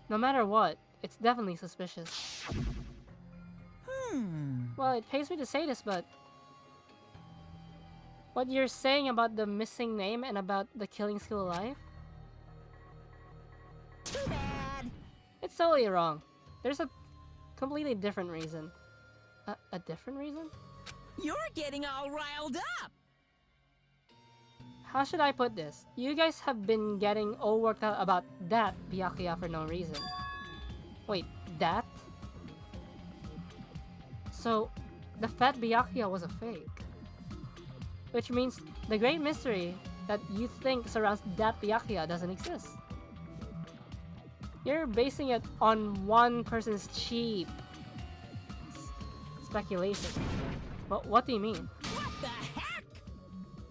no matter what, it's definitely suspicious. Well, it pains me to say this, but what you're saying about the missing name and about the killing school life? Too bad. It's totally wrong. There's a completely different reason. A different reason? You're getting all riled up. How should I put this? You guys have been getting all worked out about that Byakuya for no reason. Wait, that? So, the fat Byakuya was a fake. Which means the great mystery that you think surrounds that Byakuya doesn't exist. You're basing it on one person's cheap speculation. But what do you mean? What the heck?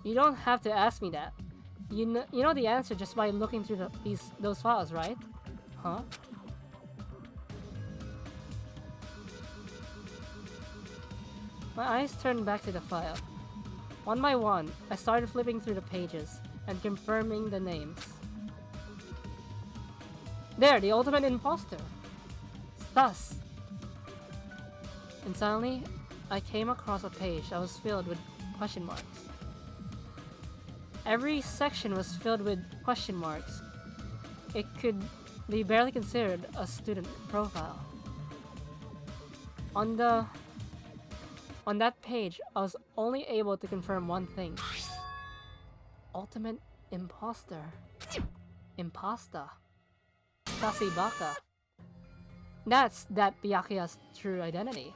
You don't have to ask me that. You know the answer just by looking through those files, right? Huh? My eyes turned back to the file. One by one, I started flipping through the pages and confirming the names. There, the ultimate imposter! Thus! And suddenly, I came across a page that was filled with question marks. Every section was filled with question marks. It could be barely considered a student profile. On that page, I was only able to confirm one thing. Ultimate imposter. Imposter. Kasibaka. That's that Byakuya's true identity.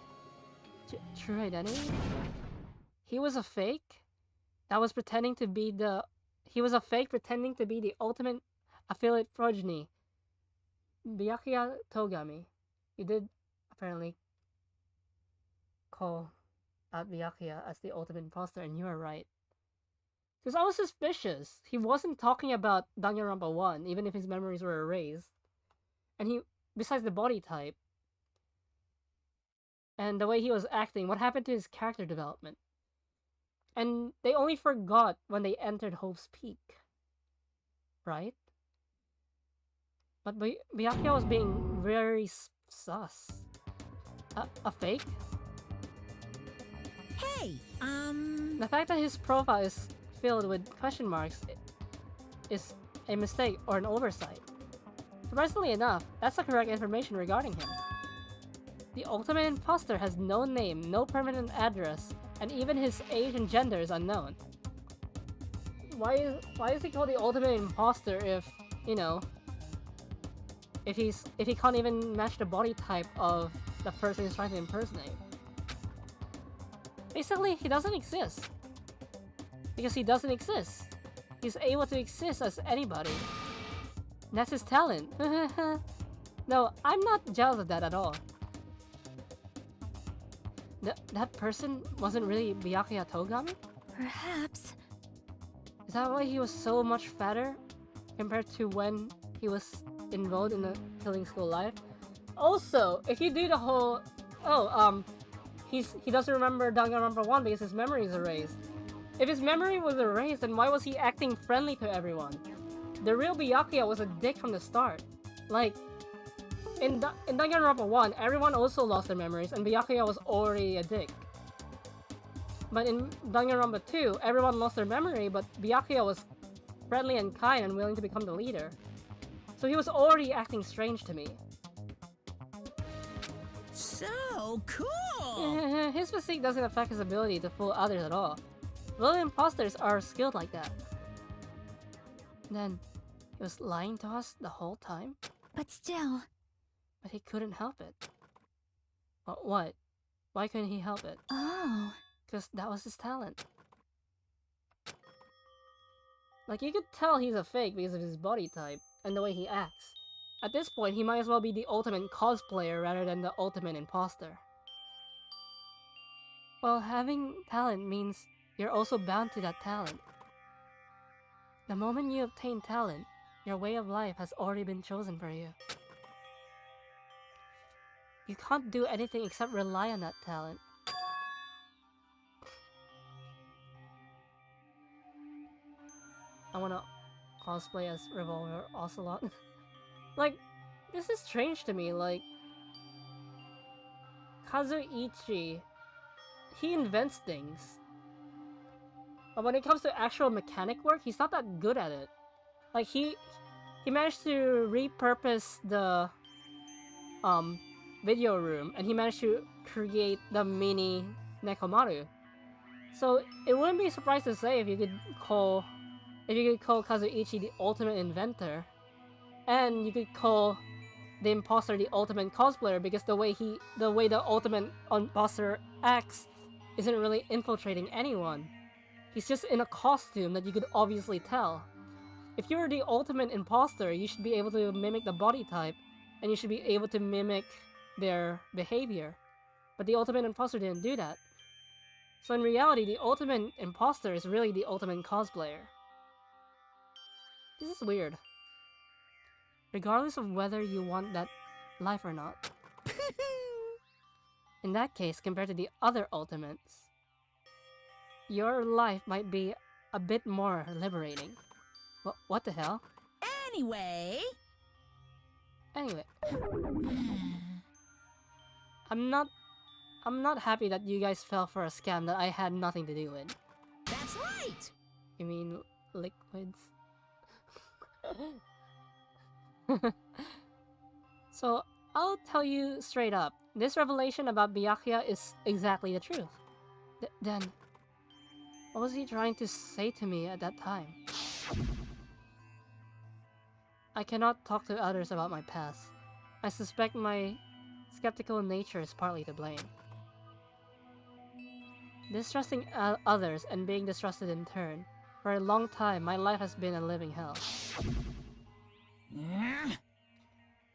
True identity? He was a fake? That was pretending to be the... He was a fake pretending to be the ultimate affiliate progeny. Byakuya Togami. You did apparently call out Byakuya as the ultimate imposter, and you are right. Because I was suspicious. He wasn't talking about Danganronpa 1, even if his memories were erased. And he, besides the body type, and the way he was acting, what happened to his character development? And they only forgot when they entered Hope's Peak. Right? But Byakuya was being very sus. A fake? Hey, The fact that his profile is filled with question marks is a mistake or an oversight. Surprisingly enough, that's the correct information regarding him. The ultimate imposter has no name, no permanent address, and even his age and gender is unknown. Why is he called the ultimate imposter if, you know, if he can't even match the body type of the person he's trying to impersonate? Basically, he doesn't exist. Because he doesn't exist. He's able to exist as anybody. That's his talent. No, I'm not jealous of that at all. That person wasn't really Byakuya Togami? Perhaps. Is that why he was so much fatter compared to when he was enrolled in the killing school life? Also, if you do the whole he doesn't remember Danganronpa 1 because his memory is erased. If his memory was erased, then why was he acting friendly to everyone? The real Byakuya was a dick from the start. Like, in Danganronpa 1, everyone also lost their memories, and Byakuya was already a dick. But in Danganronpa 2, everyone lost their memory, but Byakuya was friendly and kind and willing to become the leader. So he was already acting strange to me. so cool! His physique doesn't affect his ability to fool others at all. Real imposters are skilled like that. Then, he was lying to us the whole time? But still, But he couldn't help it. What? Why couldn't he help it? oh, Because that was his talent. Like, you could tell he's a fake because of his body type and the way he acts. At this point, he might as well be the ultimate cosplayer rather than the ultimate imposter. Well, having talent means you're also bound to that talent. The moment you obtain talent, your way of life has already been chosen for you. You can't do anything except rely on that talent. I wanna cosplay as Revolver Ocelot. Like, this is strange to me, like... Kazuichi, he invents things. But when it comes to actual mechanic work, he's not that good at it. Like, he managed to repurpose the video room, and he managed to create the mini Nekomaru. So it wouldn't be surprised to say if you could call Kazuichi the ultimate inventor, and you could call the imposter the ultimate cosplayer, because the way the ultimate imposter acts isn't really infiltrating anyone. He's just in a costume that you could obviously tell. If you're the ultimate imposter, you should be able to mimic the body type, and you should be able to mimic their behavior. But the ultimate imposter didn't do that. So in reality, the ultimate imposter is really the ultimate cosplayer. This is weird. Regardless of whether you want that life or not. In that case, compared to the other ultimates, your life might be a bit more liberating. What the hell? Anyway... I'm not happy that you guys fell for a scam that I had nothing to do with. That's right! You mean liquids? So, I'll tell you straight up, this revelation about Byakuya is exactly the truth. Then, what was he trying to say to me at that time? I cannot talk to others about my past. I suspect my skeptical nature is partly to blame. Distrusting others and being distrusted in turn. For a long time, my life has been a living hell.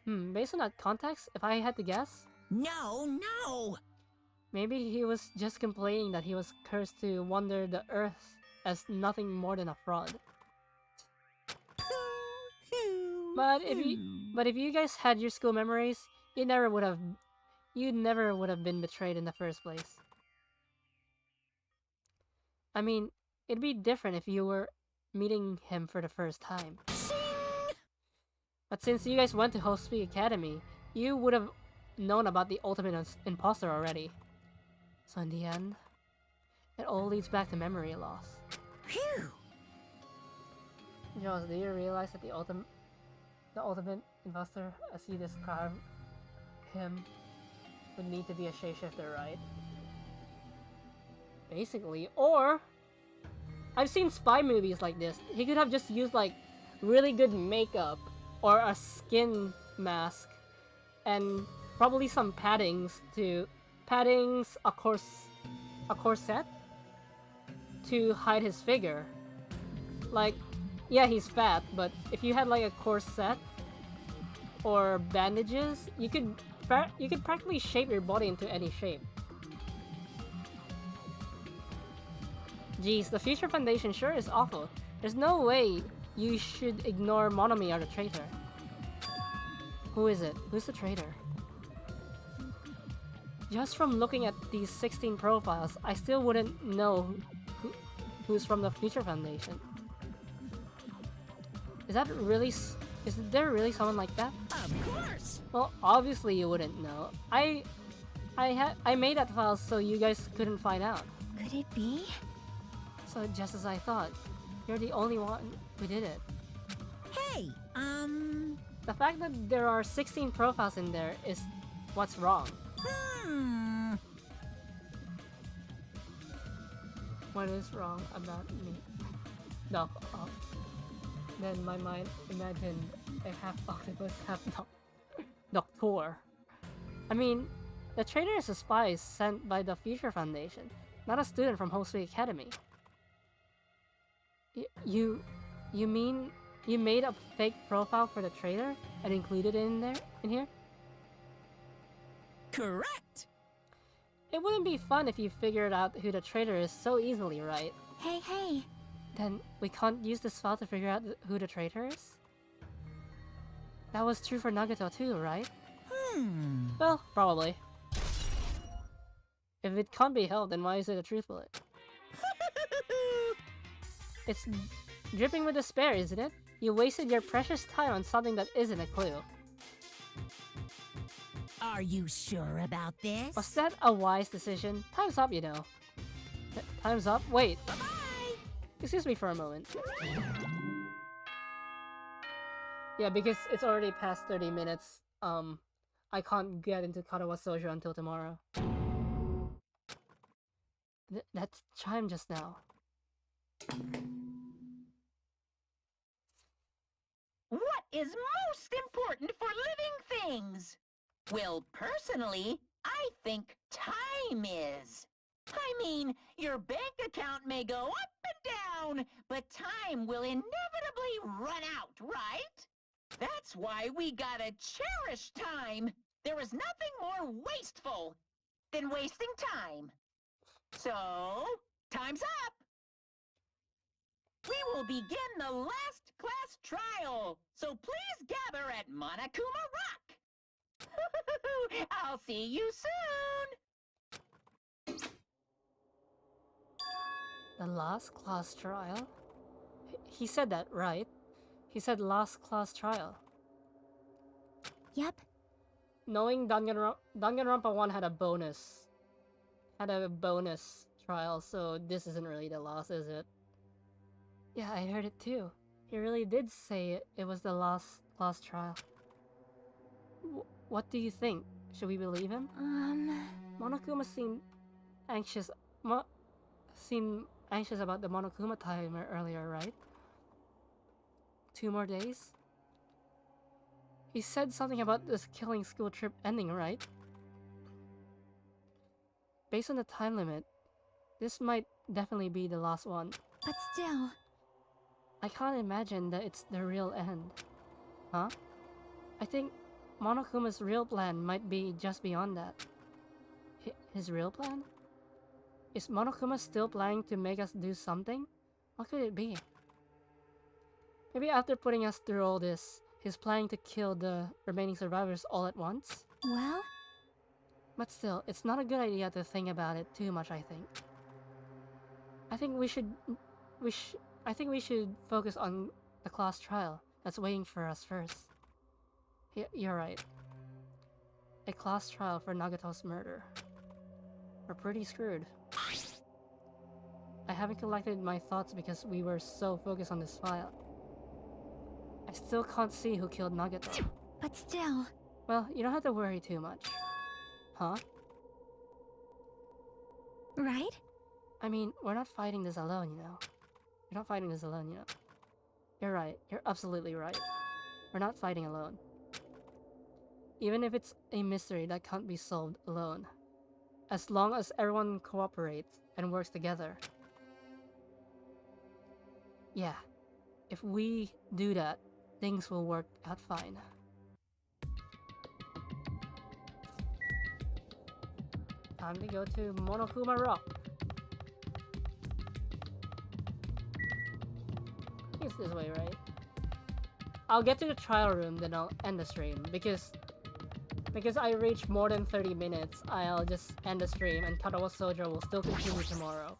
Based on that context, if I had to guess, No, no! maybe he was just complaining that he was cursed to wander the earth as nothing more than a fraud. But if you guys had your school memories, you never would have been betrayed in the first place. I mean, it'd be different if you were meeting him for the first time. But since you guys went to Wholesale Academy, you would have known about the ultimate imposter already. So in the end, it all leads back to memory loss. Phew! Jones, do you realize that the ultimate imposter, as you describe him, would need to be a shapeshifter, right? Basically, or I've seen spy movies like this. He could have just used like really good makeup or a skin mask and probably some paddings, a corset to hide his figure. Like, yeah, he's fat, but if you had like a corset or bandages, you could practically shape your body into any shape. Geez, the Future Foundation sure is awful. There's no way you should ignore Monomi or the traitor. Who is it? Who's the traitor? Just from looking at these 16 profiles, I still wouldn't know who's from the Future Foundation. Is there really someone like that? Of course! Well, obviously you wouldn't know. I made that file so you guys couldn't find out. Could it be? So just as I thought, you're the only one who did it. Hey, The fact that there are 16 profiles in there is what's wrong. What is wrong about me? No. Then my mind imagined a half octopus, half doctor. I mean, the traitor is a spy sent by the Future Foundation, not a student from Wholesale Academy. You mean you made a fake profile for the traitor and included it in here? correct! It wouldn't be fun if you figured out who the traitor is so easily, right? Hey. Then we can't use this file to figure out who the traitor is? That was true for Nagato too, right? Well, probably. If it can't be helped, then why is it a truth bullet? It's dripping with despair, isn't it? You wasted your precious time on something that isn't a clue. Are you sure about this? Was that a wise decision? Time's up, you know. Time's up? Wait. Bye-bye! Excuse me for a moment. Yeah, because it's already past 30 minutes, I can't get into Katawa Sojo until tomorrow. That chimed just now. What is most important for living things? Well, personally, I think time is. I mean, your bank account may go up and down, but time will inevitably run out, right? That's why we gotta cherish time. There is nothing more wasteful than wasting time. So, time's up. We will begin the last class trial, so please gather at Monokuma Rock. I'll see you soon. The last class trial? He said that, right? He said last class trial. Yep. Knowing Danganronpa 1 had a bonus trial, so this isn't really the last, is it? Yeah, I heard it too. He really did say it was the last class trial. What do you think? Should we believe him? Monokuma seemed anxious about the Monokuma timer earlier, right? 2 more days? He said something about this killing school trip ending, right? Based on the time limit, this might definitely be the last one. But still... I can't imagine that it's the real end. Huh? I think Monokuma's real plan might be just beyond that. His real plan? Is Monokuma still planning to make us do something? What could it be? Maybe after putting us through all this, he's planning to kill the remaining survivors all at once? Well, But still, it's not a good idea to think about it too much, I think. I think we should focus on the class trial that's waiting for us first. You're right. A class trial for Nagatos' murder. We're pretty screwed. I haven't collected my thoughts because we were so focused on this file. I still can't see who killed Nagato. but still. Well, you don't have to worry too much. Huh? Right? I mean, we're not fighting this alone, you know? You're not fighting this alone, you know? You're right. You're absolutely right. We're not fighting alone. Even if it's a mystery that can't be solved alone. As long as everyone cooperates and works together. Yeah. If we do that, things will work out fine. Time to go to Monokuma Rock. I think it's this way, right? I'll get to the trial room, then I'll end the stream because I reached more than 30 minutes. I'll just end the stream and Tadawa Sojo will still continue tomorrow.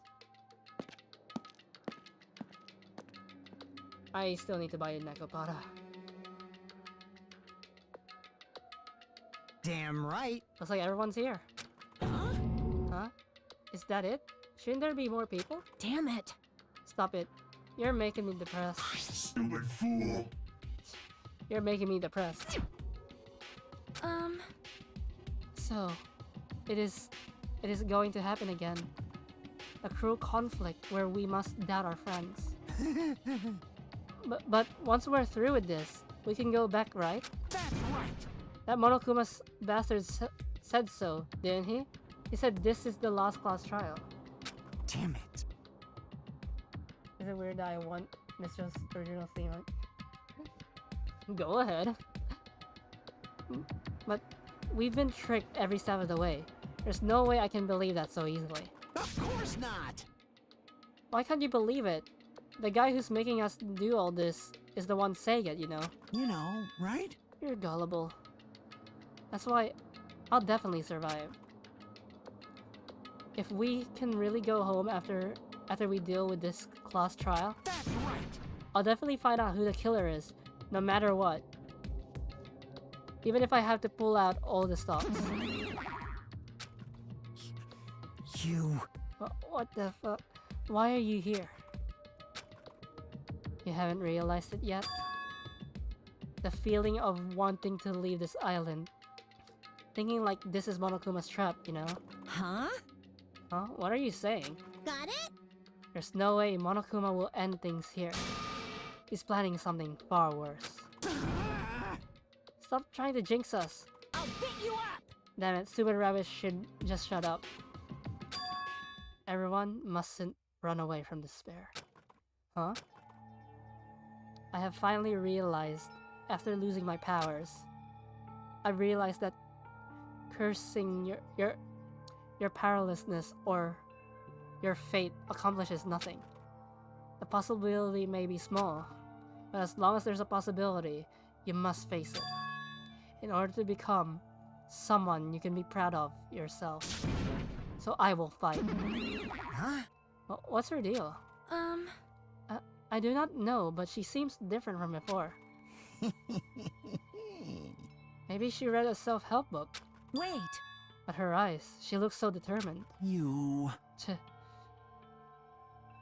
I still need to buy a Nekopara. Damn right. Looks like everyone's here. Huh? Is that it? Shouldn't there be more people? Damn it. Stop it. You're making me depressed. Stupid fool. You're making me depressed. So, it is going to happen again. A cruel conflict where we must doubt our friends. But once we're through with this, we can go back, right? That's right. That Monokuma's bastard said so, didn't he? He said this is the last class trial. Damn it. Is it weird that I want Mr.'s original theme? Go ahead. But we've been tricked every step of the way. There's no way I can believe that so easily. Of course not. Why can't you believe it? The guy who's making us do all this is the one saying it, you know? You know, right? You're gullible. That's why I'll definitely survive. If we can really go home after we deal with this class trial, That's right. I'll definitely find out who the killer is, no matter what. Even if I have to pull out all the stops. You... What the fuck? Why are you here? You haven't realized it yet? The feeling of wanting to leave this island. Thinking like this is Monokuma's trap, you know? Huh? Huh? What are you saying? Got it? There's no way Monokuma will end things here. He's planning something far worse. Stop trying to jinx us. I'll beat you up! Damn it, stupid rabbit should just shut up. Everyone mustn't run away from despair. Huh? I have finally realized, after losing my powers, I realized that cursing your powerlessness or your fate accomplishes nothing. The possibility may be small, but as long as there's a possibility, you must face it. In order to become someone you can be proud of yourself. So I will fight. Huh? What's her deal? I do not know, but she seems different from before. Maybe she read a self-help book. Wait. But her eyes, she looks so determined. You...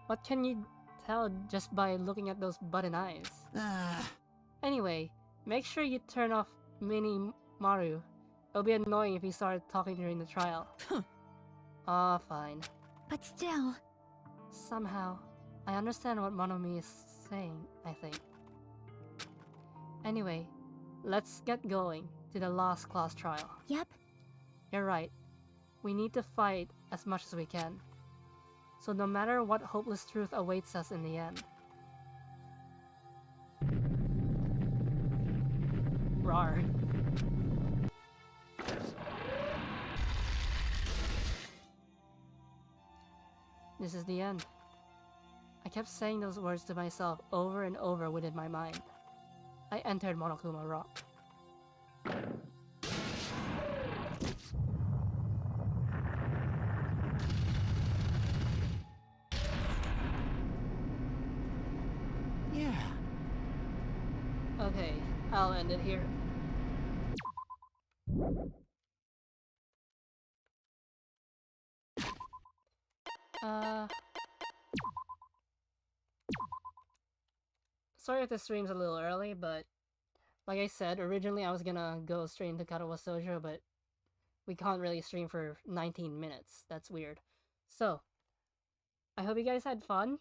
What can you tell just by looking at those button eyes? Anyway, make sure you turn off Mini Maru. It'll be annoying if he started talking during the trial. Ah, fine. But still. Somehow, I understand what Monomi is saying, I think. Anyway, let's get going to the last class trial. Yep. You're right. We need to fight as much as we can. So no matter what hopeless truth awaits us in the end. Rar. This is the end. I kept saying those words to myself over and over within my mind. I entered Monokuma Rock. Yeah. Okay, I'll end it here. Sorry if the stream's a little early, but like I said, originally I was gonna go straight into Karawa Sojo, but we can't really stream for 19 minutes. That's weird. So, I hope you guys had fun,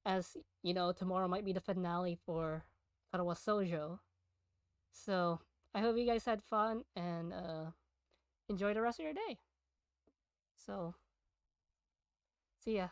as, you know, tomorrow might be the finale for Karawa Sojo. So, I hope you guys had fun, and enjoy the rest of your day. So, see ya.